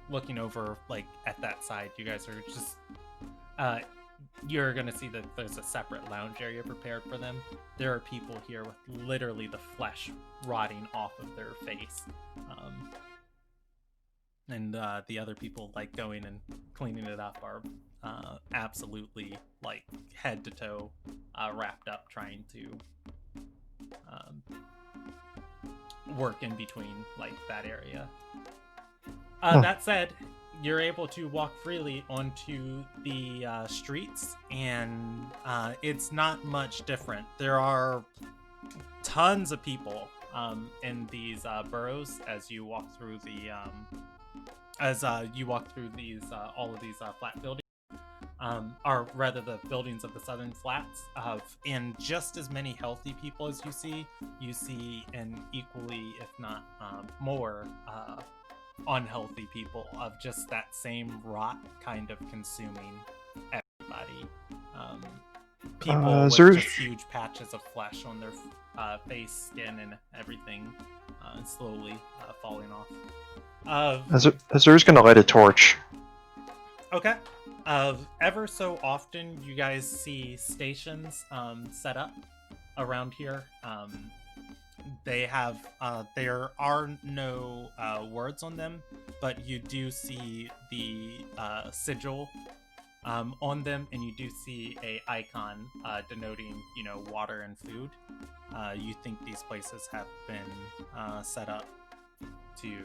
looking over like at that side, you guys are just you're gonna see that there's a separate lounge area prepared for them. There are people here with literally the flesh rotting off of their face, and the other people like going and cleaning it up are absolutely like head to toe wrapped up, trying to work in between like that area. That said, you're able to walk freely onto the streets, and it's not much different. There are tons of people in these boroughs as you walk through these all of these flat buildings. Or rather the buildings of the southern flats, and just as many healthy people as you see an equally, if not more, unhealthy people of just that same rot kind of consuming everybody. People with just huge patches of flesh on their face, skin, and everything, slowly falling off. Azur's gonna light a torch. Okay. Ever so often, you guys see stations set up around here. They have there are no words on them, but you do see the sigil on them, and you do see a icon denoting, water and food. You think these places have been set up to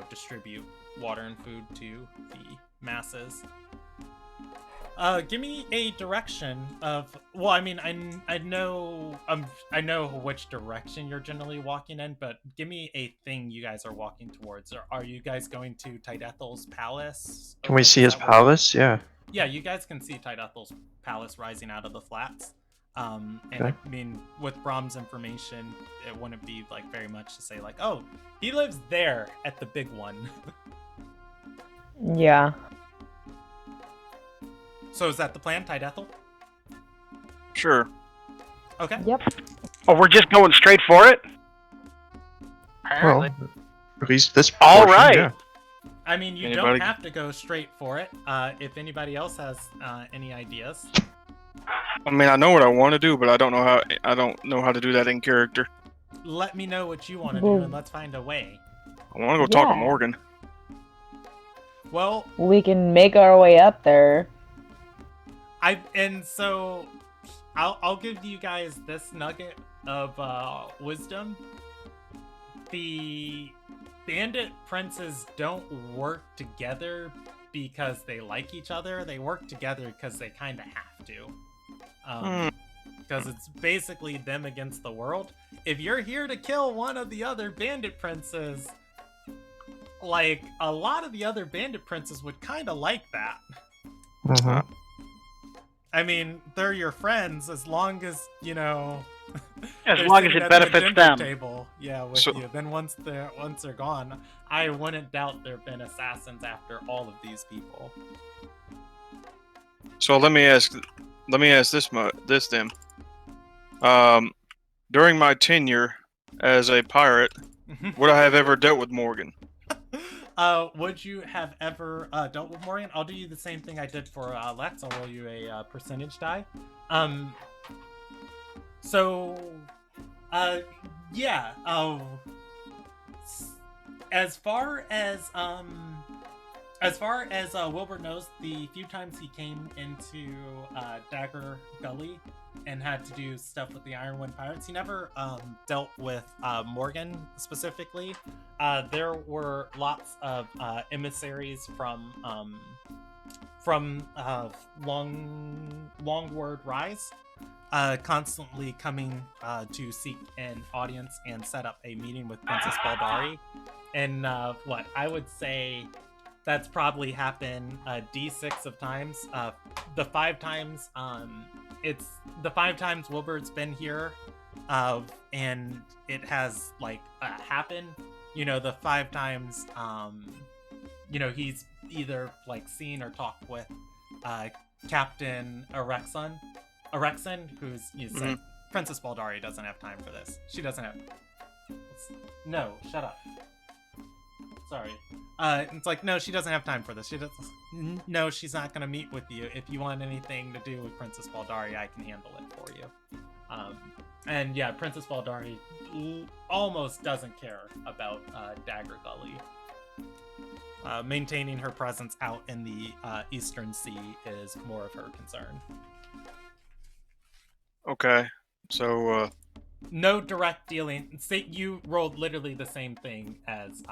distribute water and food to the masses. Give me a direction of. Well, I mean, I know which direction you're generally walking in, but give me a thing you guys are walking towards. Or are you guys going to Tydethel's palace? Can we see his palace? Yeah. Yeah, you guys can see Tydethel's palace rising out of the flats. And Okay. I mean, with Brahm's information, it wouldn't be like very much to say like, oh, he lives there at the big one. Yeah. So is that the plan, Tydethel? Sure. Okay. Yep. Oh, we're just going straight for it? Apparently. Well, at least this. All portion, right. Yeah. I mean, you Anybody- don't have to go straight for it. If anybody else has any ideas. I mean, I know what I want to do, but I don't know how. I don't know how to do that in character. Let me know what you want to do, Well- and let's find a way. I want to go talk to Yeah. Morgan. Well, We can make our way up there. so I'll give you guys this nugget of wisdom. The bandit princes don't work together because they like each other. They work together because they kind of have to. Because it's basically them against the world. If you're here to kill one of the other bandit princes, like, a lot of the other bandit princes would kind of like that. Mhm. I mean, they're your friends as long as, As they're long as sitting it at the benefits dinner them. Table, yeah, with So- you. Then once they're gone, I wouldn't doubt there've been assassins after all of these people. So let me ask this then. During my tenure as a pirate, would I have ever dealt with Morgan? Would you have ever dealt with Morgan? I'll do you the same thing I did for Lex. I'll roll you a percentage die. Yeah. As far as Wilbur knows, the few times he came into Dagger Gully and had to do stuff with the Ironwood Pirates, he never dealt with Morgan specifically. There were lots of emissaries from Longward Rise, constantly coming to seek an audience and set up a meeting with Princess Baldari. And what I would say, that's probably happened D6 of times. The 5 times Wilbur's been here, and it has happened. The 5 times he's either seen or talked with Captain Erexon, who's said Princess Baldari doesn't have time for this. She doesn't have. No, shut up. Sorry. It's no, she doesn't have time for this. No, she's not gonna meet with you. If you want anything to do with Princess Baldari, I can handle it for you. And yeah, Princess Baldari almost doesn't care about Dagger Gully. Maintaining her presence out in the Eastern Sea is more of her concern. Okay, so No direct dealing. Say you rolled literally the same thing as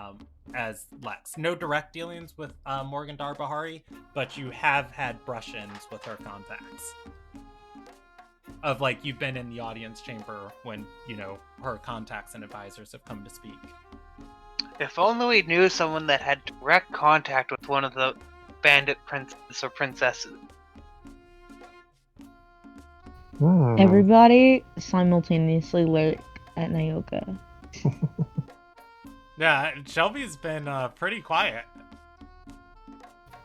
Lex. No direct dealings with Morgan Darbahari, but you have had brush-ins with her contacts. Of like you've been in the audience chamber when her contacts and advisors have come to speak. If only we knew someone that had direct contact with one of the bandit princes or princesses. Everybody simultaneously look at Nayoka. Yeah, Shelby's been pretty quiet.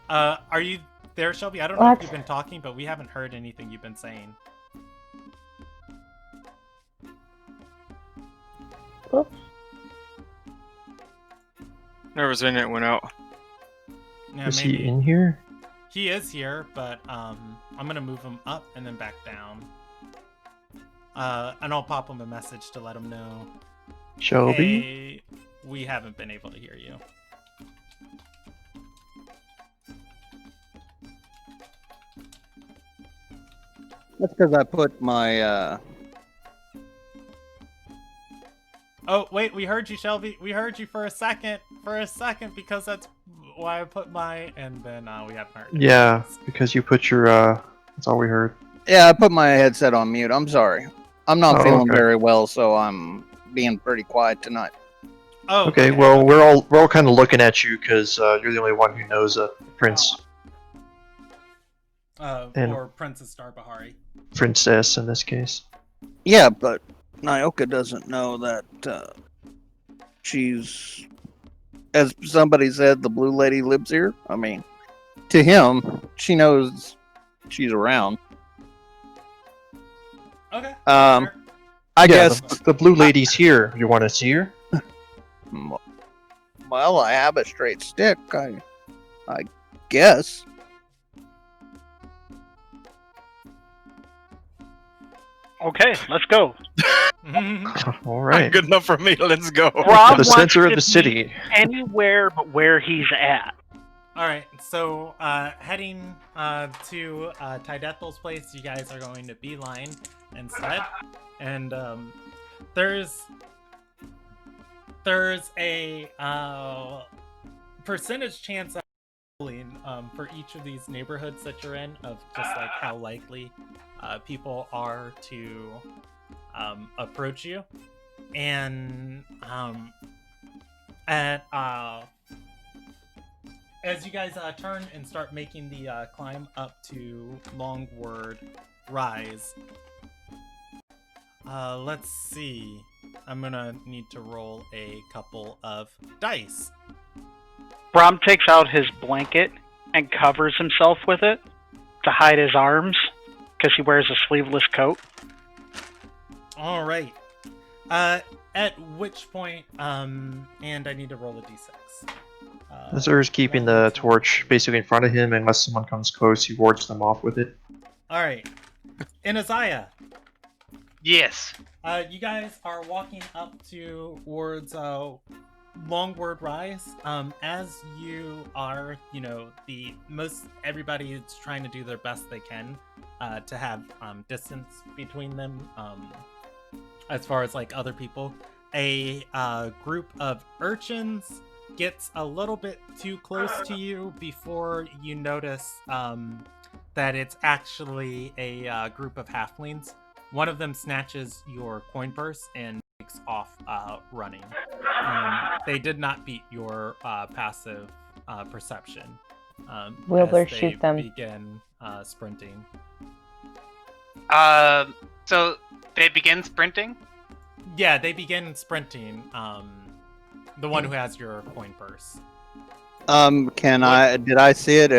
Are you there, Shelby? I don't know if you've been talking, but we haven't heard anything you've been saying. Oops. Never's in it went out. Yeah, Is maybe. he in here? He is here, but I'm gonna move him up and then back down. And I'll pop him a message to let him know. Shelby? Hey, we haven't been able to hear you. That's because I put my. Oh, wait, we heard you, Shelby. We heard you for a second, because that's why I put my, and then we haven't heard it. Yeah, because you put your, that's all we heard. Yeah, I put my headset on mute. I'm sorry. I'm not feeling okay. very well, so I'm being pretty quiet tonight. Oh, Okay, well, we're all kind of looking at you because you're the only one who knows Prince. And- or Princess Darbahari. Princess in this case. Yeah, but Nyoka doesn't know that she's, as somebody said, the blue lady lives here. I mean, to him, she knows she's around. Okay. I guess. The blue lady's here. You want to see her? Well, I have a straight stick. I guess. Okay, let's go. All right. Good enough for me. Let's go. Rob The center of wants the to be city. anywhere but where he's at. All right, so heading to Tydethal's place, you guys are going to beeline instead, and there's a percentage chance of rolling for each of these neighborhoods that you're in of just like how likely people are to approach you, and as you guys turn and start making the climb up to Longward Rise, let's see. I'm gonna need to roll a couple of dice. Brom takes out his blanket and covers himself with it to hide his arms because he wears a sleeveless coat. All right. At which point, and I need to roll a d6. Azur's keeping the torch basically in front of him. Unless someone comes close, he wards them off with it. All right. Inaziah. Yes. You guys are walking up towards Longward Rise. As you are, everybody is trying to do their best they can to have distance between them. As far as like other people, a group of urchins gets a little bit too close to you before you notice that it's actually a group of halflings. One of them snatches your coin purse and takes off running. They did not beat your passive perception. Wilbur, as they shoot them. begin sprinting. So they begin sprinting? Yeah, they begin sprinting. The one who has your coin purse. Did I see it?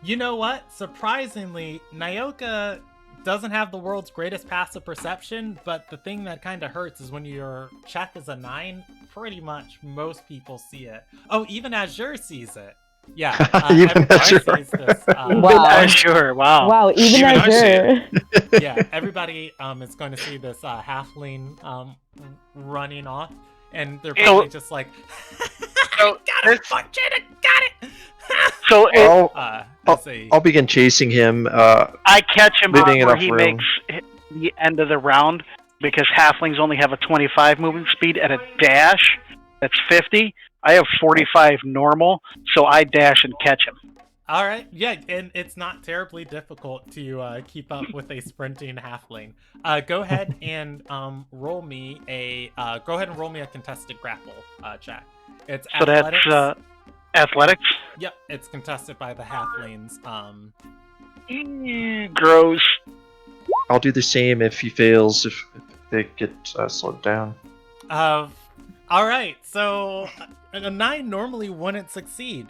You know what? Surprisingly, Nyoka doesn't have the world's greatest passive perception, but the thing that kind of hurts is when your check is a 9, pretty much most people see it. Oh, even Azure sees it. Yeah. Even Azure. Sees this, Wow. Sure, wow. Wow, even Even I see Azure. yeah, everybody is going to see this halfling running off, and they're probably just like, So got it, fuck Janet, got it! So I'll begin chasing him. I catch him Leaving it before off he room. makes the end of the round, because halflings only have a 25 movement speed and a dash that's 50. I have 45 normal, so I dash and catch him. All right, yeah, and it's not terribly difficult to keep up with a sprinting halfling. Go ahead and roll me a contested grapple check. It's So athletics. that's athletics. Yep, it's contested by the halflings. Gross. I'll do the same if he fails, if they get slowed down. All right, so a 9 normally wouldn't succeed,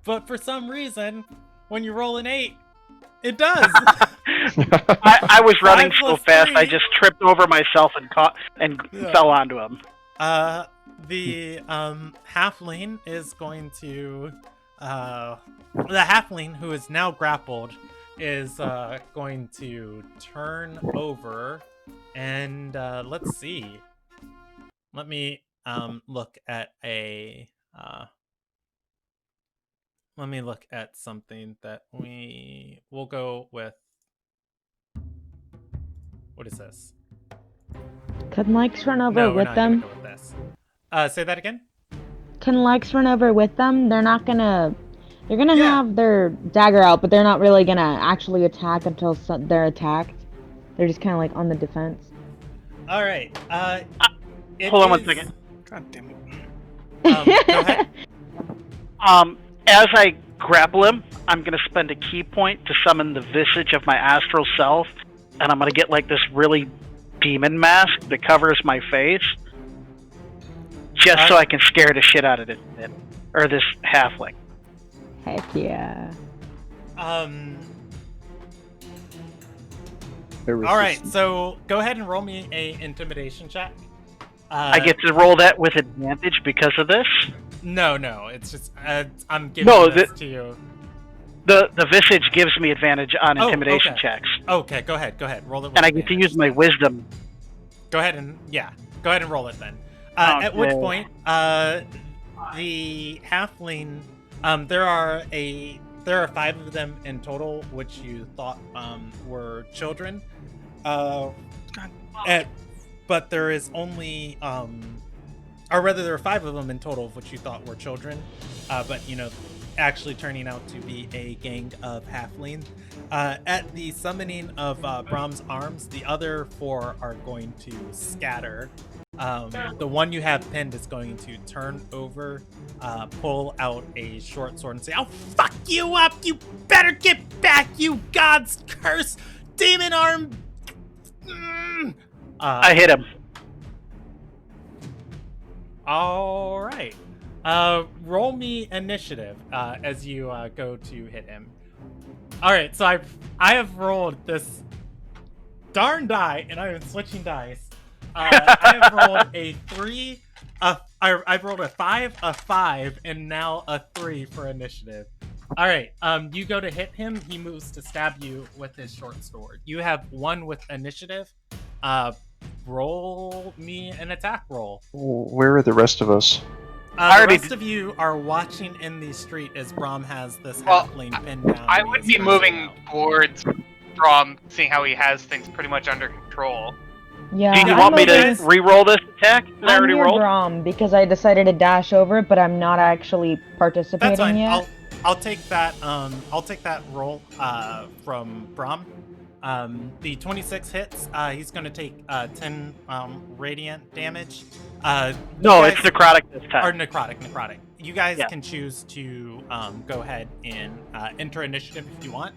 but for some reason, when you roll an 8, it does. I was running 5 so plus fast, 3. I just tripped over myself and fell onto him. The halfling is going to the halfling who is now grappled is going to turn over and let's see. Let me look at something that we'll go with. What is this? Can Lex run over No, we're with not them? gonna go with this. Say that again? Can Lex run over with them? They're gonna Yeah. have their dagger out, but they're not really gonna actually attack until they're attacked. They're just kind of like on the defense. All right. Hold on one second. God damn it. Go ahead. As I grapple him, I'm gonna spend a key point to summon the visage of my astral self, and I'm gonna get like this really demon mask that covers my face, just so I can scare the shit out of this halfling. Heck yeah. All right. So go ahead and roll me a intimidation check. I get to roll that with advantage because of this. No. It's just I'm giving this to you. The visage gives me advantage on intimidation okay. checks. Okay. Go ahead. Roll it. With And I get to use my wisdom. Go ahead and roll it then. At which point, the halfling, there are 5 of them in total, which you thought were children. But there is only, or rather, there are 5 of them in total, which you thought were children. But actually turning out to be a gang of halflings. At the summoning of Brahm's arms, the other 4 are going to scatter. The one you have pinned is going to turn over, pull out a short sword and say, "I'll fuck you up! You better get back, you god's curse! Demon arm!" I hit him. All right. Roll me initiative as you go to hit him. All right, so I have rolled this darn die, and I am switching dice. I have rolled a 3. I've rolled a 5, a 5, and now a 3 for initiative. All right. You go to hit him. He moves to stab you with his short sword. You have 1 with initiative. Roll me an attack roll. Where are the rest of us? The rest of you are watching in the street as Brahm has this halfling pinned down. I would be moving towards Brahm, seeing how he has things pretty much under control. Yeah. Do you want me to re-roll this attack? I already rolled. Brom because I decided to dash over it, but I'm not actually participating That's fine. yet. I'll take that. I'll take that roll from Brahm. The 26 hits. He's going to take 10 radiant damage. No, it's necrotic this time. Or necrotic. You guys can choose to go ahead and enter initiative if you want.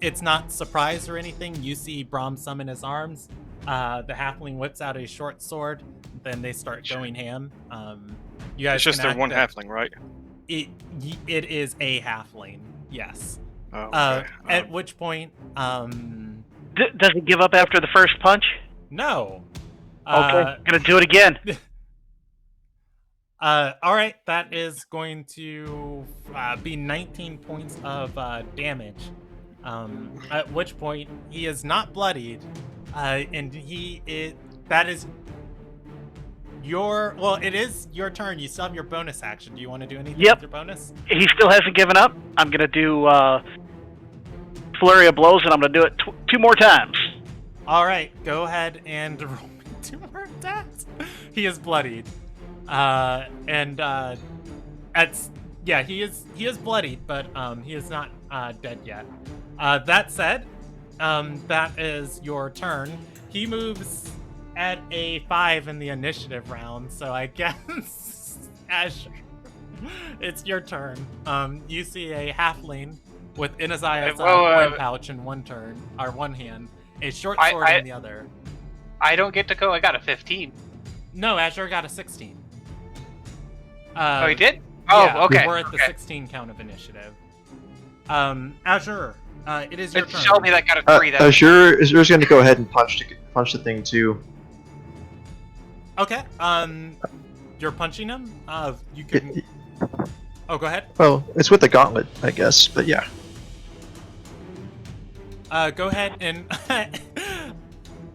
It's not surprise or anything. You see Brahm summon his arms. The halfling whips out a short sword. Then they start going ham. You guys. It's just their one halfling, right? It is a halfling. Yes. Oh, okay. At which point, does he give up after the first punch? No. Okay, gonna do it again. All right, that is going to be 19 points of damage. At which point he is not bloodied, and that is it is your turn. You still have your bonus action. Do you want to do anything with your bonus? He still hasn't given up. I'm gonna do flurry of blows, and I'm gonna do it 2 more times. All right, go ahead and roll me 2 more attacks. He is bloodied, he is bloodied, but he is not dead yet. That said, that is your turn. He moves at a 5 in the initiative round, so I guess Asher, it's your turn. You see a halfling with Inaziah's coin pouch in one hand, a short sword in the other. I don't get to go. I got a 15. No, Azure got a 16. Oh, he did? Yeah, Oh, okay. We're at the 16 count of initiative. Azure, it is your turn. Shelby that got a 3 then. Azure's going to go ahead and punch the thing too. Okay. You're punching him. You can. Oh, go ahead. Well, it's with the gauntlet, I guess, but yeah. Go ahead and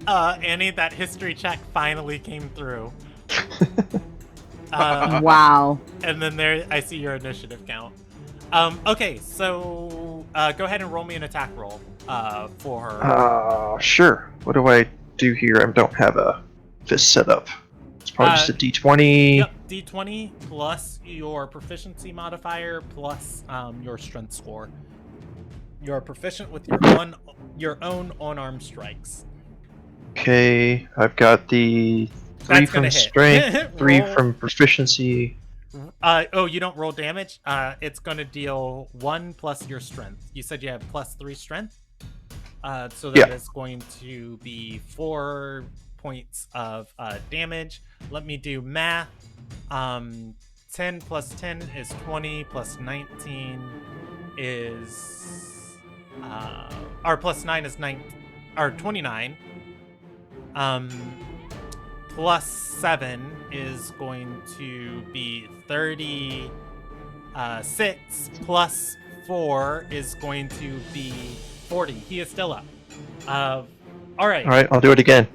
Annie, that history check finally came through. Wow. And then there, I see your initiative count. Okay, so go ahead and roll me an attack roll for her. Sure. What do I do here? I don't have a fist set up. It's probably just a D20. Yep, D20 plus your proficiency modifier plus your strength score. You're proficient with your own unarmed strikes. Okay, I've got the 3 from strength, 3 from proficiency. You don't roll damage. It's going to deal 1 plus your strength. You said you have plus 3 strength. So that is going to be 4 points of damage. Let me do math. 10 plus 10 is 20, plus 19 is or plus 9 is 29. Plus 7 is going to be 36. Plus 4 is going to be 40. He is still up. All right. All right, I'll do it again.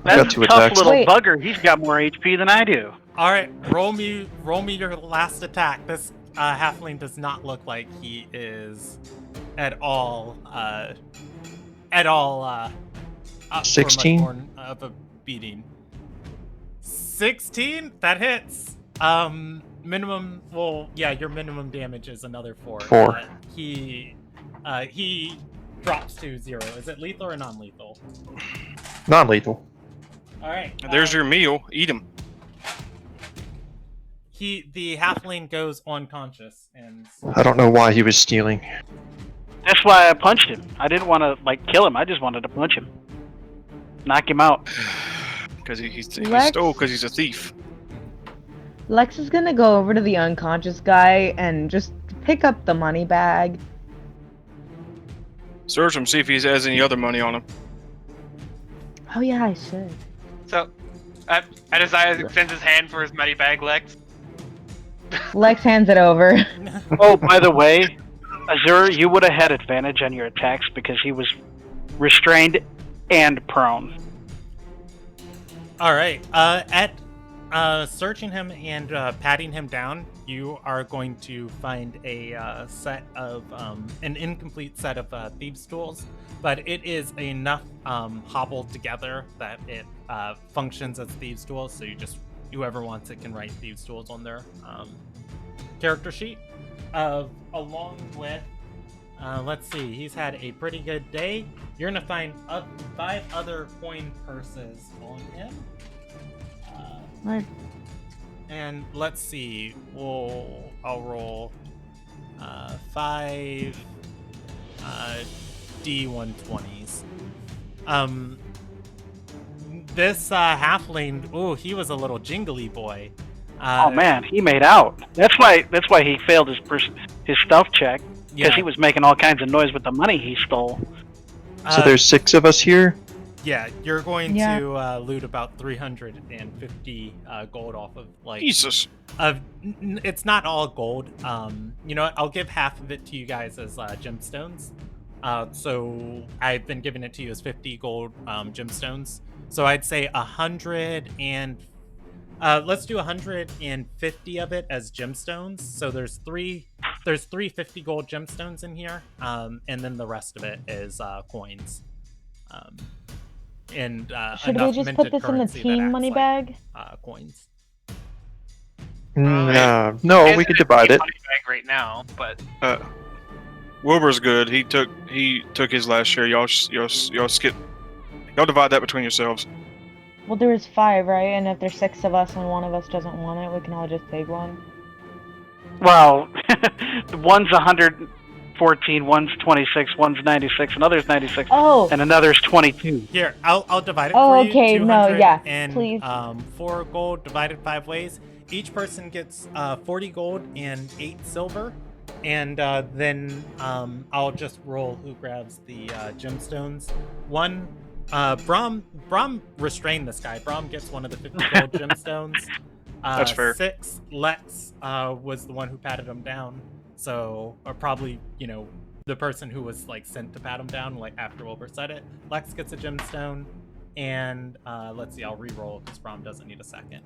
That's a tough little bugger. He's got more HP than I do. All right, roll me your last attack. This halfling does not look like he is at all up 16 for much more of a beating. 16? That hits. Minimum. Well, yeah, your minimum damage is another 4. 4. He drops to 0. Is it lethal or non-lethal? Non-lethal. All right. There's your meal. Eat him. The halfling goes unconscious, and I don't know why he was stealing. That's why I punched him. I didn't want to kill him. I just wanted to punch him, knock him out. Because he stole because he's a thief. Lex is gonna go over to the unconscious guy and just pick up the money bag. Search him, see if he has any other money on him. Oh yeah, I should. So, Anaziah extends his hand for his money bag, Lex. Lex hands it over. Oh, by the way, Azure, you would have had advantage on your attacks because he was restrained and prone. All right. At searching him and patting him down, you are going to find a set of an incomplete set of thieves' tools, but it is enough hobbled together that it functions as thieves' tools. So whoever wants it can write thieves' tools on their character sheet. Along with, let's see, he's had a pretty good day. You're gonna find 5 other coin purses on him. Right. And let's see, I'll roll 5 D120s. This halfling, he was a little jingly boy. Oh man, he made out. That's why he failed his stealth check, because he was making all kinds of noise with the money he stole. So there's 6 of us here. Yeah, you're going to loot about 350 gold off of Jesus. It's not all gold. You know what? I'll give half of it to you guys as gemstones. So I've been giving it to you as 50 gold gemstones. So I'd say 100 and let's do 150 of it as gemstones. So there's 350 gold gemstones in here, and then the rest of it is coins. and Should enough we just put minted this in the currency that team acts money like, bag? coins. No, we could divide it. Money bag right now, but Wilbur's good. He took his last share. Y'all skip. Y'all divide that between yourselves. Well, there was 5, right? And if there's 6 of us and one of us doesn't want it, we can all just take one. Well, one's 114, one's 26, one's 96, another's 96, Oh! and another's 22. Here, I'll divide it Oh, for you. okay, no, 200 yeah, and, please. 4 gold divided 5 ways. Each person gets 40 gold and 8 silver. And then I'll just roll who grabs the gemstones. Brom restrained this guy. Brom gets one of the 50 gold gemstones. That's fair. 6, Lex was the one who patted him down. So, or probably, the person who was like sent to pat him down, like after Wilbur said it. Lex gets a gemstone. And let's see, I'll re-roll because Brom doesn't need a second.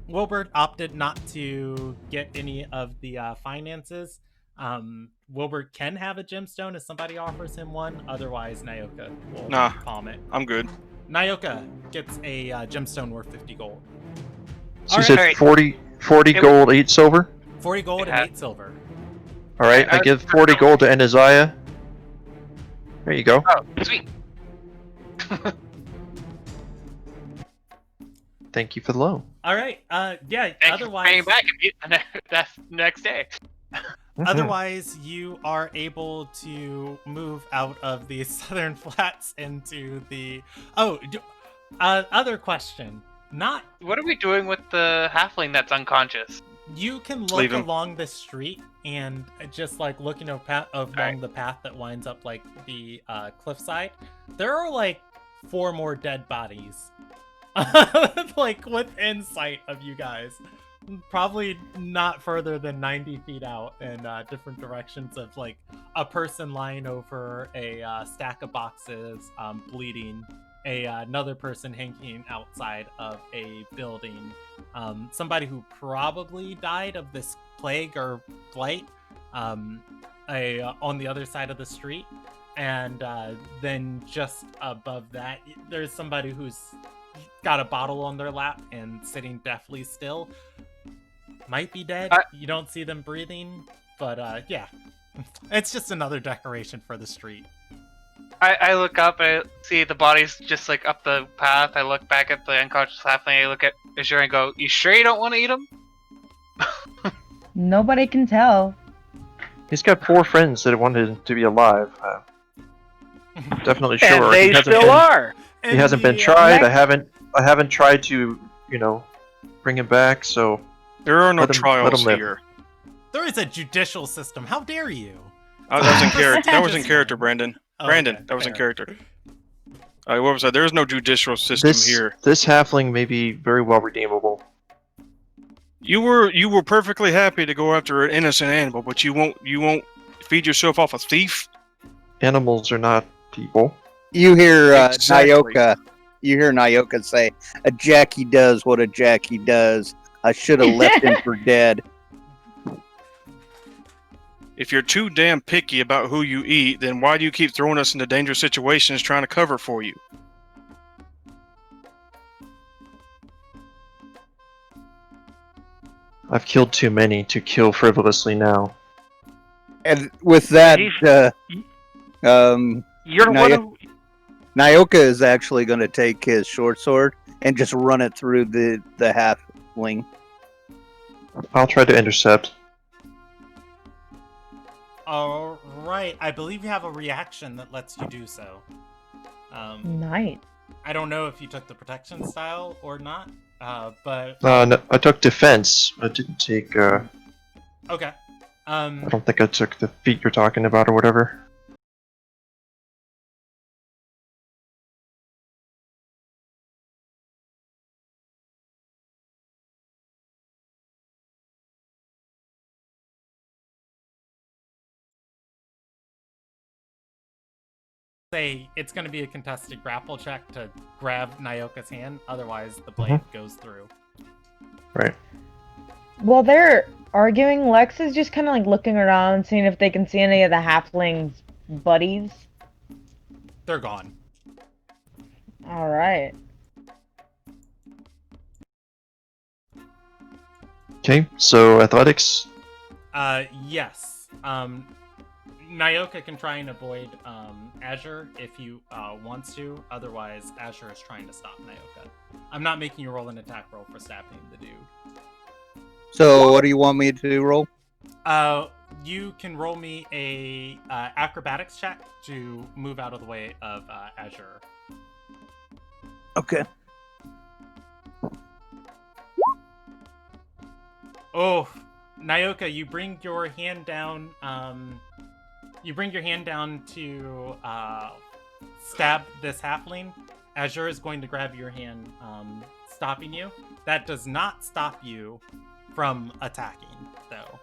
Wilbur opted not to get any of the finances. Wilbur can have a gemstone if somebody offers him one. Otherwise, Nyoka will palm it. I'm good. Nyoka gets a gemstone worth 50 gold. So you said 40 gold, 8 silver? 40 gold and 8 silver. Alright, I give 40 gold to Anaziah. There you go. Oh, sweet. Thank you for the loan. All right. Yeah. Thank otherwise, you for paying back that next day. Otherwise, you are able to move out of the southern flats into the. Other question. Not. What are we doing with the halfling that's unconscious? You can look along the street and just like looking along the path that winds up like the cliffside. There are like 4 more dead bodies. Like within sight of you guys, probably not further than 90 feet out in different directions of like a person lying over a stack of boxes, bleeding, another person hanging outside of a building, somebody who probably died of this plague or blight on the other side of the street, and then just above that there's somebody who's got a bottle on their lap and sitting deathly still. Might be dead. You don't see them breathing, but yeah. It's just another decoration for the street. I look up, I see the bodies just like up the path. I look back at the unconscious halfling. I look at Azure and go, "You sure you don't want to eat them?" Nobody can tell. He's got 4 friends that wanted him to be alive. Definitely sure. And they still are. He hasn't been tried. I haven't tried to, bring him back. So there are no trials here. There is a judicial system. How dare you? That was in character. That was in character, Brandon. Okay, that was in fair. character. What was that? There is no judicial system here. This halfling may be very well redeemable. You were perfectly happy to go after an innocent animal, but you won't feed yourself off a thief. Animals are not people. You hear Exactly. Nyoka. You hear Nyoka say, "A Jackie does what a Jackie does. I should have left him for dead." If you're too damn picky about who you eat, then why do you keep throwing us into dangerous situations trying to cover for you? I've killed too many to kill frivolously now. And with that, You're one of... Nyoka is actually going to take his short sword and just run it through the halfling. I'll try to intercept. All right. I believe you have a reaction that lets you do so. Nice. I don't know if you took the protection style or not, but... No, I took defense. I didn't take, Okay. I don't think I took the feat you're talking about or whatever. Say it's going to be a contested grapple check to grab Nyoka's hand, otherwise the blade goes through. Right. While they're arguing, Lex is just kind of like looking around, seeing if they can see any of the halflings' buddies. They're gone. All right. Okay, so athletics. Yes. Nyoka can try and avoid Azure if you wants to. Otherwise, Azure is trying to stop Nyoka. I'm not making you roll an attack roll for stabbing the dude. So what do you want me to roll? You can roll me a acrobatics check to move out of the way of Azure. Okay. Oh, Nyoka, you bring your hand down. You bring your hand down to stab this halfling. Azure is going to grab your hand, stopping you. That does not stop you from attacking, though.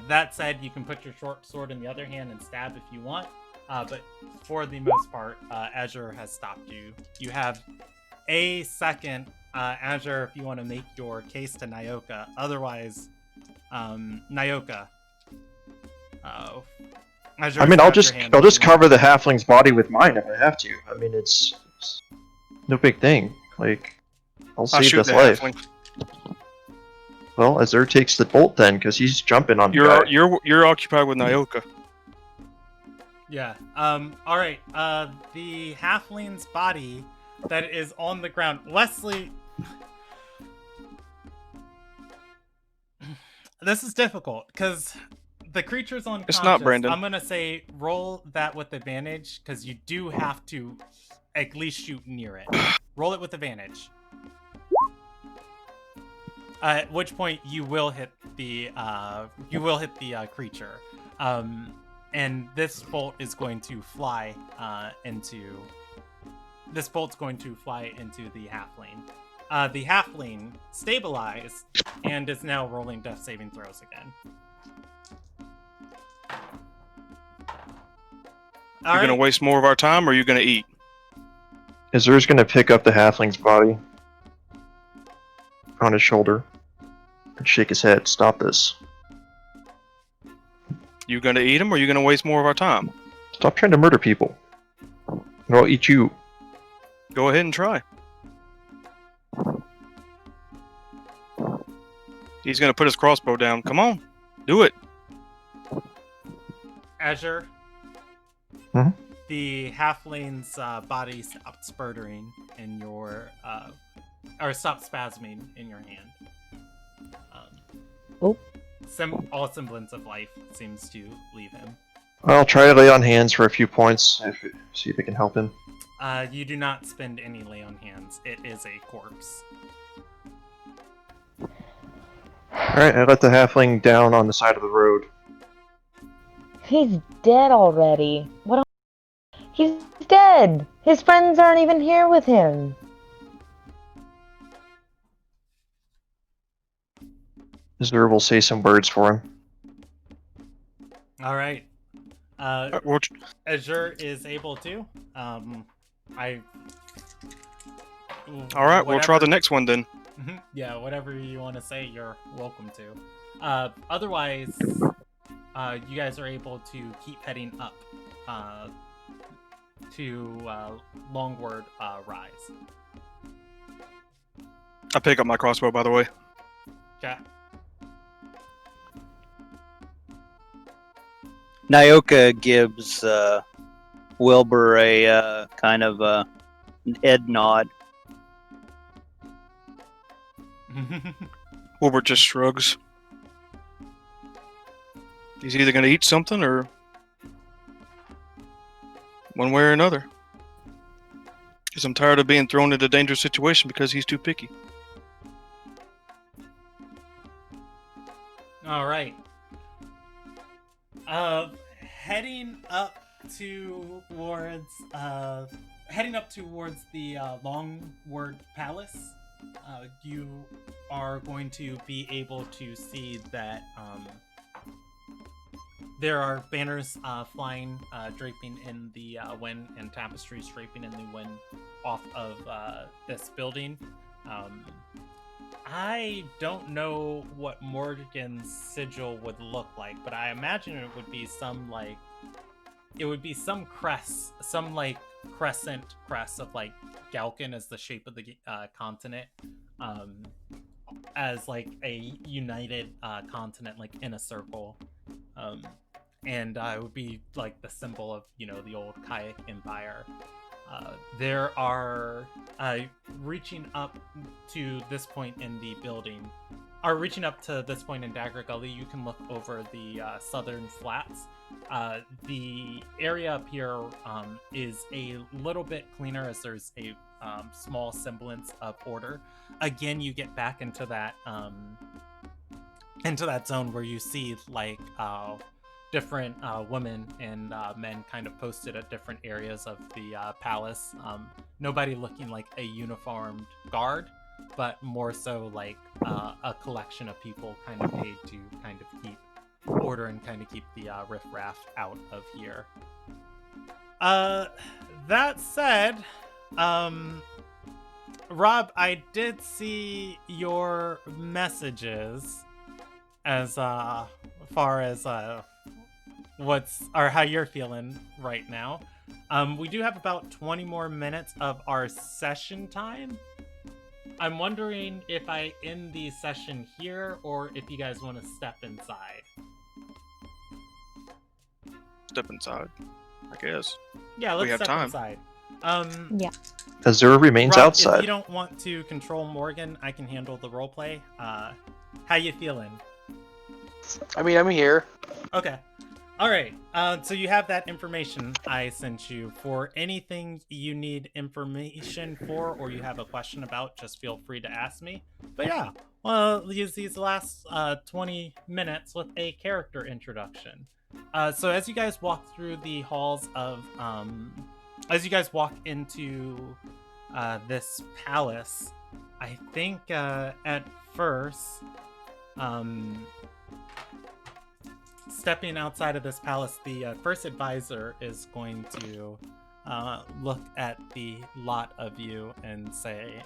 That said, you can put your short sword in the other hand and stab if you want. But for the most part, Azure has stopped you. You have a second, Azure, if you want to make your case to Nyoka. Otherwise, Nyoka. Azure, I mean, I'll grab your just hand I'll if just you want. cover the halfling's body with mine if I have to. I mean, it's no big thing. Like, I'll I'll save shoot this the life. halfling. Well, Azur takes the bolt then, because he's jumping on the guy. You're occupied with Nyoka. Yeah. All right. The halfling's body that is on the ground. Wesley. This is difficult because the creature's unconscious. It's not, Brandon. I'm gonna say roll that with advantage because you do have to at least shoot near it. Roll it with advantage. At which point you will hit the creature, and this bolt is going to fly into. This bolt's going to fly into the halfling. The halfling stabilized and is now rolling death saving throws again. You're gonna waste more of our time, or are you gonna eat? Azur's gonna pick up the halfling's body on his shoulder and shake his head. Stop this. You gonna eat him, or are you gonna waste more of our time? Stop trying to murder people. And I'll eat you. Go ahead and try. He's gonna put his crossbow down. Come on, do it. Azure. Mhm. The halfling's body stopped spurtering in your, or stopped spasming in your hand. Oh. All semblance of life seems to leave him. I'll try to lay on hands for a few points. See if it can help him. You do not spend any lay on hands. It is a corpse. Alright, I let the halfling down on the side of the road. He's dead already. He's dead. His friends aren't even here with him. Azur will say some words for him. All right. We'll Azure is able to. All right, we'll try the next one then. Yeah, whatever you want to say, you're welcome to. Otherwise, you guys are able to keep heading up to Longward Rise. I pick up my crossbow, by the way. Okay. Nyoka gives Wilbur a kind of head nod. Wilbur just shrugs. He's either gonna eat something or one way or another. Because I'm tired of being thrown into a dangerous situation because he's too picky. All right. Heading up towards the Longward Palace, you are going to be able to see that there are banners flying, draping in the wind, and tapestries draping in the wind off of this building. I don't know what Morgan's sigil would look like, but I imagine it would be some crest, some crescent crest of like Galkin as the shape of the continent, as like a united continent, like in a circle, and it would be like the symbol of the old Kayak Empire. There are reaching up to this point in the building, or reaching up to this point in Dagger Gully, you can look over the southern flats. The area up here is a little bit cleaner, as there's a small semblance of order. Again, you get back into that zone where you see like different women and men kind of posted at different areas of the palace. Nobody looking like a uniformed guard, but more so like a collection of people kind of paid to kind of keep order and kind of keep the riffraff out of here. That said, Rob, I did see your messages as far as how you're feeling right now. We do have about 20 more minutes of our session time. I'm wondering if I end the session here or if you guys want to step inside. Step inside, I guess. Yeah, let's have step time. inside. Yeah. Azura remains Rob, outside. if you don't want to control Morgan, I can handle the roleplay. How you feeling? I mean, I'm here. Okay. All right. So you have that information I sent you. For anything you need information for or you have a question about, just feel free to ask me. But yeah, well, use these last 20 minutes with a character introduction. So as you guys walk through the halls of, as you guys walk into this palace, I think at first, stepping outside of this palace, the first advisor is going to look at the lot of you and say,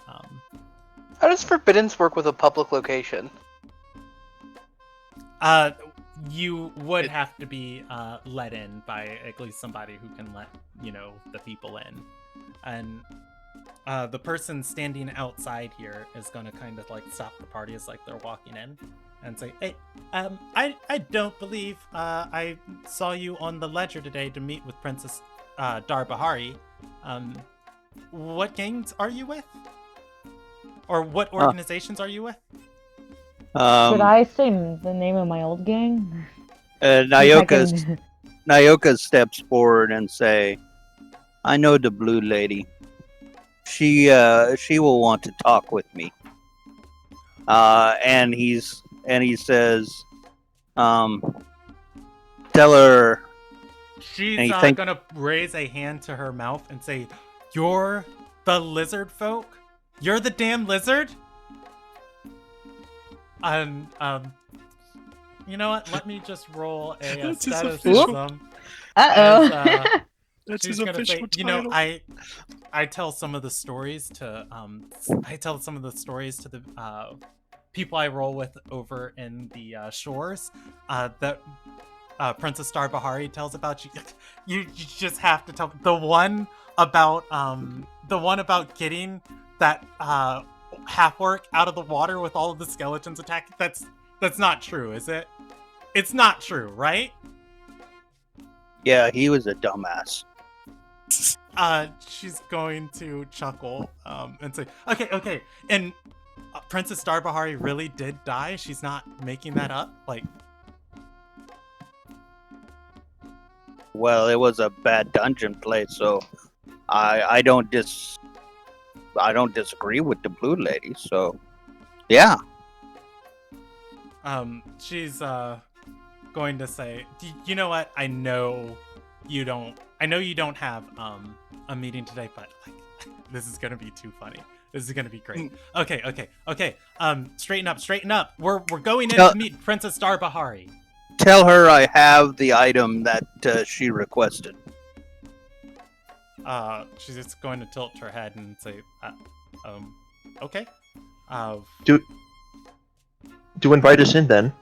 How does Forbiddance work with a public location? you would have to be let in by at least somebody who can let the people in, and the person standing outside here is going to kind of like stop the party as like they're walking in and say, hey, I don't believe I saw you on the ledger today to meet with Princess Darbahari. What gangs are you with? Or what organizations are you with? Should I say the name of my old gang? Nyoka steps forward and say, I know the blue lady. She will want to talk with me. And he says, tell her. She's gonna raise a hand to her mouth and say, you're the lizard folk? You're the damn lizard? You know what? Let me just roll a staticism. Uh-oh. That's She's his gonna say, official title. I tell some of the stories to the people I roll with over in the shores that Princess Darbahari tells about you. You just have to tell the one about getting that half orc out of the water with all of the skeletons attacking. That's not true, is it? It's not true, right? Yeah, he was a dumbass. She's going to chuckle and say, okay, and Princess Darbahari really did die? She's not making that up? Like, Well, it was a bad dungeon play, so I don't disagree with the blue lady. So, yeah. She's going to say, you know what? I know you don't have a meeting today, but like, this is gonna be too funny. This is gonna be great. Okay. Straighten up. We're going in to meet Princess Darbahari. Tell her I have the item that she requested. She's just going to tilt her head and say, okay. Do invite us in then.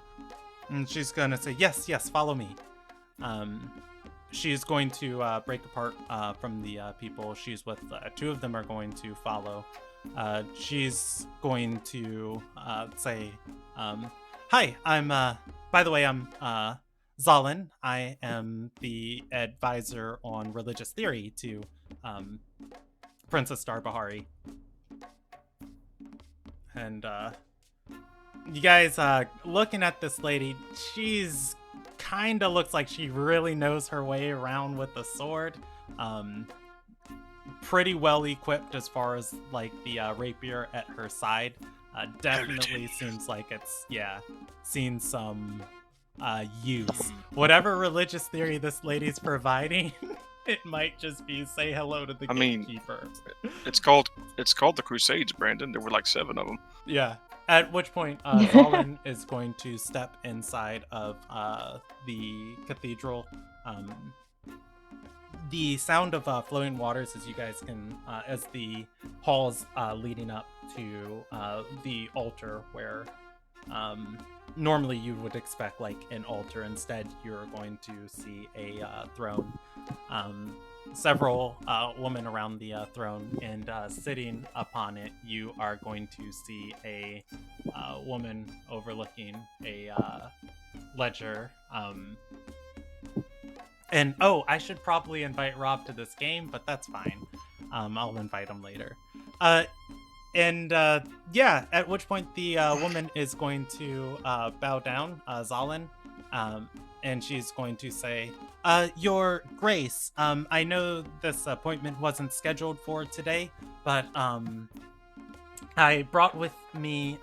And she's gonna say, yes, follow me. she's going to break apart from the people she's with. Two of them are going to follow. She's going to say, "Hi, I'm. By the way, I'm Zalin. I am the advisor on religious theory to Princess Darbahari." And you guys looking at this lady, she's kind of looks like she really knows her way around with the sword. Pretty well equipped as far as like the rapier at her side. Definitely seems like it's seen some use. Whatever religious theory this lady's providing, it might just be say hello to the gatekeeper. It's called the Crusades, Brandon. There were like 7 of them. Yeah. At which point, Zalin is going to step inside of the cathedral. The sound of flowing waters, as you guys can, as the halls leading up to the altar, where normally you would expect like an altar. Instead, you're going to see a throne. Several women around the throne, and sitting upon it, you are going to see a woman overlooking a ledger. And I should probably invite Rob to this game, but that's fine. I'll invite him later. At which point the woman is going to bow down, Zalin, and she's going to say, Your Grace, I know this appointment wasn't scheduled for today, but I brought with me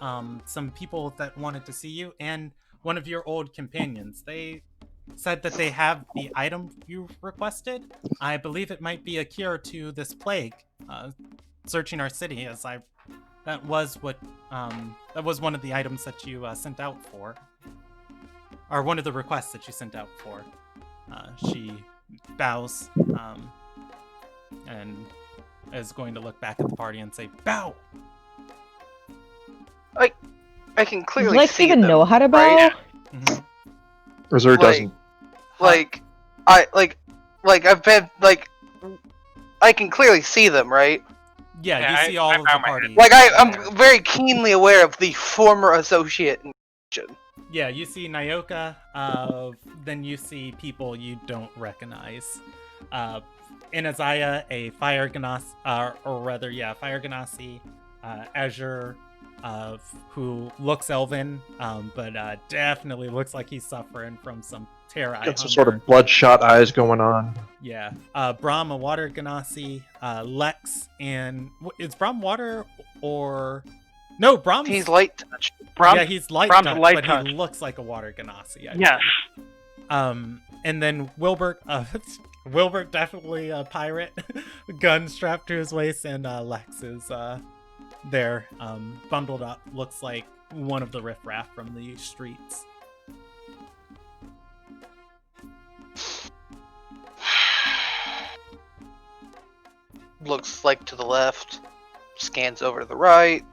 some people that wanted to see you, and one of your old companions. They said that they have the item you requested. I believe it might be a cure to this plague searching our city, as that was one of the items that you sent out for, or one of the requests that you sent out for. She bows and is going to look back at the party and say, "Bow." I can clearly Does Lex see even them, know how to bow? right? Mhm. Reserve doesn't. I've been I can clearly see them, right? Yeah, you see all of the party. I'm very keenly aware of the former associate. Yeah, you see Nyoka, then you see people you don't recognize. Inaziah, a Fire Ganassi, Fire Ganassi, Azure, who looks elven, but definitely looks like he's suffering from some terror. Got some sort of bloodshot eyes going on. Yeah. Brahm, a Water Ganassi, Lex, and is Brahm water or... No, Brahm's... He's light touch. Yeah, he's light Brahm's touch, light but touch. he looks like a Water Ganassi. Yes. And then Wilbert, Wilbert definitely a pirate, gun strapped to his waist, and Lex is there, bundled up, looks like one of the riffraff from the streets. Looks like to the left, scans over to the right,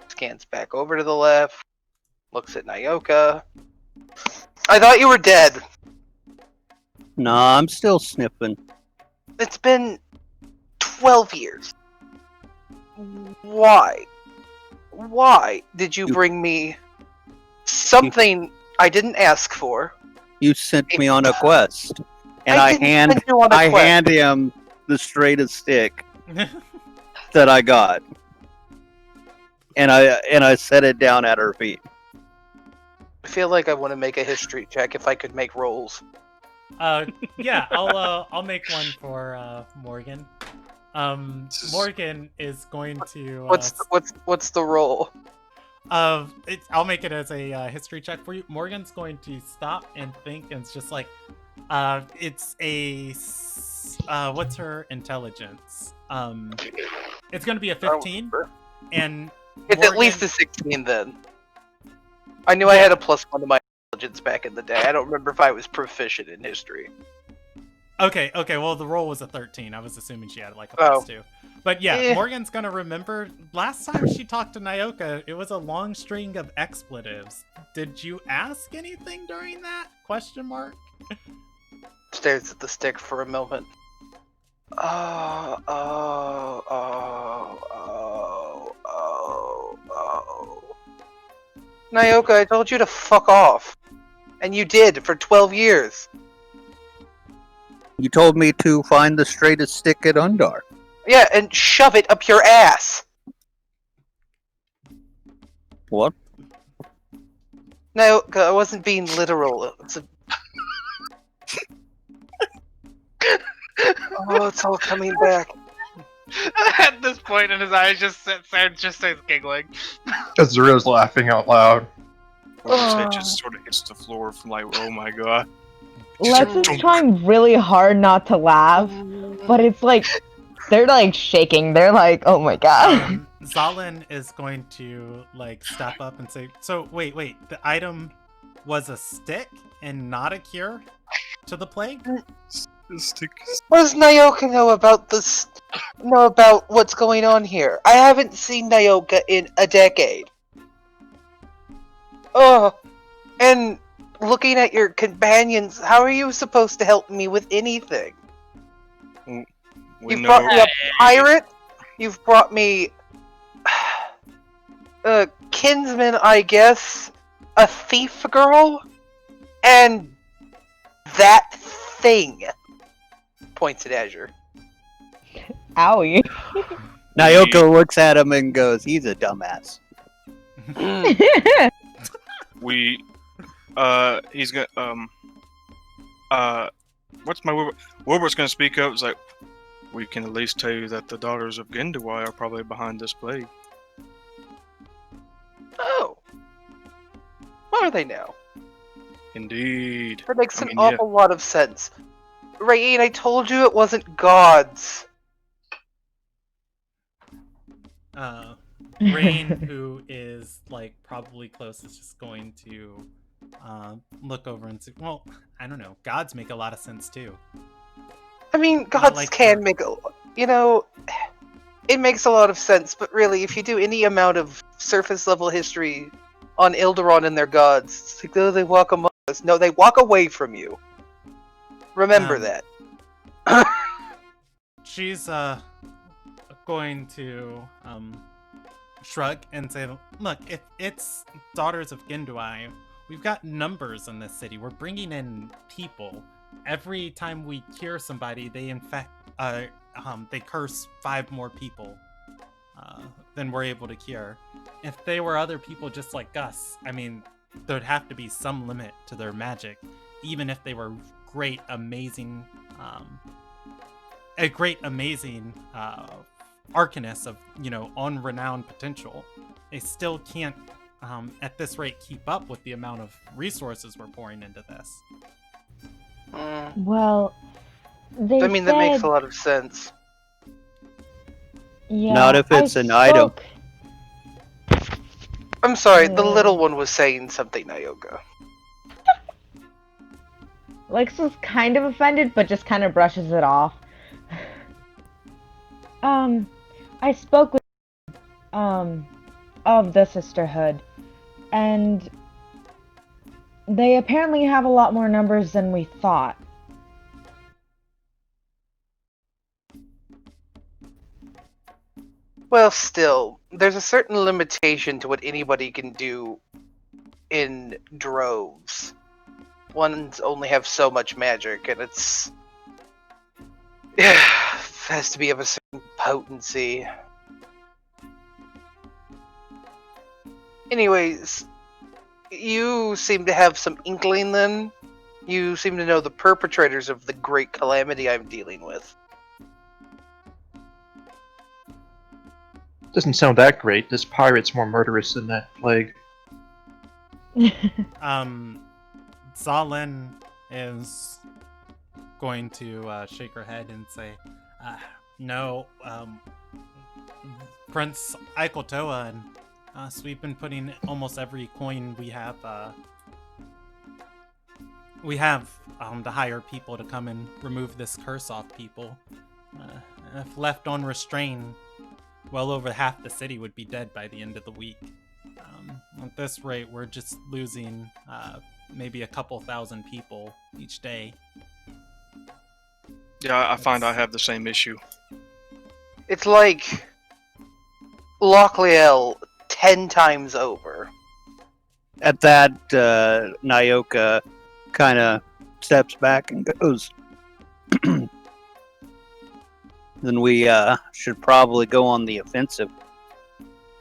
scans back over to the left, looks at Nyoka. I thought you were dead. Nah, I'm still sniffing. It's been 12 years. Why? Why did you bring me something I didn't ask for? You sent me on a quest, and I didn't send you on a quest. hand him the straightest stick that I got, and I set it down at her feet. I feel like I want to make a history check if I could make rolls. Yeah, I'll make one for Morgan. Morgan is going to. What's the roll? I'll make it as a history check for you. Morgan's going to stop and think, and it's just like, it's a what's her intelligence? It's going to be a 15, and it's Morgan... at least a 16 then. I knew I had a +1 to my intelligence back in the day. I don't remember if I was proficient in history. Okay, well, the roll was a 13. I was assuming she had like a +2. But yeah, Morgan's gonna remember last time she talked to Nyoka, it was a long string of expletives. Did you ask anything during that? Question mark? stares at the stick for a moment. Oh. Nyoka, I told you to fuck off. And you did, for 12 years. You told me to find the straightest stick at Undar. Yeah, and shove it up your ass. What? Nyoka, I wasn't being literal. Oh, it's all coming back. At this point, and his eyes just starts giggling. Azura's laughing out loud. His head just sort of hits the floor from like, oh my god. Lex is trying really hard not to laugh, but it's like they're like shaking. They're like, "Oh my god." Zalin is going to like step up and say, "So wait, the item was a stick and not a cure to the plague?" What does Nyoka know about this? Know about what's going on here? I haven't seen Nyoka in a decade. Oh, and looking at your companions, how are you supposed to help me with anything? You've brought me a pirate. You've brought me a kinsman, I guess, a thief girl, and that thing. Points at Azure. Owie. Nyoka looks at him and goes, "He's a dumbass." He's gonna, what's my Wilbert's gonna speak up. It's like, we can at least tell you that the daughters of Gendawai are probably behind this plague. Oh. What are they now? Indeed. That makes an awful lot of sense. Rain, I told you it wasn't gods. Rain, who is like probably close, is just going to look over and say, "Well, I don't know. Gods make a lot of sense too." I mean, gods can make it makes a lot of sense, but really, if you do any amount of surface level history on Ilderon and their gods, it's like, oh, they walk among us. No, they walk away from you. Remember that. She's going to shrug and say, "Look, if it's Daughters of Gendawai, we've got numbers in this city. We're bringing in people. Every time we cure somebody, they infect, they curse 5 more people than we're able to cure. If they were other people just like us, I mean, there'd have to be some limit to their magic, even if they were great, amazing arcanists of, on renowned potential. They still can't, at this rate, keep up with the amount of resources we're pouring into this." Well, they I mean, that makes a lot of sense. Yeah, Not if it's an item. I'm sorry, the little one was saying something, Nyoka. Lex is kind of offended, but just kind of brushes it off. I spoke with of the Sisterhood, and they apparently have a lot more numbers than we thought. Well, still, there's a certain limitation to what anybody can do in droves. Ones only have so much magic, and it's... has to be of a certain potency. Anyways, you seem to have some inkling then. You seem to know the perpetrators of the great calamity I'm dealing with. Doesn't sound that great. This pirate's more murderous than that plague. Zalin is going to shake her head and say, "No, Prince Eicheltoa and us, we've been putting almost every coin we have to hire people to come and remove this curse off people. If left unrestrained, well over half the city would be dead by the end of the week. At this rate, we're just losing maybe a couple thousand people each day." Yeah, I find I have the same issue. It's like Lochleel 10 times over. At that, Nyoka kind of steps back and goes, then we should probably go on the offensive.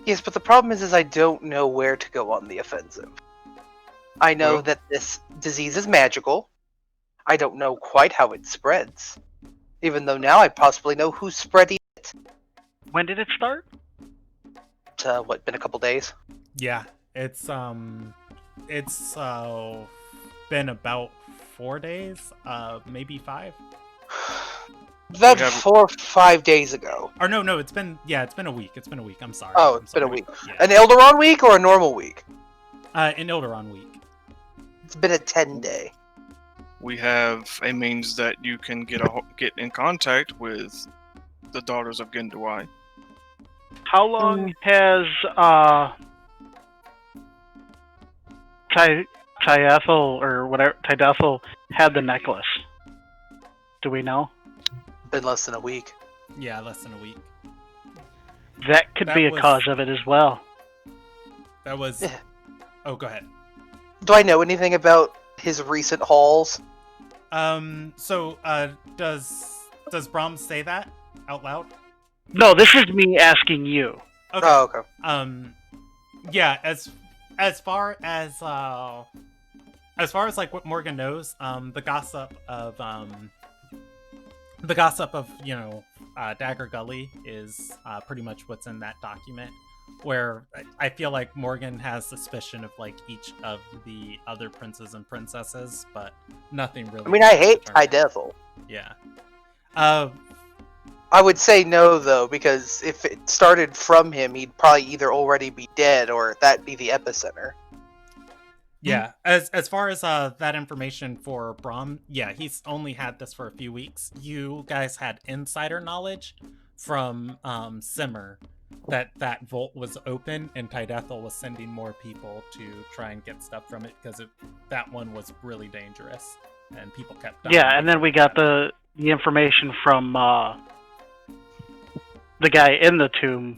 Yes, but the problem is I don't know where to go on the offensive. I know Well- that this disease is magical. I don't know quite how it spreads. Even though now I possibly know who's spreading it. When did it start? What, been a couple days? Yeah, it's been about 4 days, maybe 5. About We have- 4 or 5 days ago. Or no, it's been a week. It's been a week. I'm sorry. Oh, I'm it's been a sorry. week. Yeah. An Ilderon week or a normal week? An Ilderon week. It's been a 10-day. We have a means that you can get in contact with the Daughters of Gendawai. How long has Tyethel or whatever Tyethel had the necklace? Do we know? Been less than a week. Yeah, less than a week. That could That be a was- cause of it as well. That was. Yeah. Oh, go ahead. Do I know anything about his recent hauls? So, does Brahm say that out loud? No, this is me asking you. Okay. Oh, okay. Yeah. As far as like what Morgan knows, the gossip of Dagger Gully is pretty much what's in that document. Where I feel like Morgan has suspicion of like each of the other princes and princesses, but nothing really. I mean, I hate determined. Tyethel. Yeah. I would say no, though, because if it started from him, he'd probably either already be dead or that'd be the epicenter. Yeah. As far as that information for Brahm, yeah, he's only had this for a few weeks. You guys had insider knowledge from Simmer that vault was open and Tyethel was sending more people to try and get stuff from it because that one was really dangerous and people kept dying. Yeah, and then we got the information from the guy in the tomb.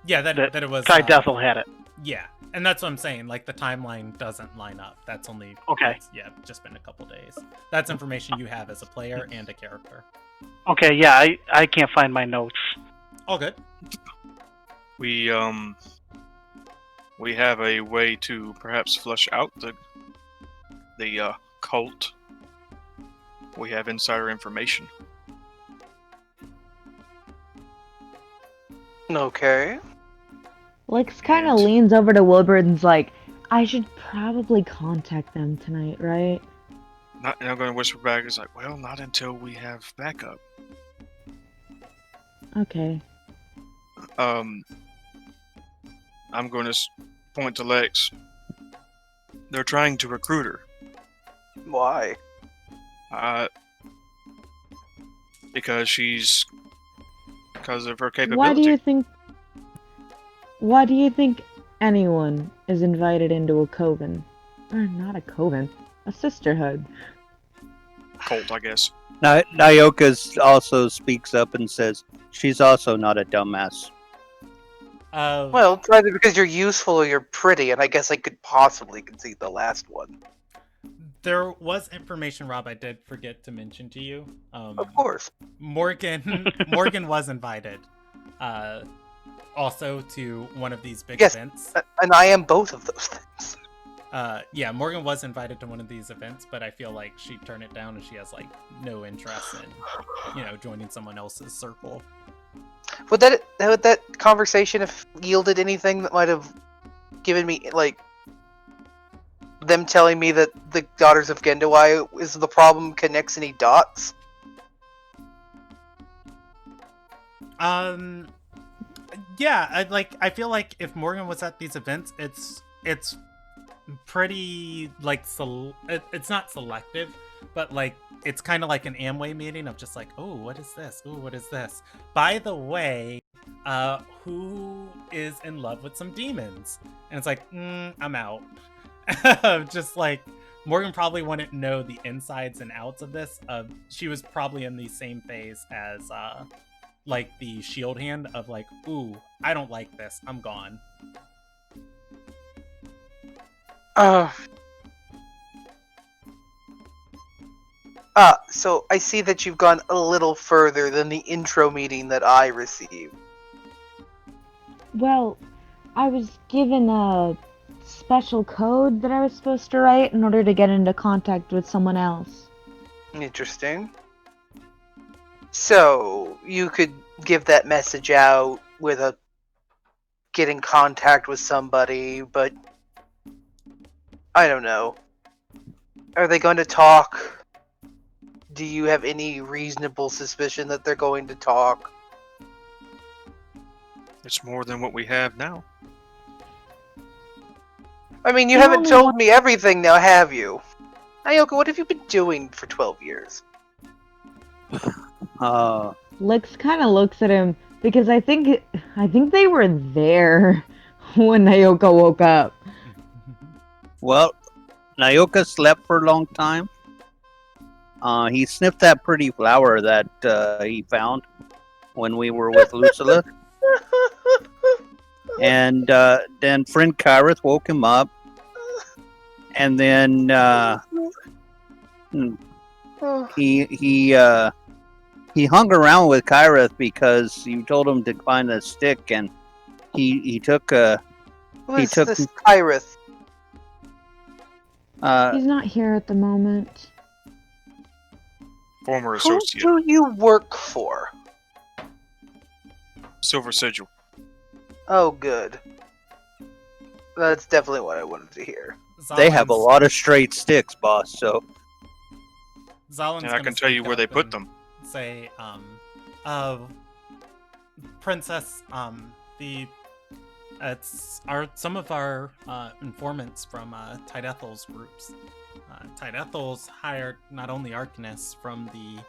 Yeah, that it was Tyethel had it. Yeah, and that's what I'm saying. Like the timeline doesn't line up. That's only Okay. Yeah, just been a couple days. That's information you have as a player and a character. Okay, yeah, I can't find my notes. All good. We have a way to perhaps flush out the cult. We have insider information. Okay. Lex kind of And- leans over to Wilbur and's like, I should probably contact them tonight, right? And I'm going to whisper back. It's like, well, not until we have backup. Okay. I'm going to point to Lex. They're trying to recruit her. Why? Because of her capability. Why do you think anyone is invited into a coven? Or not a coven, a sisterhood. Cult, I guess. Nyoka also speaks up and says she's also not a dumbass. Well, it's either because you're useful or you're pretty, and I guess I could possibly concede the last one. There was information, Rob, I did forget to mention to you. Of course. Morgan was invited also to one of these big Yes. events. And I am both of those things. Yeah, Morgan was invited to one of these events, but I feel like she turned it down and she has like no interest in, joining someone else's circle. Would that conversation have yielded anything that might have given me, like, them telling me that the Daughters of Gendawai is the problem connects any dots? Yeah, I feel like if Morgan was at these events, it's pretty like it's not selective, but like it's kind of like an Amway meeting of just like, oh, what is this? Oh, what is this? By the way, who is in love with some demons? And it's like, I'm out. Just like Morgan probably wouldn't know the insides and outs of this. She was probably in the same phase as like the shield hand of like, ooh, I don't like this, I'm gone. So I see that you've gone a little further than the intro meeting that I received. Well, I was given a special code that I was supposed to write in order to get into contact with someone else. Interesting. So, you could give that message out with a get in contact with somebody, but I don't know. Are they going to talk? Do you have any reasonable suspicion that they're going to talk? It's more than what we have now. I mean, you The haven't only told one- me everything now, have you? Nayoka, what have you been doing for 12 years? Lex kind of looks at him because I think they were there when Nayoka woke up. Well, Nayoka slept for a long time. He sniffed that pretty flower that he found when we were with Lucilla. And then friend Kyrith woke him up. And then he hung around with Kyrith because you told him to find a stick, and he took Who is this Kyrith? He's not here at the moment. Former Who associate. do you work for? Silver Sigil. Oh, good. That's definitely what I wanted to hear. They have a lot of straight sticks, boss, so... Zalin's And I can tell you where they put them. Say, Princess, it's some of our informants from Tydethel's groups. Tydethel's hired not only Arcanists from the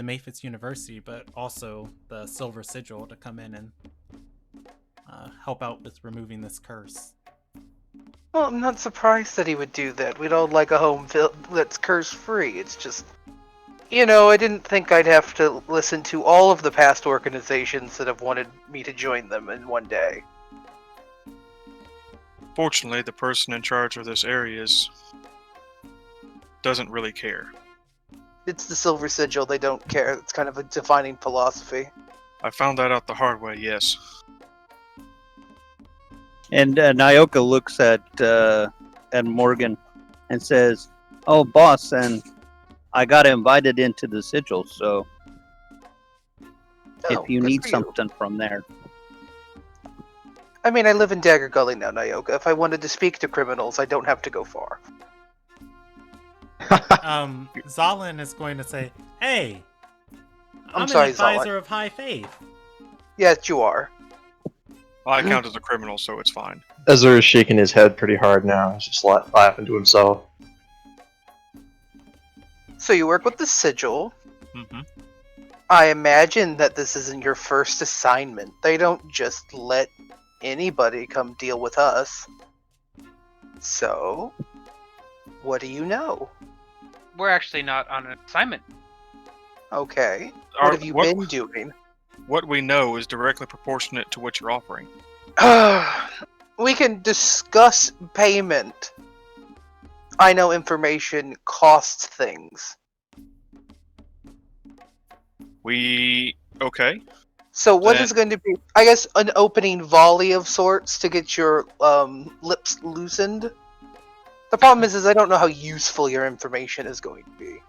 Maphis University, but also the Silver Sigil to come in and help out with removing this curse. Well, I'm not surprised that he would do that. We'd all like a home that's curse-free. It's just... You know, I didn't think I'd have to listen to all of the past organizations that have wanted me to join them in one day. Fortunately, the person in charge of this area doesn't really care. It's the Silver Sigil, they don't care. It's kind of a defining philosophy. I found that out the hard way, yes. And Nayoka looks at Morgan and says, "Oh, boss, and I got invited into the sigil, so if you need something from there." I mean, I live in Dagger Gully now, Nayoka. If I wanted to speak to criminals, I don't have to go far. Zalin is going to say, "Hey, I'm sorry, an advisor Zalin. of high faith." Yes, you are. I count as a criminal, so it's fine. Ezra is shaking his head pretty hard now. He's just laughing to himself. So you work with the Sigil. Mm-hmm. I imagine that this isn't your first assignment. They don't just let anybody come deal with us. So, what do you know? We're actually not on an assignment. Okay. What have you been doing? What we know is directly proportionate to what you're offering. We can discuss payment. I know information costs things. Okay. So what is going to be, I guess, an opening volley of sorts to get your lips loosened? The problem is I don't know how useful your information is going to be.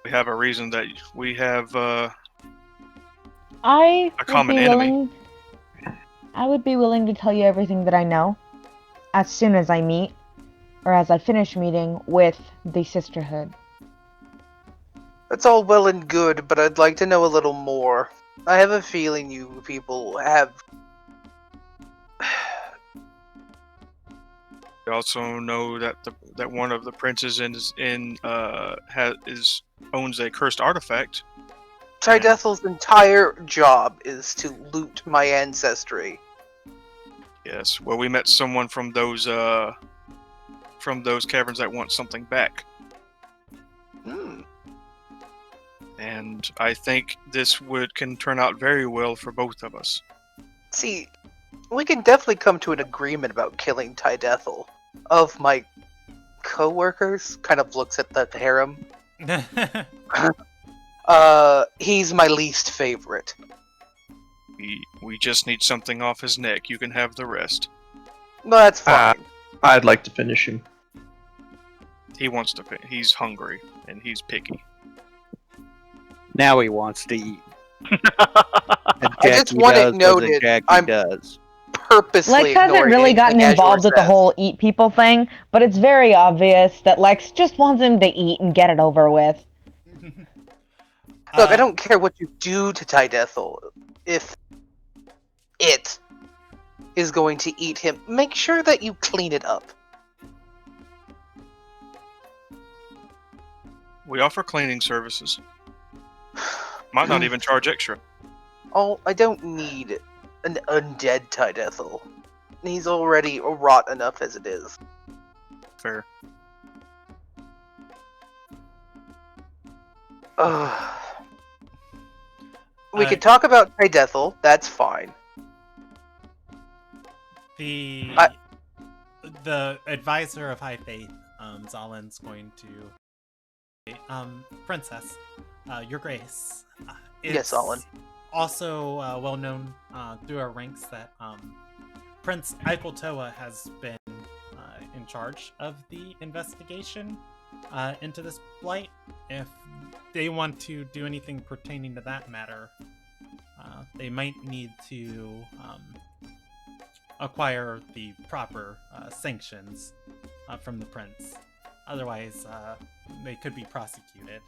We have a reason that we have I a common enemy. I would be willing to tell you everything that I know as soon as I meet, or as I finish meeting with the Sisterhood. That's all well and good, but I'd like to know a little more. I have a feeling you people have... We also know that that one of the princes owns a cursed artifact. Tydethel's entire job is to loot my ancestry. Yes. Well, we met someone from those caverns that want something back. Hmm. And I think this can turn out very well for both of us. See, we can definitely come to an agreement about killing Tydethel. Of my co-workers, kind of looks at the harem. He's my least favorite. We just need something off his neck. You can have the rest. No, that's fine. I'd like to finish him. He wants to. He's hungry and he's picky. Now he wants to eat. I just want it noted. I'm does. purposely Lex hasn't ignoring really anything gotten Azure involved with the says. whole eat people thing, but it's very obvious that Lex just wants him to eat and get it over with. Look, I don't care what you do to Tydethel. If it is going to eat him, make sure that you clean it up. We offer cleaning services. Might not even charge extra. Oh, I don't need an undead Tydethel. He's already rot enough as it is. Fair. We could talk about Tydethel, that's fine. The advisor of High Faith, Zalin's going to... Princess, Your Grace. Yes, Zalin. Also well known through our ranks that Prince Eicheltoa has been in charge of the investigation into this blight. If they want to do anything pertaining to that matter, they might need to acquire the proper sanctions from the prince. Otherwise, they could be prosecuted.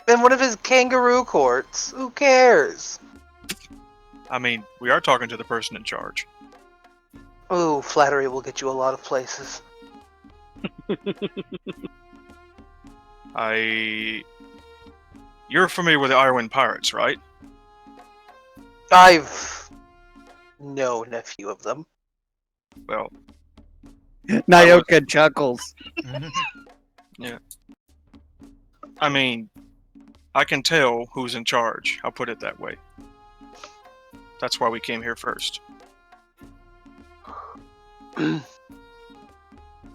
In one of his kangaroo courts. Who cares? I mean, we are talking to the person in charge. Ooh, flattery will get you a lot of places. You're familiar with the Ironwind Pirates, right? I've known a few of them. Well, Nyoka chuckles. Yeah. I mean, I can tell who's in charge. I'll put it that way. That's why we came here first.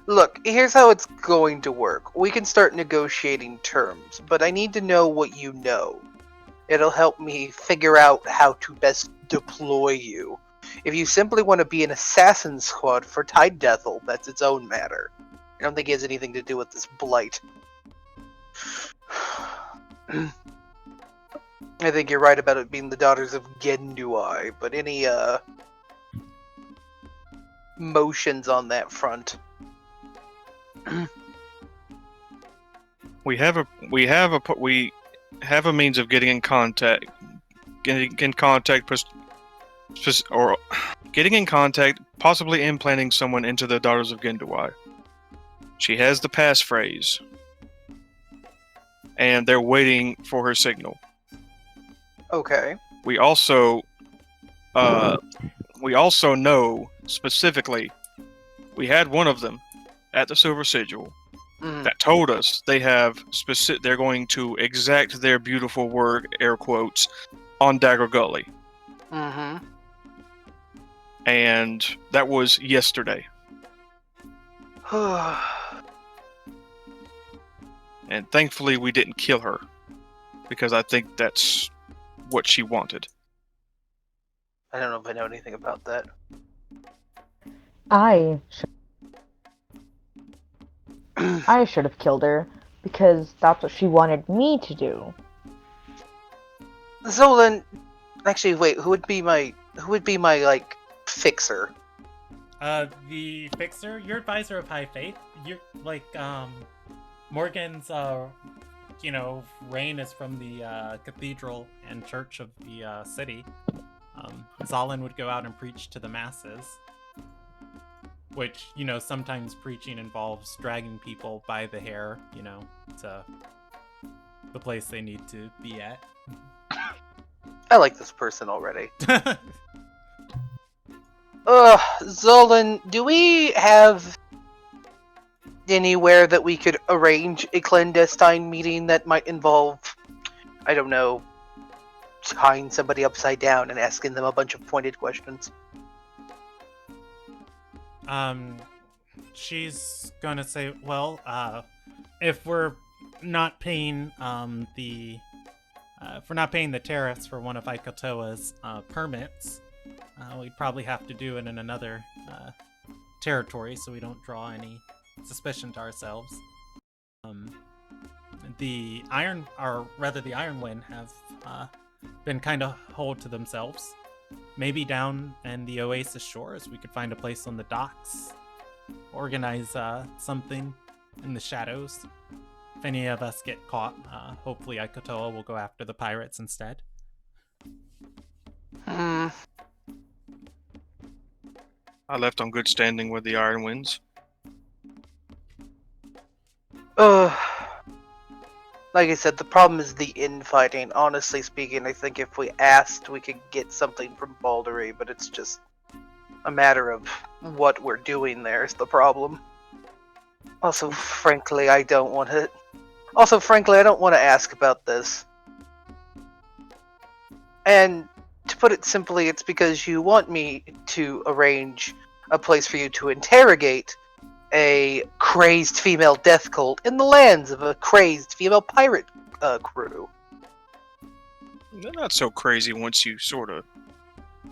Look, here's how it's going to work. We can start negotiating terms, but I need to know what you know. It'll help me figure out how to best deploy you. If you simply want to be an assassin squad for Tydethel, that's its own matter. I don't think it has anything to do with this blight. I think you're right about it being the daughters of Genduai, but any motions on that front? We have a means of getting in contact, possibly implanting someone into the Daughters of Genduai. She has the passphrase, and they're waiting for her signal. Okay. We also know specifically we had one of them at the Silver Sigil that told us they're going to exact their beautiful work, air quotes, on Dagger Gully. Mm-hmm. And that was yesterday. And thankfully we didn't kill her, because I think that's what she wanted. I don't know if I know anything about that. I should have killed her, because that's what she wanted me to do. Zolan, actually, wait. Who would be my like fixer? The fixer, your advisor of High Faith. You're like Morgan's reign is from the cathedral and church of the city. Zalin would go out and preach to the masses, which, sometimes preaching involves dragging people by the hair, to the place they need to be at. I like this person already. Zolan, do we have anywhere that we could arrange a clandestine meeting that might involve, I don't know, tying somebody upside down and asking them a bunch of pointed questions? She's gonna say, well, if we're not paying if we're not paying the tariffs for one of Ikotoa's permits, we'd probably have to do it in another territory so we don't draw any suspicion to ourselves. The Iron Wind have been kind of hold to themselves. Maybe down in the Oasis shores, we could find a place on the docks, organize something in the shadows. If any of us get caught, hopefully Ikotoa will go after the pirates instead. I left on good standing with the Iron Winds. Like I said, the problem is the infighting. Honestly speaking, I think if we asked, we could get something from Baldery, but it's just a matter of what we're doing there is the problem. Also, frankly, I don't want to ask about this. And to put it simply, it's because you want me to arrange a place for you to interrogate a crazed female death cult in the lands of a crazed female pirate crew. They're not so crazy once you sort of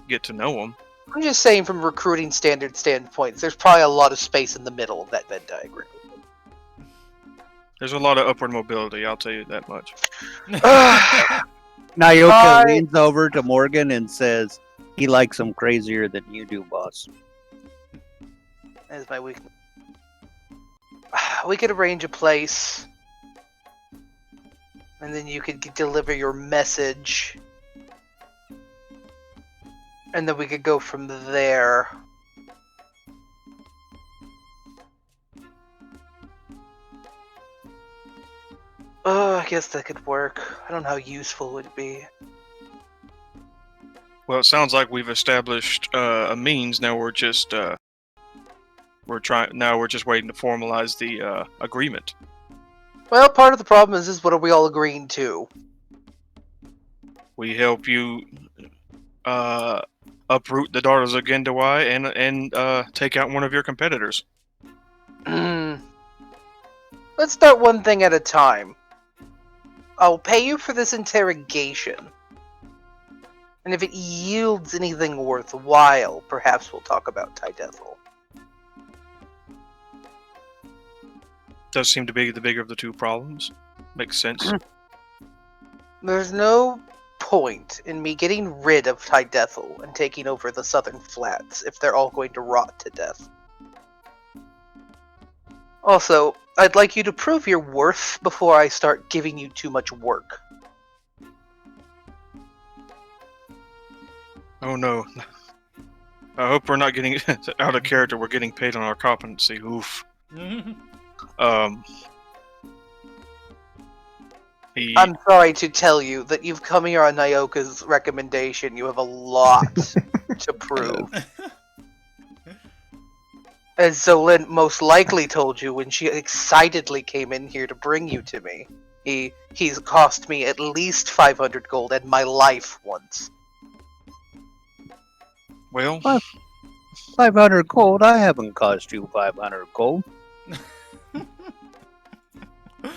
get to know them. I'm just saying from recruiting standpoints, there's probably a lot of space in the middle of that Venn diagram. There's a lot of upward mobility, I'll tell you that much. Nyoka leans over to Morgan and says, he likes them crazier than you do, boss. That is my weakness. We could arrange a place, and then you could deliver your message, and then we could go from there. I guess that could work. I don't know how useful it would be. Well, it sounds like we've established a means. Now we're just we're just waiting to formalize the agreement. Well, part of the problem is what are we all agreeing to? We help you uproot the Daughters of Gendawai and take out one of your competitors. Let's start one thing at a time. I'll pay you for this interrogation. And if it yields anything worthwhile, perhaps we'll talk about Tydethel. Does seem to be the bigger of the two problems. Makes sense. There's no point in me getting rid of Tydethel and taking over the Southern Flats if they're all going to rot to death. Also, I'd like you to prove your worth before I start giving you too much work. Oh no. I hope we're not getting out of character. We're getting paid on our competency. Oof. I'm sorry to tell you that you've come here on Nyoka's recommendation. You have a lot to prove. As Zolan most likely told you when she excitedly came in here to bring you to me. He's cost me at least 500 gold and my life once. Well, 500 gold? I haven't cost you 500 gold.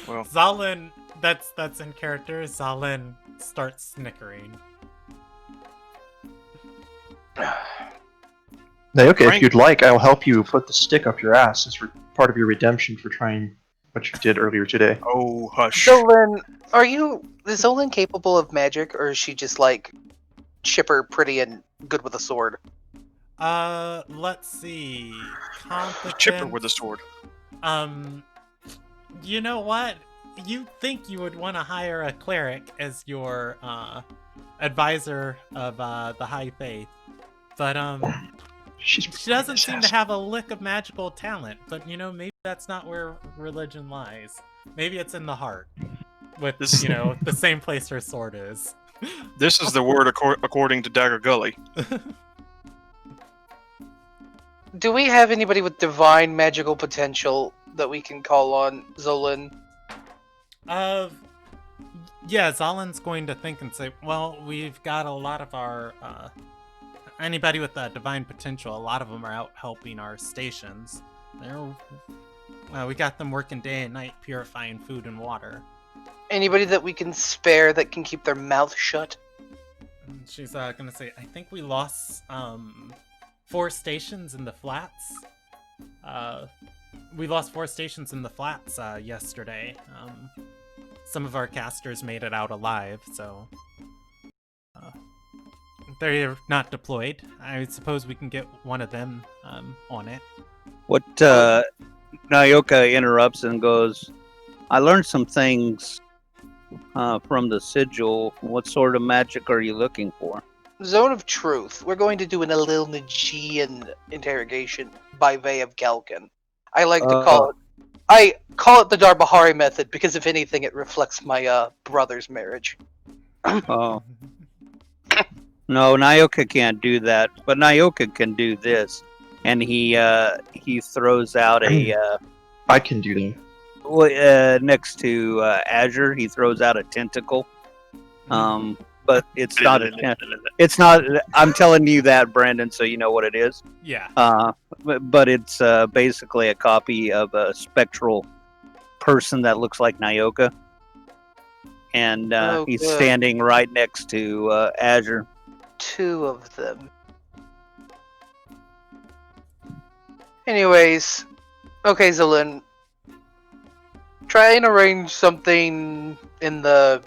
Well, Zalin, that's in character. Zalin starts snickering. Naoka, if you'd like, I'll help you put the stick up your ass as part of your redemption for trying what you did earlier today. Oh, hush. Zolan, is Zolan capable of magic, or is she just like chipper, pretty, and good with a sword? Let's see. Competence. Chipper with a sword. You know what? You think you would want to hire a cleric as your advisor of the High Faith, but she doesn't seem to have a lick of magical talent. But maybe that's not where religion lies. Maybe it's in the heart, with the same place her sword is. This is the word according to Dagger Gully. do we have anybody with divine magical potential that we can call on, Zolan? Yeah, Zolan's going to think and say, well, we've got a lot of our, anybody with divine potential, a lot of them are out helping our stations. We got them working day and night purifying food and water. Anybody that we can spare that can keep their mouth shut? And she's gonna say, I think we lost 4 stations in the flats. We lost 4 stations in the flats yesterday. Some of our casters made it out alive, so they're not deployed. I suppose we can get one of them on it. What Nayoka interrupts and goes, I learned some things from the sigil. What sort of magic are you looking for? Zone of Truth. We're going to do an Elilnagian interrogation by way of Galkin. I like to call it. I call it the Darbahari method because, if anything, it reflects my brother's marriage. Oh. No, Nayoka can't do that, but Nayoka can do this, and he throws out a. I can do that. Next to Azure, he throws out a tentacle. But it's not a. It's not. I'm telling you that, Brandon, so you know what it is. Yeah. But it's basically a copy of a spectral person that looks like Nayoka, and he's good. standing right next to Azure. 2 of them. Anyways, okay, Zolin. Try and arrange something in the.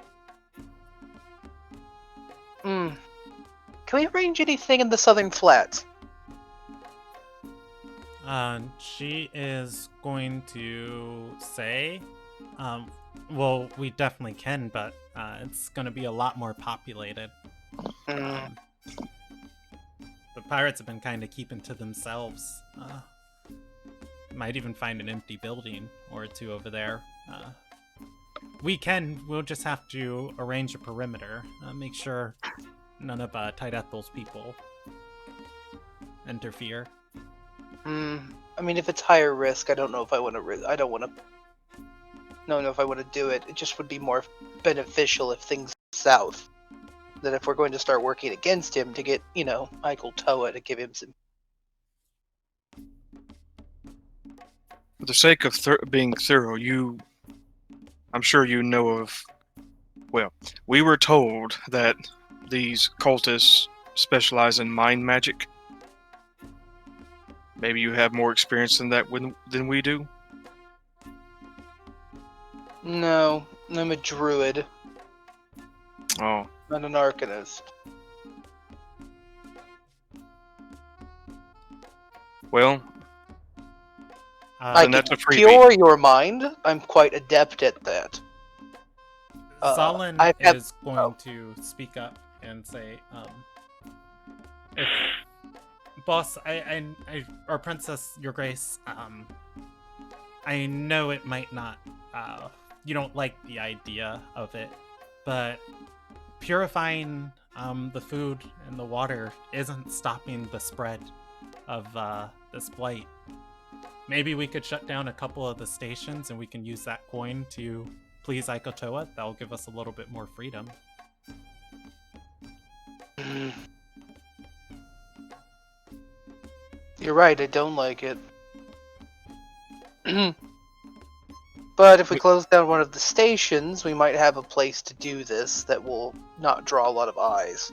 Can we arrange anything in the Southern Flats? She is going to say, well, we definitely can, but it's going to be a lot more populated. The pirates have been kind of keeping to themselves. Might even find an empty building or 2 over there. We'll just have to arrange a perimeter. Make sure none of Tight Ethel's people interfere. I mean, if it's higher risk, I don't know if I want to. I don't want to. Know if I want to do it. It just would be more beneficial if things south. Than if we're going to start working against him to get, Michael Toa to give him some. For the sake of being thorough, I'm sure you know of. Well, we were told that these cultists specialize in mind magic. Maybe you have more experience in that than we do? No, I'm a druid. Oh. Not an arcanist. Well, I that's can a freebie. cure your mind. I'm quite adept at that. Zolin is going to speak up and say, if boss, or Princess, Your Grace, I know it might not, you don't like the idea of it, but purifying the food and the water isn't stopping the spread of this blight. Maybe we could shut down a couple of the stations and we can use that coin to please Ikotoa. That'll give us a little bit more freedom. You're right, I don't like it. But if we close down one of the stations, we might have a place to do this that will not draw a lot of eyes.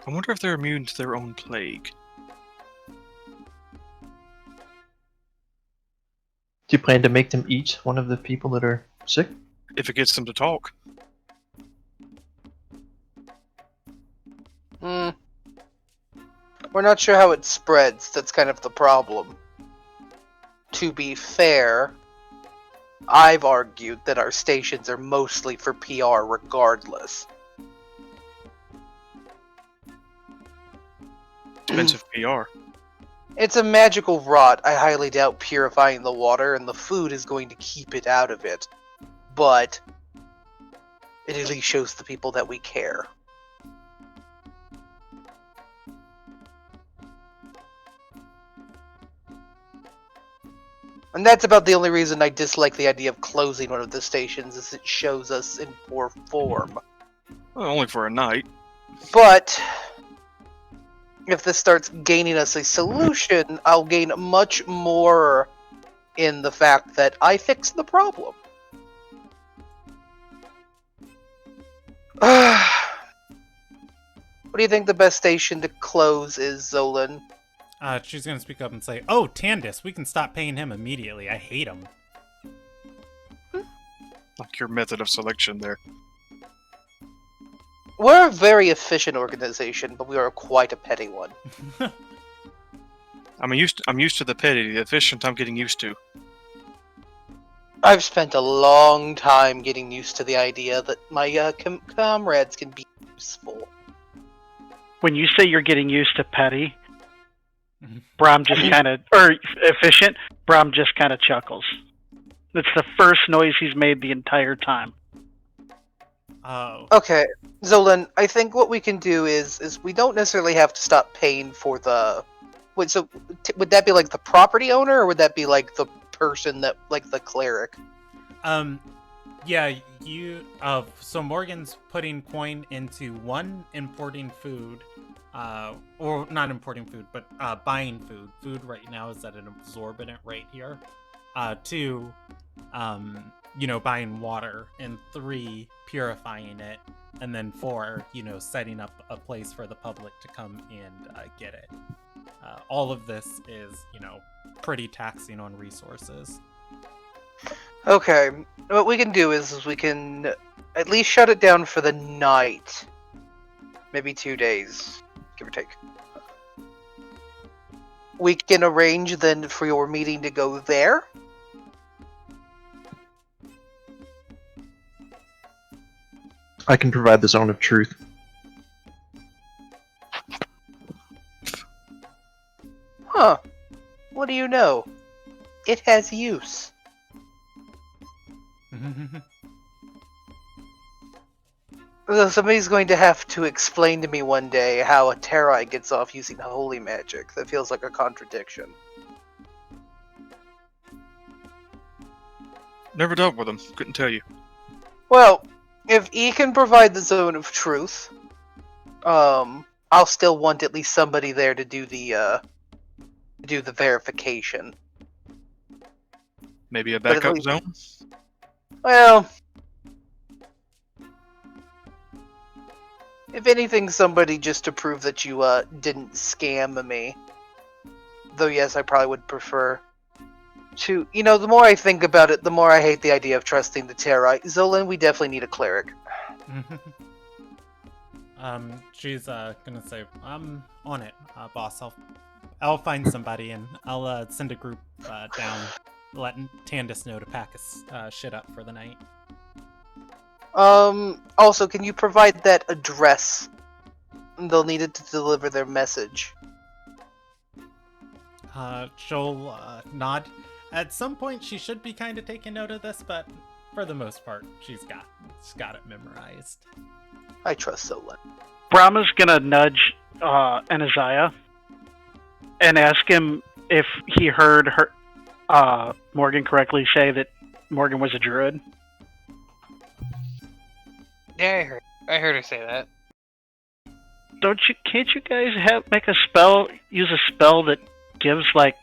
I wonder if they're immune to their own plague. Do you plan to make them eat one of the people that are sick? If it gets them to talk. We're not sure how it spreads, that's kind of the problem. To be fair, I've argued that our stations are mostly for PR regardless. Expensive PR. It's a magical rot. I highly doubt purifying the water and the food is going to keep it out of it. but it at least shows the people that we care. And that's about the only reason I dislike the idea of closing one of the stations, is it shows us in poor form. Well, only for a night. But if this starts gaining us a solution, I'll gain much more in the fact that I fixed the problem. What do you think the best station to close is, Zolan? She's gonna speak up and say, "Oh, Tandis, we can stop paying him immediately. I hate him." Like your method of selection there. We're a very efficient organization, but we are quite a petty one. I'm used to the petty. The efficient I'm getting used to. I've spent a long time getting used to the idea that my comrades can be useful. When you say you're getting used to petty, Brom just kind of, or efficient, Brom just kind of chuckles. That's the first noise he's made the entire time. Oh. Okay, Zolan, I think what we can do is we don't necessarily have to stop paying for the... Wait, so would that be like the property owner, or would that be like the person that, like the cleric? Yeah, so Morgan's putting coin into one, importing food, or not importing food, but buying food. Food right now is at an exorbitant rate here. 2, buying water, and 3, purifying it, and then 4, setting up a place for the public to come and get it. All of this is, pretty taxing on resources. Okay, what we can do is we can at least shut it down for the night. Maybe 2 days, give or take. We can arrange then for your meeting to go there. I can provide the zone of truth. Huh. What do you know? It has use. Somebody's going to have to explain to me one day how a Terrai gets off using holy magic. That feels like a contradiction. Never dealt with them. Couldn't tell you. Well, if he can provide the zone of truth, I'll still want at least somebody there to do the verification. Maybe a backup zone? Well, if anything, somebody just to prove that you didn't scam me. Though yes, I probably would prefer to, the more I think about it, the more I hate the idea of trusting the Terrai. Zolan, we definitely need a cleric. She's gonna say, "I'm on it, boss. I'll find somebody and I'll send a group down, letting Tandis know to pack his shit up for the night." Also, can you provide that address? They'll need it to deliver their message. She'll nod. At some point, she should be kind of taking note of this, but for the most part, she's got it memorized. I trust Zolan. Brahma's gonna nudge Anaziah and ask him if he heard her Morgan correctly say that Morgan was a druid. Yeah, I heard her say that. Can't you guys use a spell that gives like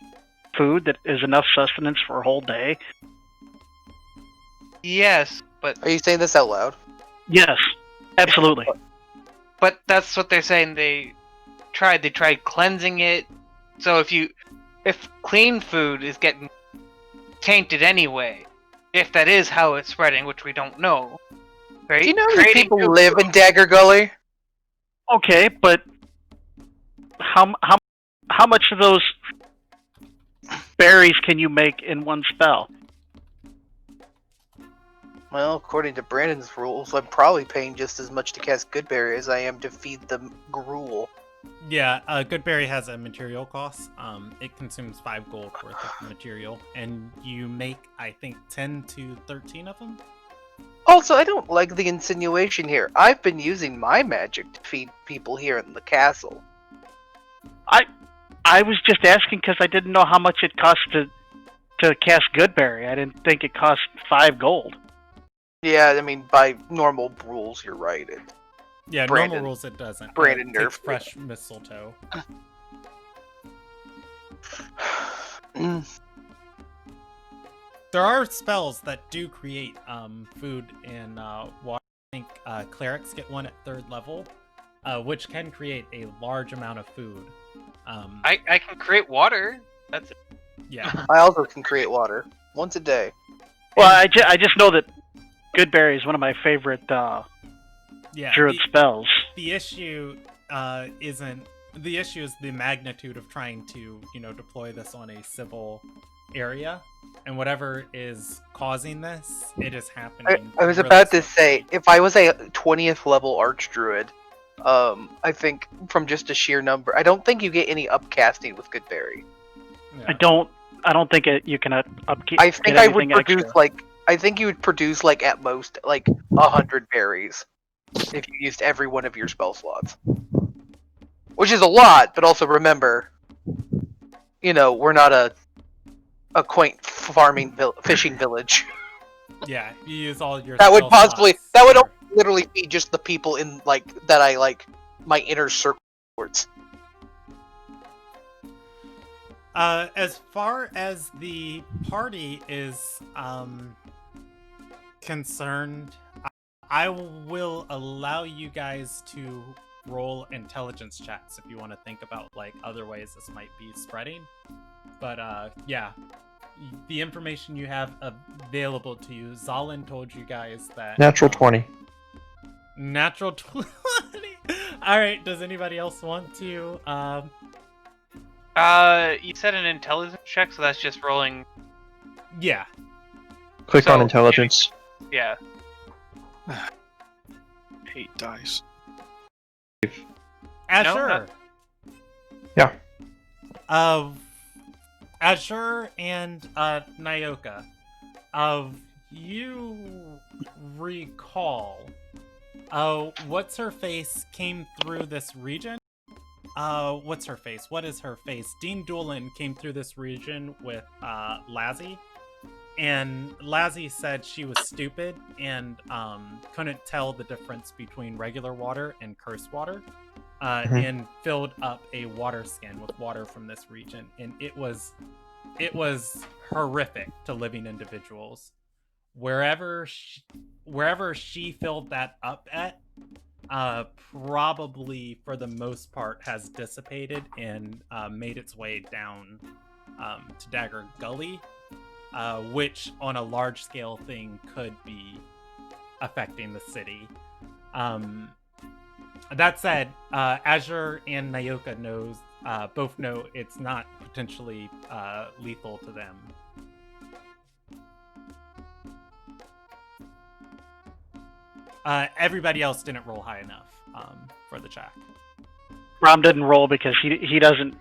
food that is enough sustenance for a whole day? Yes, but Are you saying this out loud? Yes, absolutely. But that's what they're saying. They tried cleansing it. So if clean food is getting tainted anyway, if that is how it's spreading, which we don't know, right? Do you know how many people live in Dagger Gully? Okay, but how much of those berries can you make in one spell? Well, according to Brandon's rules, I'm probably paying just as much to cast Goodberry as I am to feed them gruel. Yeah, Goodberry has a material cost. It consumes 5 gold worth of material, and you make, I think, 10 to 13 of them. Also, I don't like the insinuation here. I've been using my magic to feed people here in the castle. I was just asking because I didn't know how much it cost to cast Goodberry. I didn't think it cost 5 gold. Yeah, I mean, by normal rules, you're right. Yeah, Brandon- normal rules it doesn't. Brandon It takes nerfed it. fresh mistletoe. There are spells that do create food in water. I think clerics get one at 3rd level, which can create a large amount of food. I can create water. That's it. Yeah. I also can create water once a day. Well, I just know that Goodberry is one of my favorite Yeah. druid spells. The issue isn't the issue is the magnitude of trying to deploy this on a civil area, and whatever is causing this, it is happening. I was really about to slowly. say, if I was a 20th level archdruid, I think from just a sheer number, I don't think you get any upcasting with Goodberry. I don't think you can upkeep. I think get I would anything produce extra. I think you would produce at most 100 berries if you used every one of your spell slots, which is a lot. But also remember, we're not a quaint fishing village. Yeah, you use all your. That would spell possibly slots for- literally be just the people in that I my inner circle towards. As far as the party is concerned, I will allow you guys to roll intelligence checks if you want to think about other ways this might be spreading. But yeah, the information you have available to you, Zalin told you guys that Natural 20. Natural 20. All right. Does anybody else want to? You said an intelligence check, so that's just rolling. Yeah. Click So- on intelligence. Yeah. Hate dice. Azure. Yeah. Azure and Nyoka. You recall what's her face came through this region? What's her face? What is her face? Dean Doolin came through this region with Lazzy, and Lazzy said she was stupid and couldn't tell the difference between regular water and cursed water, and filled up a water skin with water from this region, and it was horrific to living individuals. Wherever she filled that up at, probably for the most part has dissipated and made its way down to Dagger Gully, which on a large scale thing could be affecting the city. That said, Azure and Nyoka both know it's not potentially lethal to them. Everybody else didn't roll high enough for the check. Rom didn't roll because he doesn't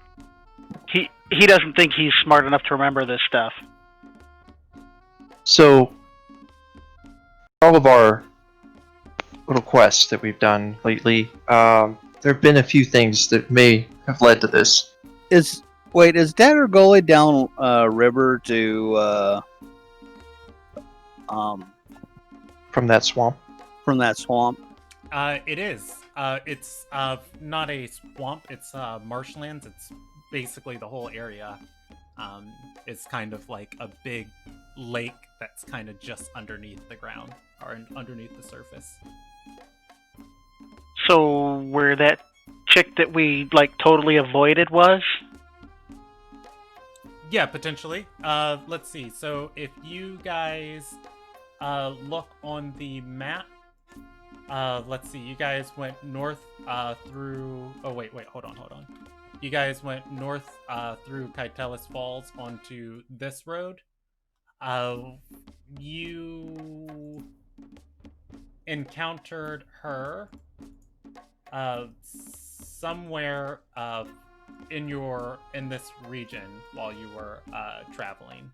think he's smart enough to remember this stuff. So, all of our little quests that we've done lately, there have been a few things that may have led to this. Is Dagger Gully down river to From that swamp. from that swamp? It is. It's not a swamp. It's marshlands. It's basically the whole area. It's kind of like a big lake that's kind of just underneath the ground or underneath the surface. So where that chick that we totally avoided was? Yeah, potentially. Let's see. So if you guys look on the map, let's see. You guys went north through. Oh wait, hold on. You guys went north through Kytelis Falls onto this road. You encountered her somewhere in this region while you were traveling.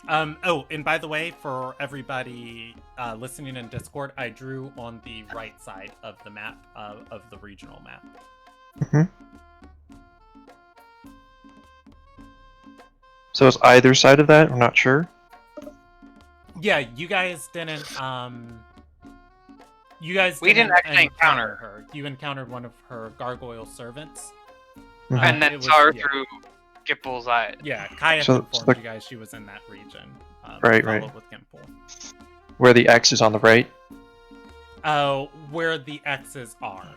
Oh, and by the way, for everybody listening in Discord, I drew on the right side of the map, of the regional map. Mm-hmm. So is either side of that? I'm not sure. Yeah, you guys didn't. We didn't actually encounter her. You encountered one of her gargoyle servants, Mhm. and then saw her through Gipple's eye. Yeah, Kaya So- informed so- you guys she was in that region. Right, followed right. with Gimple. Where the X is on the right. Where the X's are.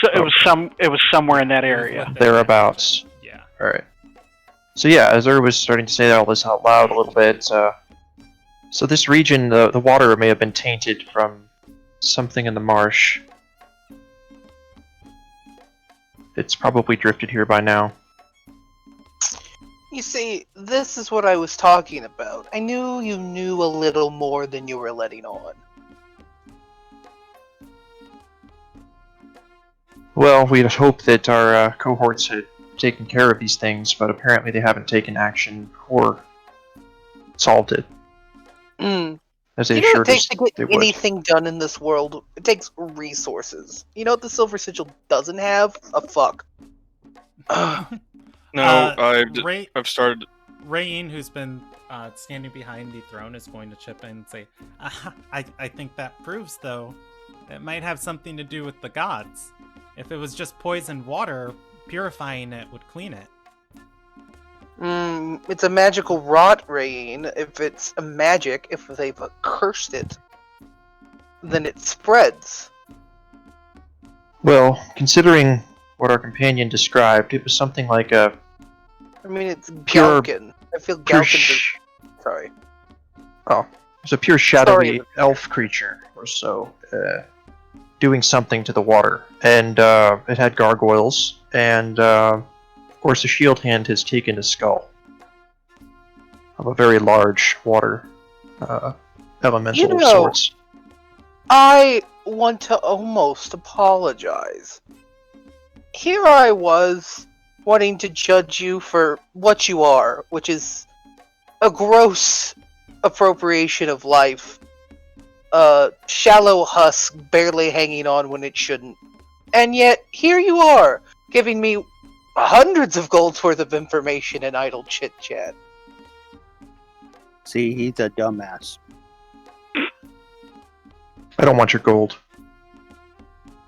So it was somewhere in that area. within that Thereabouts. region. Yeah. All right. So yeah, as Ur was starting to say all this out loud a little bit, so this region, the water may have been tainted from something in the marsh. It's probably drifted here by now. You see, this is what I was talking about. I knew you knew a little more than you were letting on. Well, we'd hoped that our cohorts had taken care of these things, but apparently they haven't taken action or solved it. As they You know what assured it takes us to get they would. anything done in this world? It takes resources. You know what the Silver Sigil doesn't have? A fuck. No, I've started. Rayin, who's been standing behind the throne, is going to chip in and say, I think that proves, though, it might have something to do with the gods. If it was just poisoned water, purifying it would clean it. It's a magical rot, Rain. If it's a magic, if they've cursed it, then it spreads. Well, considering what our companion described, it was something like a I mean, it's Pure- Galkin. I feel pure Galkin. Sorry. Oh, it's a pure shadowy elf creature or so, doing something to the water. And it had gargoyles, and of course the shield hand has taken a skull of a very large water elemental of sorts. I want to almost apologize. Here I was, wanting to judge you for what you are, which is a gross appropriation of life. A shallow husk barely hanging on when it shouldn't. And yet, here you are, giving me hundreds of gold's worth of information and idle chit-chat. See, he's a dumbass. I don't want your gold.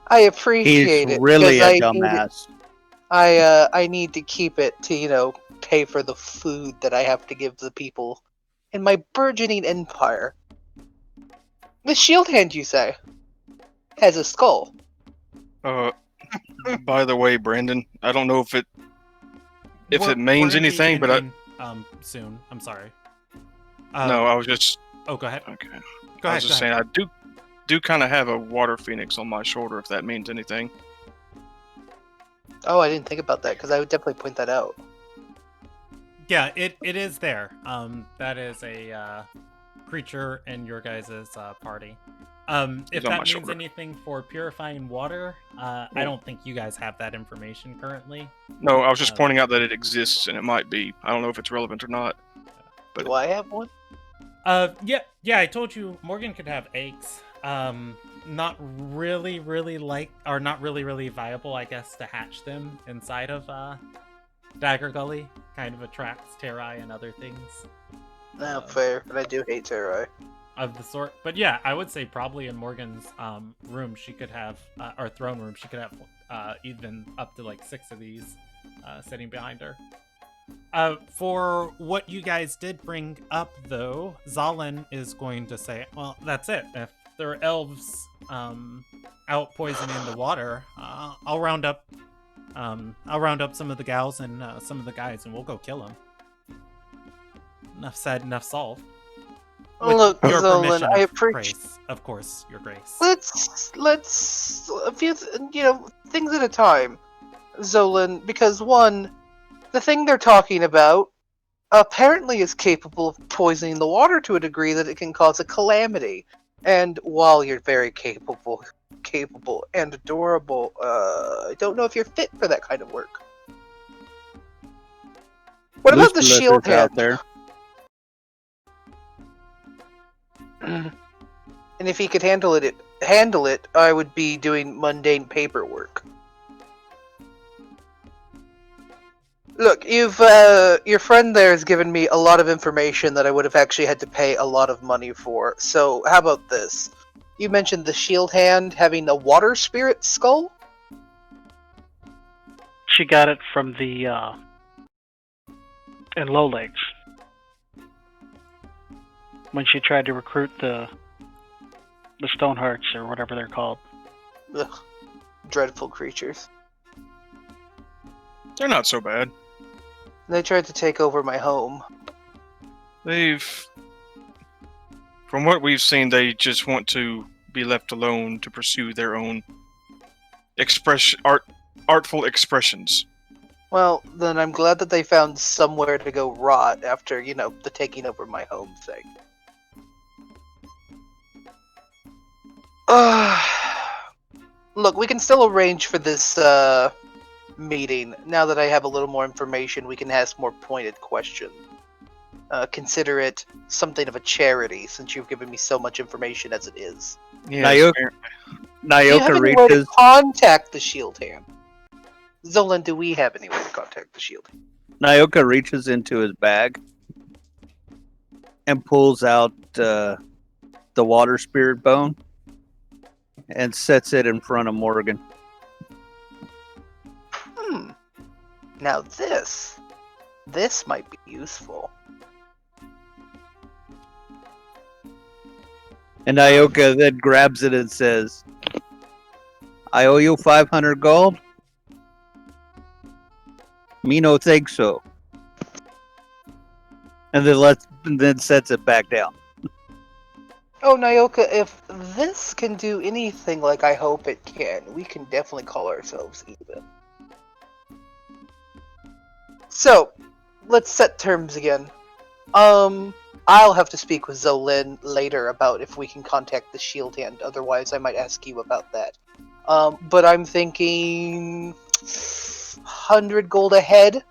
I appreciate He's it. really because a dumbass. I need to keep it to, pay for the food that I have to give the people in my burgeoning empire. The shield hand, you say, has a skull. By the way, Brandon, I don't know if it We're means gonna be anything, but ending, soon. I'm sorry. no, I was just. Oh, go ahead. Okay. Go I ahead. was just saying, I do kind of have a water phoenix on my shoulder, if that means anything. Oh, I didn't think about that, because I would definitely point that out. Yeah, it is there. That is a creature in your guys' party. If on that my means shoulder. anything for purifying water, I don't think you guys have that information currently. No, I was just pointing out that it exists, and it might be. I don't know if it's relevant or not. But Do I have one? Yeah, I told you Morgan could have eggs. Not really viable, I guess, to hatch them inside of Dagger Gully. Kind of attracts Terrai and other things No, fair, but I do hate Terrai. of the sort. But yeah, I would say probably in Morgan's room she could have, or throne room, she could have even up to like 6 of these sitting behind her. For what you guys did bring up, though, Zalin is going to say, well, that's it. If there are elves out poisoning the water, I'll round up some of the gals and some of the guys, and we'll go kill them. Enough said, enough solved. With Look, your Zolan, permission, I of appreciate. grace, of course, your grace. Let's a few things at a time, Zolan, because one, the thing they're talking about apparently is capable of poisoning the water to a degree that it can cause a calamity. And while you're very capable and adorable, I don't know if you're fit for that kind of work. What about the Lucifer shield is out hand? there. And if he could handle it, I would be doing mundane paperwork. Look, your friend there has given me a lot of information that I would have actually had to pay a lot of money for. So how about this? You mentioned the shield hand having a water spirit skull? She got it from the in Low Lakes when she tried to recruit the Stonehearts or whatever they're called. Ugh, dreadful creatures. They're not so bad. They tried to take over my home. From what we've seen, they just want to be left alone to pursue their own artful expressions. Well, then I'm glad that they found somewhere to go rot after, the taking over my home thing. Look, we can still arrange for this, meeting. Now that I have a little more information, we can ask more pointed questions. Consider it something of a charity, since you've given me so much information as it is. Yeah, Do you have any way to contact the shield hand? Zolan, do we have any way to contact the shield hand? Nyoka reaches into his bag and pulls out the water spirit bone and sets it in front of Morgan. Now this might be useful. And Nyoka then grabs it and says, I owe you 500 gold? Me no think so. And then sets it back down. Oh, Nyoka, if this can do anything like I hope it can, we can definitely call ourselves even. So, let's set terms again. I'll have to speak with Zolin later about if we can contact the shield hand, otherwise I might ask you about that. But I'm thinking 100 gold ahead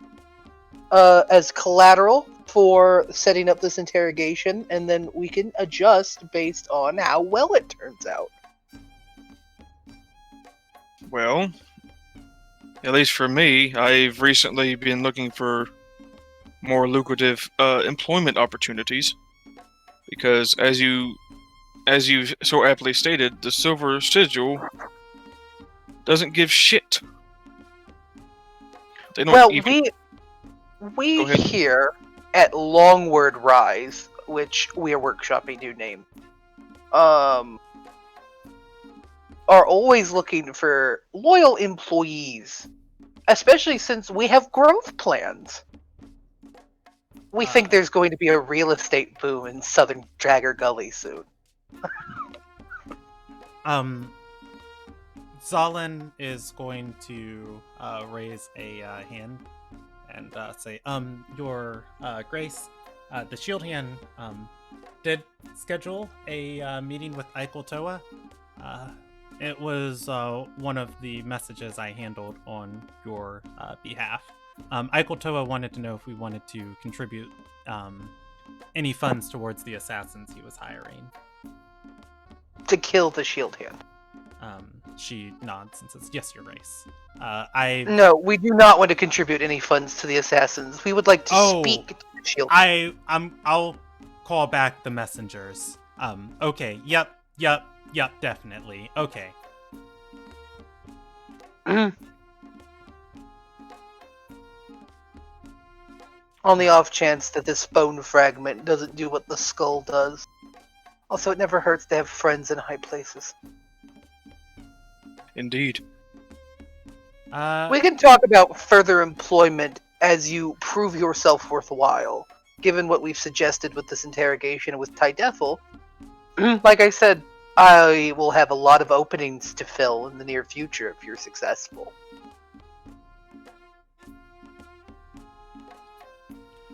as collateral for setting up this interrogation, and then we can adjust based on how well it turns out. Well, at least for me, I've recently been looking for more lucrative employment opportunities, because as you so aptly stated, the Silver Sigil doesn't give shit. They don't Well, even... we here at Longword Rise, which we are workshopping new name, are always looking for loyal employees, especially since we have growth plans. We think there's going to be a real estate boom in Southern Dagger Gully soon. Zolin is going to raise a hand and say, Your Grace, the Shield Hand did schedule a meeting with Eichel Toa. It was one of the messages I handled on your behalf. Eichel Toa wanted to know if we wanted to contribute any funds towards the assassins he was hiring. To kill the Shield Hand. She nods and says, "Yes, Your Grace." No, we do not want to contribute any funds to the assassins. We would like to speak to the Shield Hand. I'll call back the messengers. Okay, yep, definitely. Okay. On the off chance that this bone fragment doesn't do what the skull does. Also, it never hurts to have friends in high places. Indeed. We can talk about further employment as you prove yourself worthwhile. Given what we've suggested with this interrogation with Tydethel, like I said, I will have a lot of openings to fill in the near future if you're successful.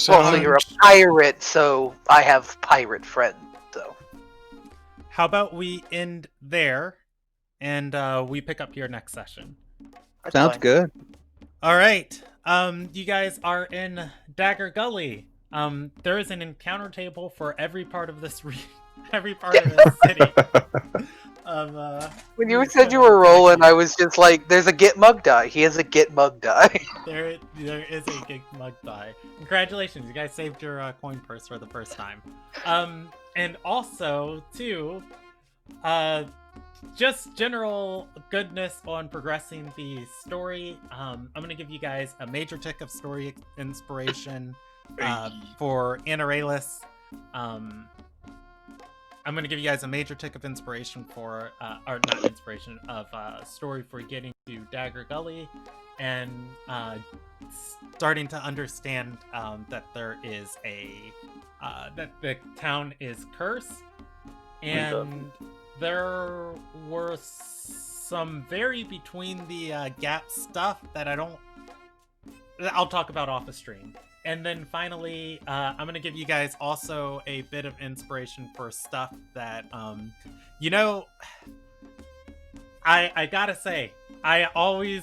Also, you're a pirate, so I have pirate friends, so... How about we end there, and we pick up your next session? Sounds good. All right. You guys are in Dagger Gully. There is an encounter table for every part of this every part of the city. When you said you were rolling, I was just like, "There's a get mug die. He has a get mug die." There is a gig mug die. Congratulations, you guys saved your coin purse for the first time. And also too, just general goodness on progressing the story. I'm gonna give you guys a major tick of story inspiration for Anaralis. I'm going to give you guys a major tick of inspiration for, or not inspiration, of story for getting to Dagger Gully and starting to understand that there is that the town is cursed. And there were some very between the gap stuff that I'll talk about off the stream. And then finally, I'm going to give you guys also a bit of inspiration for stuff that, I gotta say, I always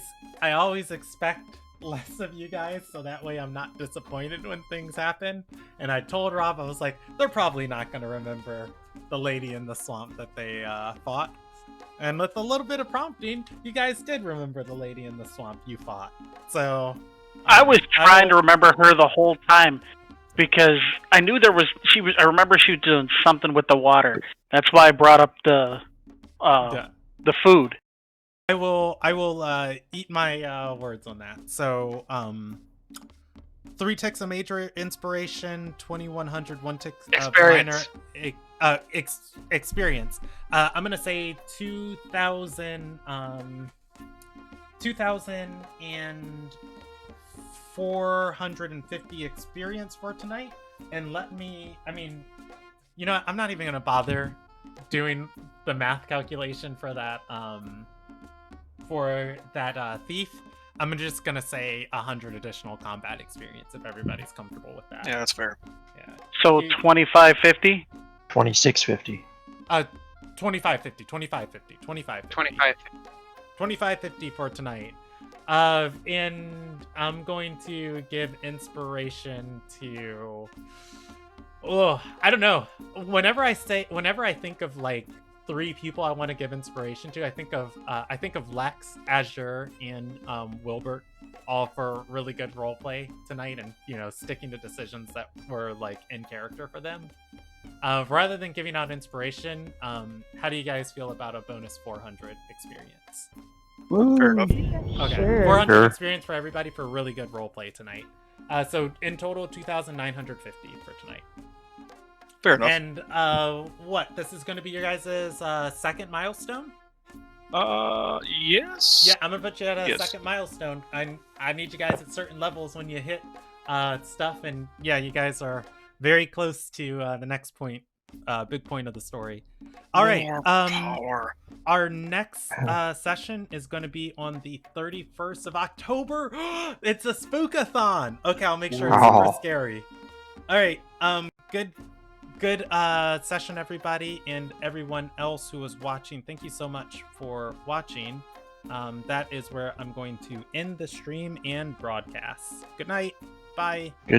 expect less of you guys, so that way I'm not disappointed when things happen. And I told Rob, I was like, they're probably not going to remember the lady in the swamp that they fought. And with a little bit of prompting, you guys did remember the lady in the swamp you fought. So... I was trying to remember her the whole time because I knew I remember she was doing something with the water. That's why I brought up the food. I will eat my words on that. So 3 ticks of major inspiration, 2100 1 tick of minor experience. I'm gonna say 2000 and 450 experience for tonight. And I'm not even gonna bother doing the math calculation for that thief. I'm just gonna say 100 additional combat experience if everybody's comfortable with that. Yeah, that's fair. Yeah. So 2550? 2650. 2550, 2550, 2550 for tonight. And I'm going to give inspiration to... I don't know. Whenever I think of like 3 people I want to give inspiration to, I think of Lex, Azure, and Wilbert, all for really good roleplay tonight, and sticking to decisions that were like in character for them. Rather than giving out inspiration, how do you guys feel about a bonus 400 experience? Fair enough. Okay, Sure. 400 experience for everybody for really good roleplay tonight. So in total, 2,950 for tonight. Fair enough. And this is going to be your guys' second milestone? Yes. Yeah, I'm gonna put you at a second milestone. I need you guys at certain levels when you hit stuff, and yeah, you guys are very close to the next point, big point of the story. All right. Power. Our next session is going to be on the 31st of October. It's a spookathon. Okay, I'll make sure it's super scary. All right. Good session, everybody, and everyone else who was watching. Thank you so much for watching. That is where I'm going to end the stream and broadcast. Good night. Bye. Good